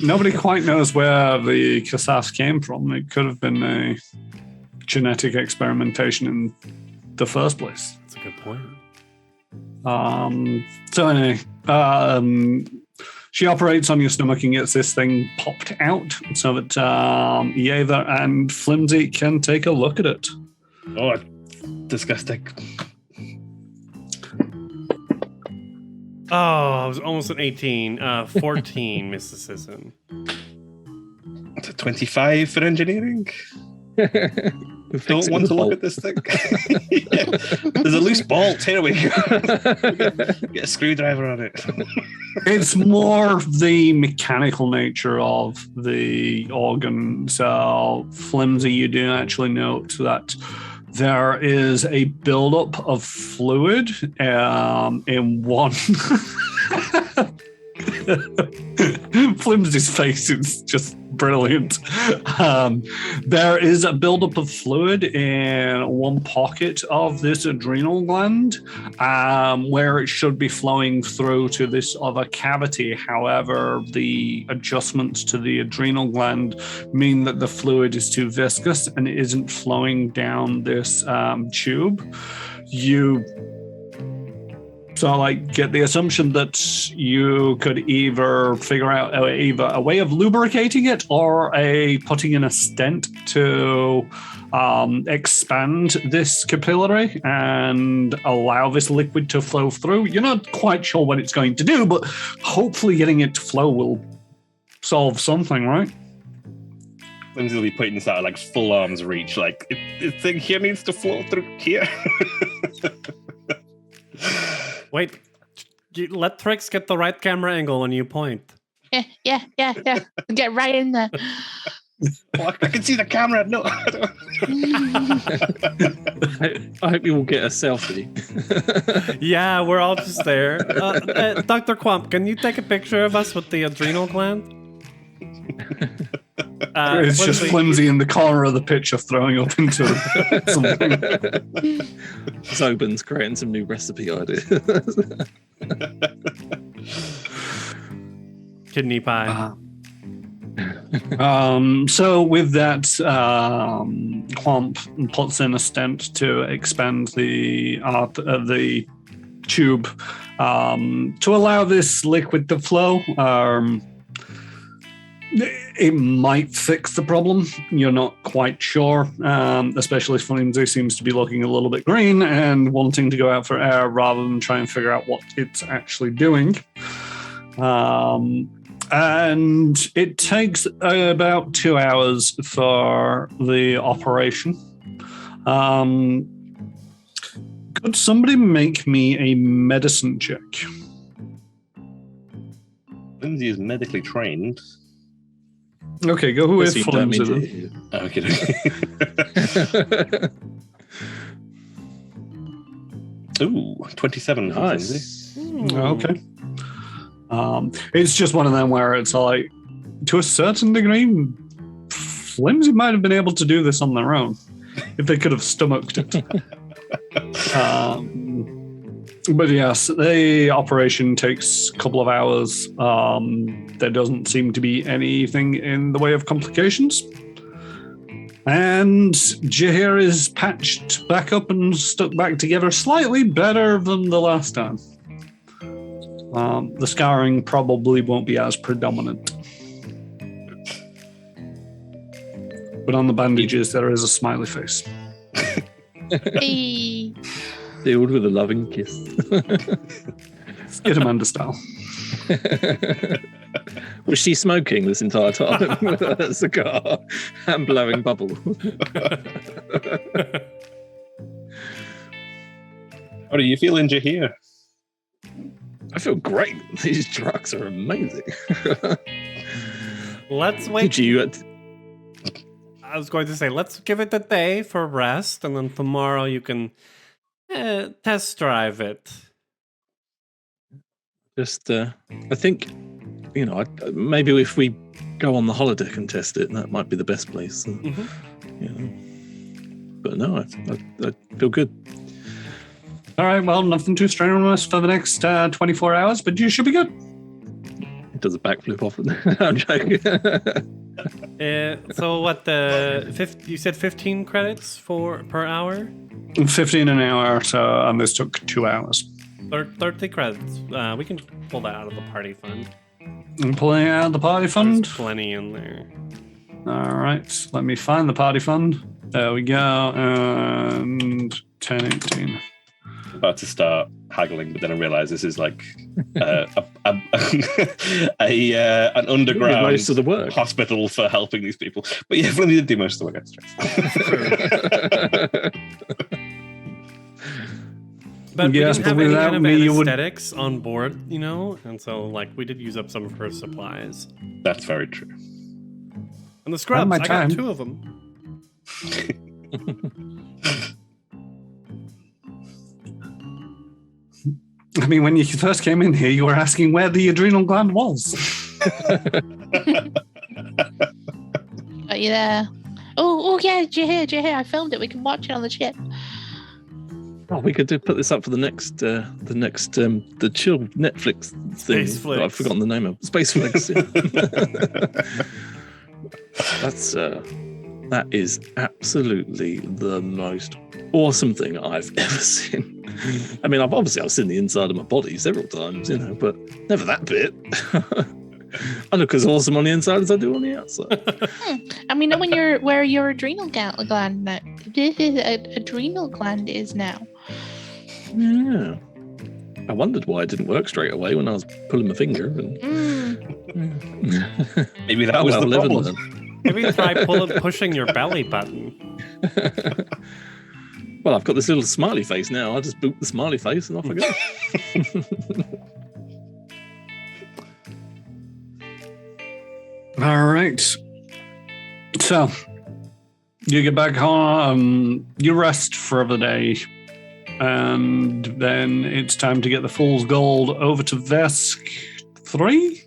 nobody quite knows where the Kasas came from. It could have been a genetic experimentation in the first place. That's a good point. So anyway, she operates on your stomach and gets this thing popped out so that Yeva and Flimsy can take a look at it. Oh, disgusting. Oh, I was almost at 18. 14 mysticism. What's it, 25 for engineering? Don't want to look at this thing. Yeah. There's a loose bolt. Here we go. Get a screwdriver on it. It's more the mechanical nature of the organ. So, Flimsy, you do actually note that there is a buildup of fluid in one. Flimsy's face is just brilliant. There is a buildup of fluid in one pocket of this adrenal gland, where it should be flowing through to this other cavity. However, the adjustments to the adrenal gland mean that the fluid is too viscous and it isn't flowing down this tube. So I get the assumption that you could either figure out either a way of lubricating it or putting in a stent to expand this capillary and allow this liquid to flow through. You're not quite sure what it's going to do, but hopefully getting it to flow will solve something, right? Lindsay will be putting this out like full arm's reach, like the thing here needs to flow through here. Wait, let Trix get the right camera angle when you point. Yeah. Get right in there. Oh, I can see the camera. No, I don't. I hope you will get a selfie. Yeah, we're all just there. Dr. Quamp, can you take a picture of us with the adrenal gland? It's just Flimsy in the corner of the picture throwing up into something. Zobin's creating some new recipe ideas. Kidney pie. So with that, Quamp puts in a stent to expand the tube to allow this liquid to flow. It might fix the problem. You're not quite sure, especially if Flimsy seems to be looking a little bit green and wanting to go out for air rather than try and figure out what it's actually doing. And it takes about 2 hours for the operation. Could somebody make me a medicine check? Flimsy is medically trained. Okay, go with You don't mean Flimsy. to- Okay. Ooh, 27 for Flimsy. Nice. Okay. It's just one of them where it's like, to a certain degree, Flimsy might have been able to do this on their own if they could have stomached it. But yes, the operation takes a couple of hours. There doesn't seem to be anything in the way of complications. And Jehir is patched back up and stuck back together slightly better than the last time. The scarring probably won't be as predominant. But on the bandages, there is a smiley face. Hey. Sealed with a loving kiss. Skidamanda style. Was she smoking this entire time with a cigar and blowing bubbles? How are you feeling, Jehir? I feel great. These drugs are amazing. Let's wait. Did you? I was going to say, let's give it a day for rest, and then tomorrow you can test drive it. Just, I think, maybe if we go on the holodeck and test it, that might be the best place. But no, I feel good. All right, well, nothing too strenuous for the next 24 hours, but you should be good. It does a backflip off. I'm joking. So what, you said 15 credits per hour? 15 an hour, and this took 2 hours. 30 credits. We can pull that out of the party fund. I'm pulling out the party fund. There's plenty in there. All right, let me find the party fund. There we go, and 1018. About to start haggling, but then I realise this is like an underground most of the work. hospital for helping these people. But yeah, Flimsy did do most of the work. But Yes, we but didn't have any without kind of me, you would- anesthetics on board, and so we did use up some of her supplies. That's very true. And the scrubs, my I got time. 2 of them. I mean, when you first came in here, you were asking where the adrenal gland was. Got you there. Oh yeah, Jehir, I filmed it. We can watch it on the ship. Oh, we could put this up for the next, the chill Netflix thing. Spaceflix. That I've forgotten the name of. Spaceflix. That is absolutely the most awesome thing I've ever seen. I mean, I've seen the inside of my body several times, but never that bit. I look as awesome on the inside as I do on the outside. And we know where your adrenal gland now. Adrenal gland is now. Yeah. I wondered why it didn't work straight away when I was pulling my finger. And... Maybe that was the problem. Maybe try pushing your belly button. Well, I've got this little smiley face now. I'll just boot the smiley face and off I go. All right. So, you get back home, you rest for the day, and then it's time to get the Fool's Gold over to Vesk 3?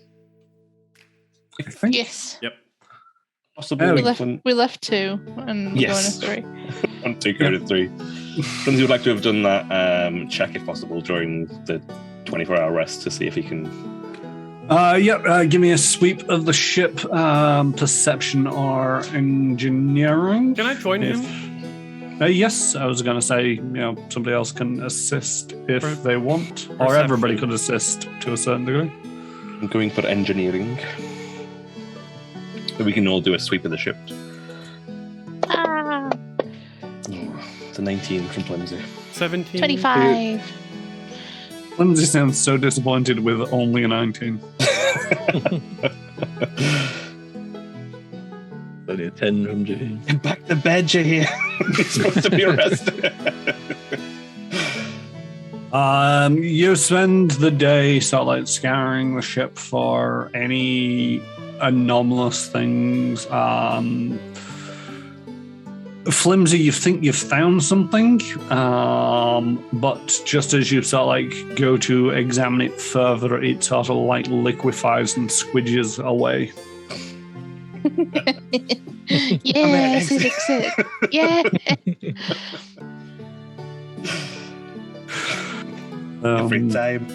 I think. Yes. Yep. Possibly. We left 2 and Yes. going to 3. 1, 2, go to 3. Flimsy would like to have done that check, if possible, during the 24-hour rest to see if he can... Give me a sweep of the ship, perception or engineering. Can I join him? Yes, I was going to say, somebody else can assist if they want, or Perception. everybody could assist to a certain degree. I'm going for engineering. So we can all do a sweep of the ship. Ah, It's a 19 from Flimsy. 17. 25. Flimsy sounds so disappointed with only a 19. Only a 10 from Jehir. Get back to bed, Jehir. He's supposed to be arrested. You spend the day sort of like scouring the ship for any anomalous things. Flimsy, you think you've found something, but just as you sort of like go to examine it further, it sort of like liquefies and squidges away. Yeah, sick. Yeah. Every time.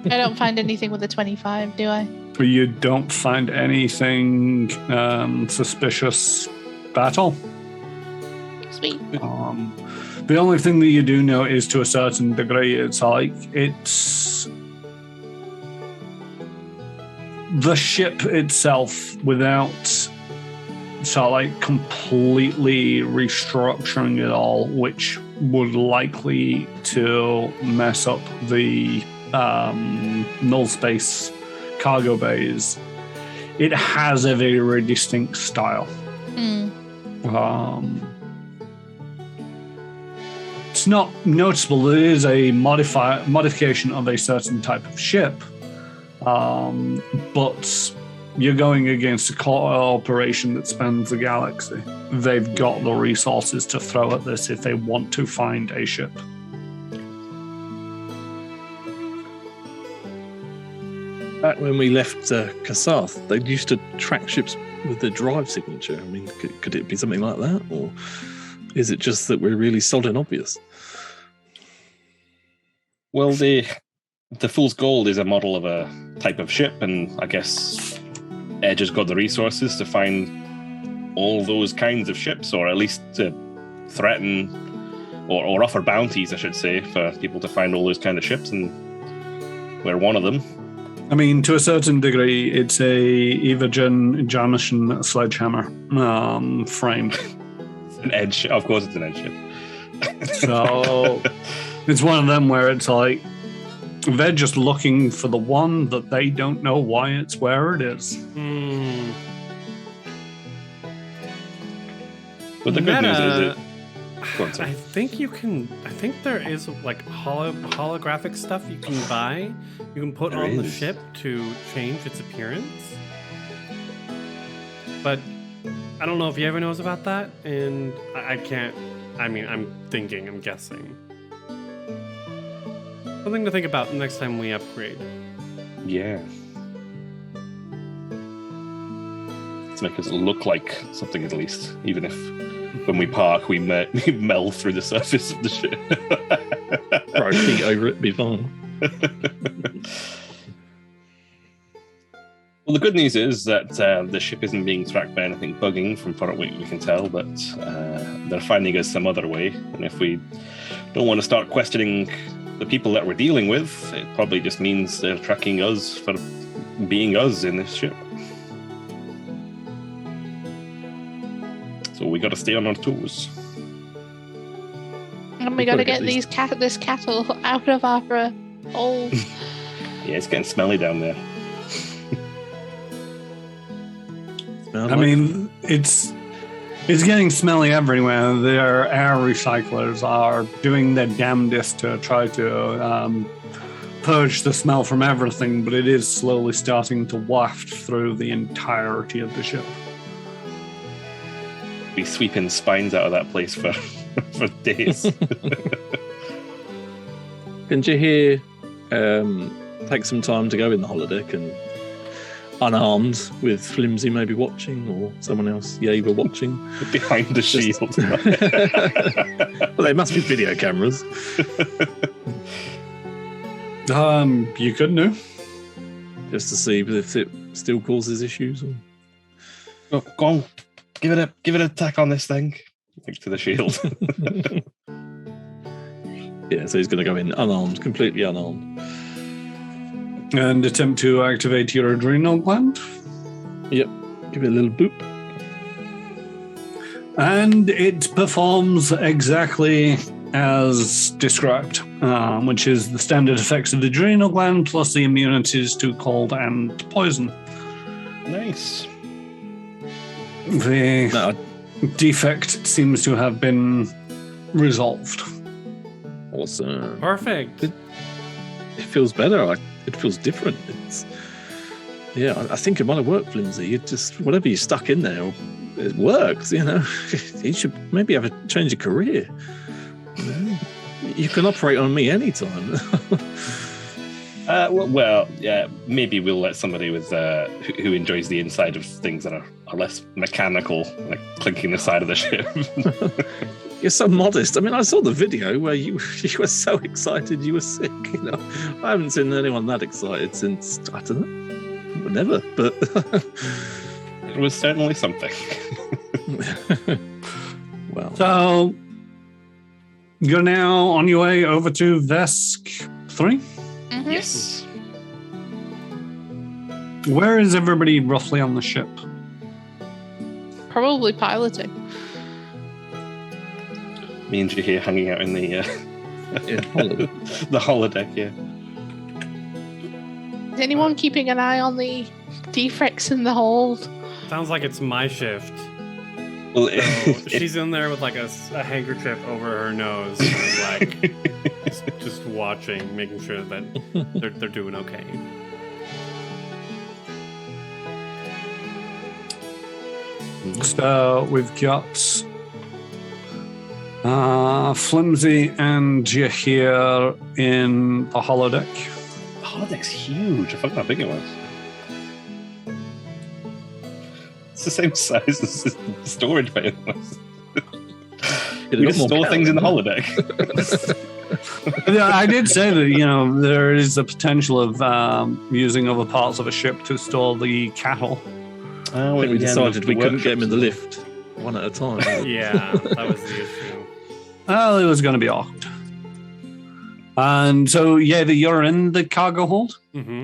I don't find anything with a 25, do I? You don't find anything suspicious at all. Sweet. The only thing that you do know is, to a certain degree, it's the ship itself, without sort of like completely restructuring it all, which would likely to mess up the null space cargo bays. It has a very, very distinct style. It's not noticeable. It is a modification of a certain type of ship, but you're going against a corporation that spans the galaxy. They've got the resources to throw at this if they want to find a ship. Back when we left Kasath, they used to track ships with the drive signature. I mean, could it be something like that? Or is it just that we're really solid and obvious? Well, the Fool's Gold is a model of a type of ship, and I guess Edge has got the resources to find all those kinds of ships, or at least to threaten or offer bounties, I should say, for people to find all those kind of ships, and we're one of them. I mean, to a certain degree, it's either Jamison sledgehammer frame. An Edge, of course, it's an Edge ship. So it's one of them where it's like they're just looking for the one that they don't know why it's where it is. But the good news is it. I think there is like holographic stuff you can buy. You can put on the ship to change its appearance. But I don't know if Yeva knows about that, and I can't. I mean, I'm guessing. Something to think about next time we upgrade. Yeah. Let's make us look like something at least, even if when we park, we meld through the surface of the ship. Throw feet over it, be fine. Well, the good news is that the ship isn't being tracked by anything bugging from what we can tell, but they're finding us some other way. And if we don't want to start questioning the people that we're dealing with, it probably just means they're tracking us for being us in this ship. So we got to stay on our toes. And we got to get this cattle out of our hole. Yeah, it's getting smelly down there. I mean, it's getting smelly everywhere. Their air recyclers are doing their damnedest to try to purge the smell from everything, but it is slowly starting to waft through the entirety of the ship. Be sweeping spines out of that place for days. Can Jehir take some time to go in the holodeck and unarmed with Flimsy maybe watching, or someone else, Yeva, watching? Behind the shield. Well, there must be video cameras. You could do. Just to see if it still causes issues. Or... Go on, give it a tack on this thing. Like to the shield. Yeah, so he's going to go in unarmed, completely unarmed. And attempt to activate your adrenal gland. Yep. Give it a little boop. And it performs exactly as described. which is the standard effects of the adrenal gland plus the immunities to cold and poison. Nice. The defect seems to have been resolved. Awesome. Perfect. It feels better. It feels different. I think it might have worked, Flimsy. You just, whatever you stuck in there, it works, you know. You should maybe have a change of career. You know? You can operate on me anytime. Well, yeah, maybe we'll let somebody with who enjoys the inside of things that are less mechanical, like clinking the side of the ship. You're so modest. I mean, I saw the video where you were so excited you were sick. You know, I haven't seen anyone that excited since, I don't know, never. But it was certainly something. Well, So you're now on your way over to Vesk 3. Mhm. Yes. Where is everybody roughly on the ship? Probably piloting. Me and Jehir hanging out in the the holodeck. Yeah. Is anyone keeping an eye on the defects in the hold? Sounds like it's my shift. Well, So she's in there with like a handkerchief over her nose, and like just watching, making sure that they're doing okay. So we've got Flimsy and Jehir in the holodeck. the holodeck's huge. I forgot how big it was. It's the same size as the storage bay was. We can store things in the holodeck. Yeah, I did say that, there is the potential of using other parts of a ship to store the cattle. I think we decided we couldn't get him in the lift one at a time. Yeah, that was the issue. Well, it was going to be awkward. And so, you're in the cargo hold? Mm-hmm.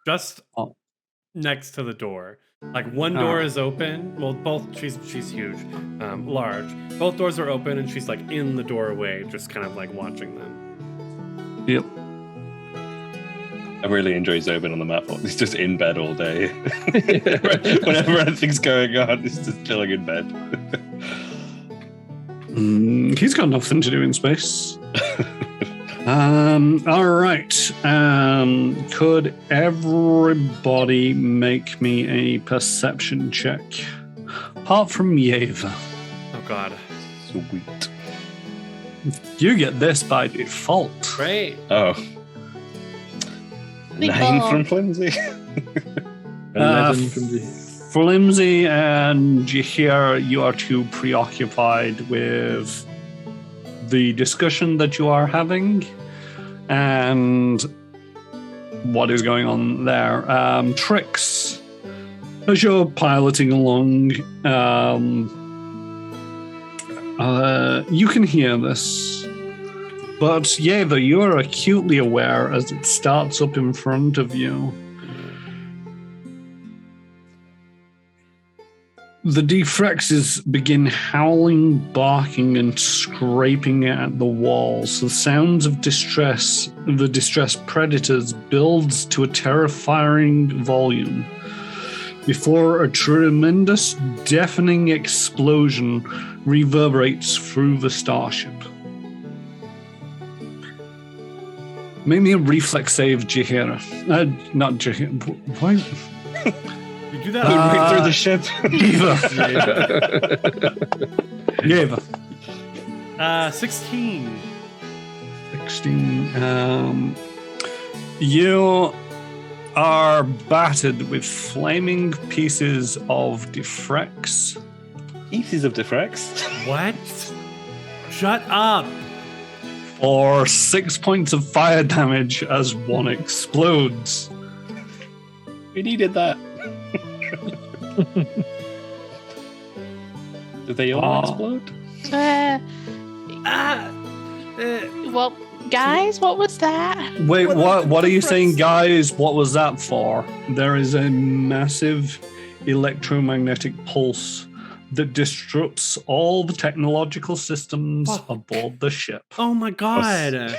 Just Oh. next to the door. Like one door is open. Well, both. She's huge, large. Both doors are open, and she's like in the doorway, just kind of like watching them. Yep. I really enjoy Zobin on the map. He's just in bed all day. Whenever anything's going on, he's just chilling in bed. He's got nothing to do in space. All right. Could everybody make me a perception check? Apart from Yeva. Oh God! Sweet. You get this by default. Great. Oh. Big 9 ball. from Flimsy. 11 from the. Flimsy and Jehir, you are too preoccupied with the discussion that you are having and what is going on there. Trix, as you're piloting along, you can hear this. But Yeva, you are acutely aware as it starts up in front of you. The Defrexes begin howling, barking, and scraping at the walls. The sounds of distress, the distressed predators, builds to a terrifying volume before a tremendous, deafening explosion reverberates through the starship. Make me a reflex save, Jehira. Not Jehira. Why? You do that Right through the ship. Yeva. 16. 16. You are battered with flaming pieces of Defrex. Pieces of Defrex. What? Shut up. For 6 points of fire damage as one explodes. We needed that. Did they all explode? Well, guys, what was that? Wait, what are you saying, guys? What was that for? There is a massive electromagnetic pulse that disrupts all the technological systems aboard the ship. Oh my god.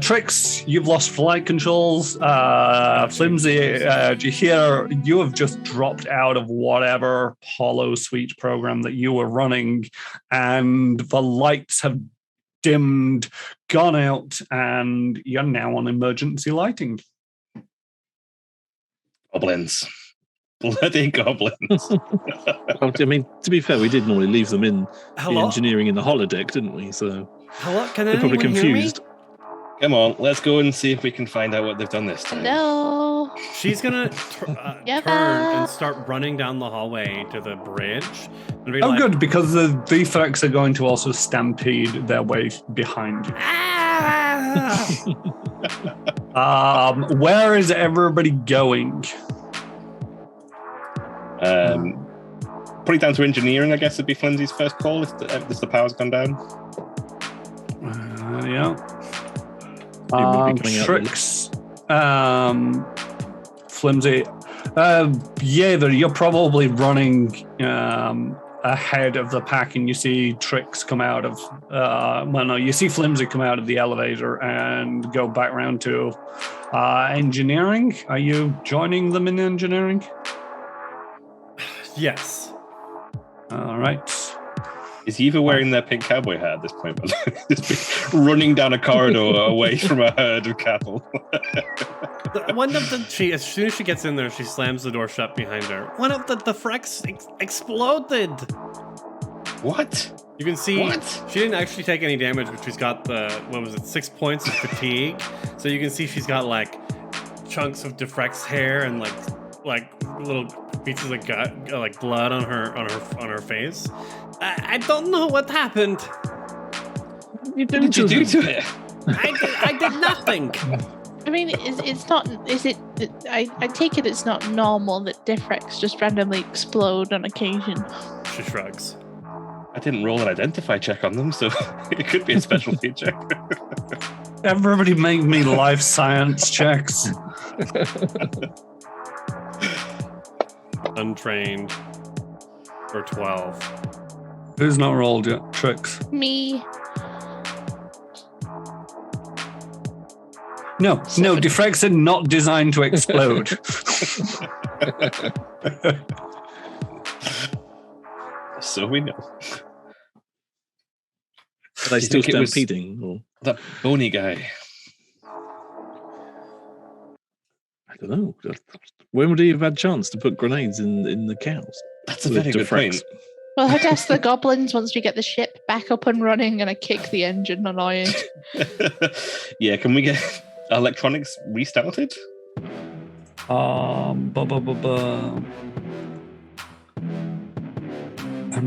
Trix, you've lost flight controls. Flimsy, Jehir, you have just dropped out of whatever Hollow Suite program that you were running, and the lights have dimmed, gone out, and you're now on emergency lighting. Goblins. Bloody goblins. Well, I mean, to be fair, we did normally leave them in the Hello? engineering in the holodeck, didn't we? So Hello? Can they're anyone probably confused. hear me? Come on, let's go and see if we can find out what they've done this time. Hello. She's gonna Yeah. turn and start running down the hallway to the bridge. And be Oh, like, good, because the defects are going to also stampede their way behind you. "Ah!" Where is everybody going? Put it down to engineering, I guess, would be Flimsy's first call if the power's gone down. Yeah. It would be coming out Tricks. Flimsy. Yeah, you're probably running ahead of the pack, and you see Tricks come out of. You see Flimsy come out of the elevator and go back round to engineering. Are you joining them in engineering? Yes. All right. Is he even wearing their pink cowboy hat at this point? Just running down a corridor away from a herd of cattle. As soon as she gets in there, she slams the door shut behind her. One of the Frex exploded. What? You can see What? she didn't actually take any damage, but she's got 6 points of fatigue. So you can see she's got like chunks of Defrex hair and like little pieces of gut, like blood on her face. I don't know what happened. What What did you do to it? I did nothing. I mean, it's not. Is it? I take it it's not normal that Diffrex just randomly explode on occasion. She shrugs. I didn't roll an identify check on them, so it could be a special feature. Everybody make me life science checks. Untrained for 12. Who's not rolled yet? Tricks. Me. No, Defrex are not designed to explode. So we know. Are they still think it was- stampeding? Or? That bony guy. I don't know. When would he have had chance to put grenades in the cows? That's a With very good Defrex? point. Well, I guess the goblins once we get the ship back up and running and I kick the engine annoying. Yeah, can we get electronics restarted? I'm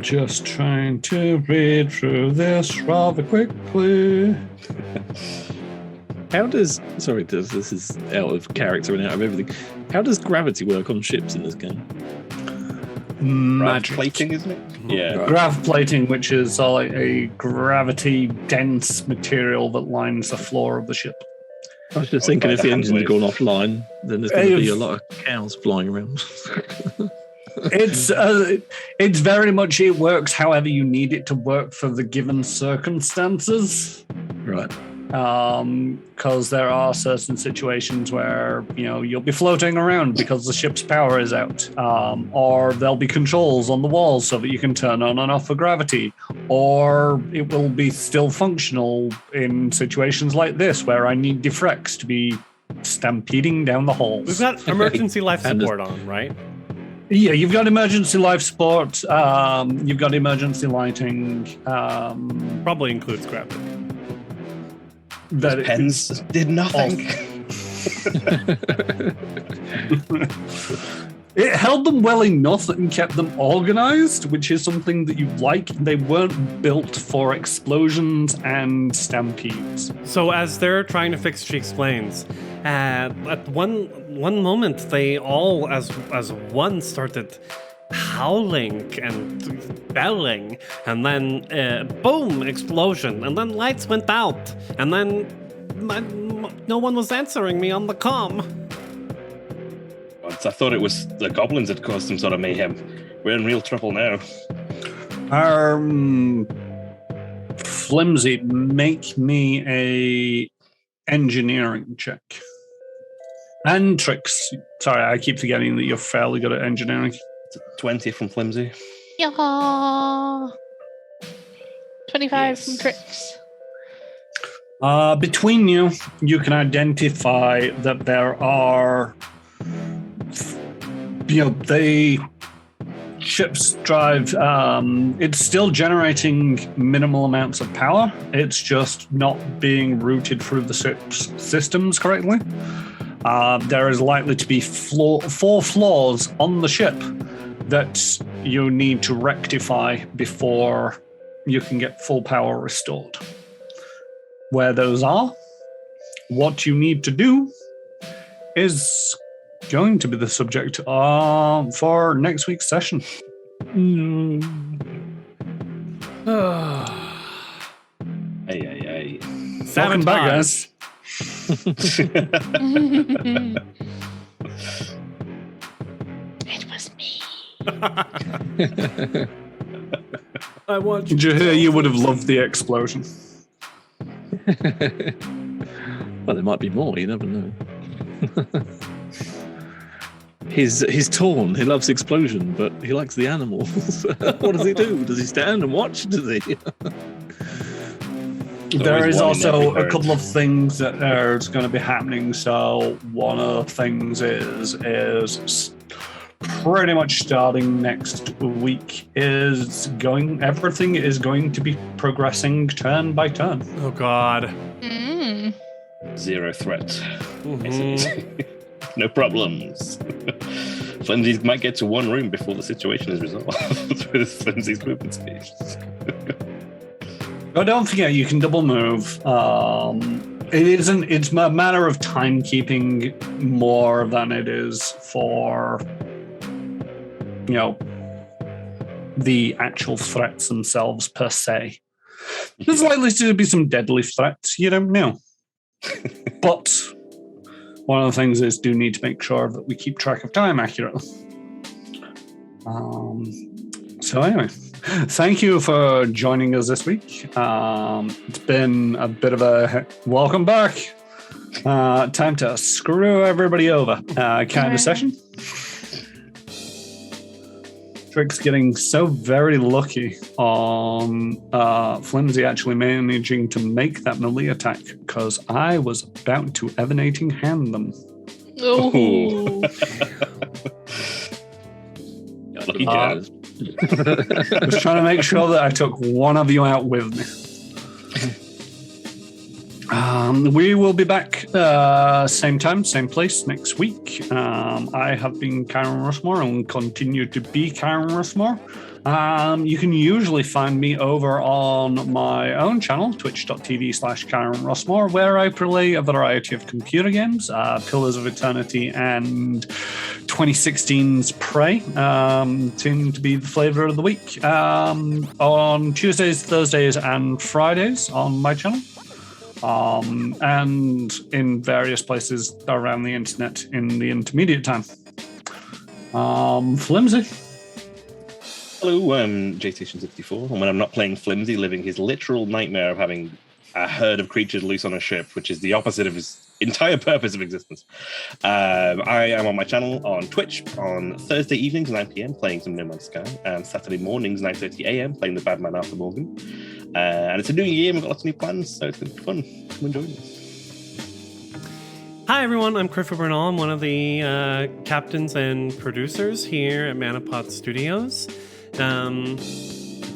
just trying to read through this rather quickly. How does this is out of character and out of everything? How does gravity work on ships in this game? Magic. Plating, isn't it? Yeah. Grav plating, which is a gravity-dense material that lines the floor of the ship. I was just thinking by if the the engine's handwave. gone offline, then there's going to be If- a lot of cows flying around. It's very much, it works however you need it to work for the given circumstances. Right. Because there are certain situations where you'll be floating around because the ship's power is out, or there'll be controls on the walls so that you can turn on and off for gravity, or it will be still functional in situations like this where I need Defrex to be stampeding down the halls. We've got emergency life And support on, right? Yeah, you've got emergency life support. You've got emergency lighting. Probably includes gravity. That Pens did nothing. It held them well enough and kept them organized, which is something that you like. They weren't built for explosions and stampedes. So as they're trying to fix, she explains. At one moment, they all, as one, started howling and belling, and then boom, explosion, and then lights went out, and then no one was answering me on the comm. I thought it was the goblins that caused some sort of mayhem. We're in real trouble now. Flimsy, make me a engineering check. And tricks. Sorry, I keep forgetting that you're fairly good at engineering. It's a 20 from Flimsy. Yeah. 25 Yes. from Tricks. Between you, you can identify that there are, the ship's drive, it's still generating minimal amounts of power. It's just not being routed through the ship's systems correctly. There is likely to be 4 flaws on the ship that you need to rectify before you can get full power restored. Where those are, what you need to do is going to be the subject for next week's session. Hey. Welcome back, guys. It was me. I want you. Jehir, you would have loved the explosion. Well, there might be more. You never know. He's torn. He loves explosion, but he likes the animals. What does he do? Does he stand and watch? Does he? There is one in also every a couple of things that are going to be happening. So one of the things is pretty much starting next week everything is going to be progressing turn by turn. Oh God. Zero threat. Mhm. No problems. Flimsy might get to one room before the situation is resolved with Flimsy's movement speed. Oh, don't forget, you can double move. It's a matter of timekeeping more than it is for, the actual threats themselves per se. There's likely to be some deadly threats, you don't know. But one of the things is do need to make sure that we keep track of time accurately. So anyway, thank you for joining us this week. It's been a bit of a welcome back. Time to screw everybody over kind of session. Trick's getting so very lucky on Flimsy actually managing to make that melee attack because I was about to evanating hand them. Oh. Lucky jazz. I was trying to make sure that I took one of you out with me. We will be back same time, same place next week. I have been Karen Rushmore and will continue to be Karen Rushmore. You can usually find me over on my own channel, twitch.tv/Karen Rushmore, where I play a variety of computer games, Pillars of Eternity and 2016's Prey seem to be the flavor of the week. On Tuesdays, Thursdays, and Fridays on my channel. And in various places around the internet in the intermediate time. Flimsy. Hello, I'm JStation64, and when I'm not playing Flimsy, living his literal nightmare of having a herd of creatures loose on a ship, which is the opposite of his entire purpose of existence. I am on my channel on Twitch on Thursday evenings 9 p.m. playing some No Man's Sky, and Saturday mornings 9:30 a.m. playing the Bad Man Arthur Morgan. And it's a new year, and we've got lots of new plans, so it's going to be fun. Come and join us. Hi everyone, I'm Criffy Bernal. I'm one of the captains and producers here at Manapod Studios.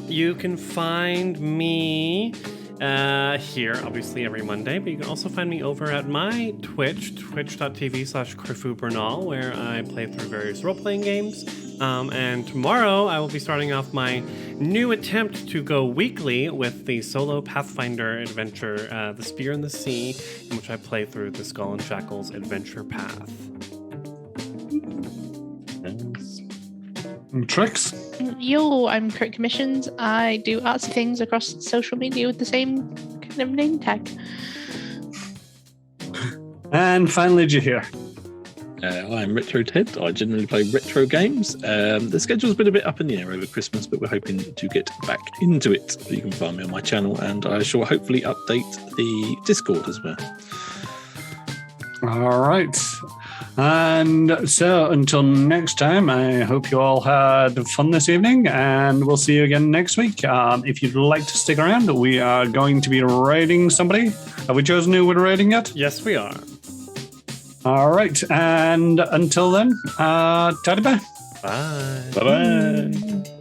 You can find me here, obviously, every Monday, but you can also find me over at my Twitch, twitch.tv/Criffy Bernal, where I play through various role-playing games. And tomorrow I will be starting off my new attempt to go weekly with the solo Pathfinder adventure, The Spear in the Sea, in which I play through the Skull and Shackles Adventure Path. Nice. Tricks. Yo, I'm Kurt Commissions. I do artsy things across social media with the same kind of name tag. And finally, Jehir. I'm Retro Ted. I generally play retro games. The schedule's been a bit up in the air over Christmas, but we're hoping to get back into it. You can find me on my channel, and I shall hopefully update the Discord as well. All right. And so until next time, I hope you all had fun this evening, and we'll see you again next week. If you'd like to stick around, we are going to be raiding somebody. Have we chosen who we're raiding yet? Yes, we are. All right. And until then, ta-da bye. Bye. Bye-bye.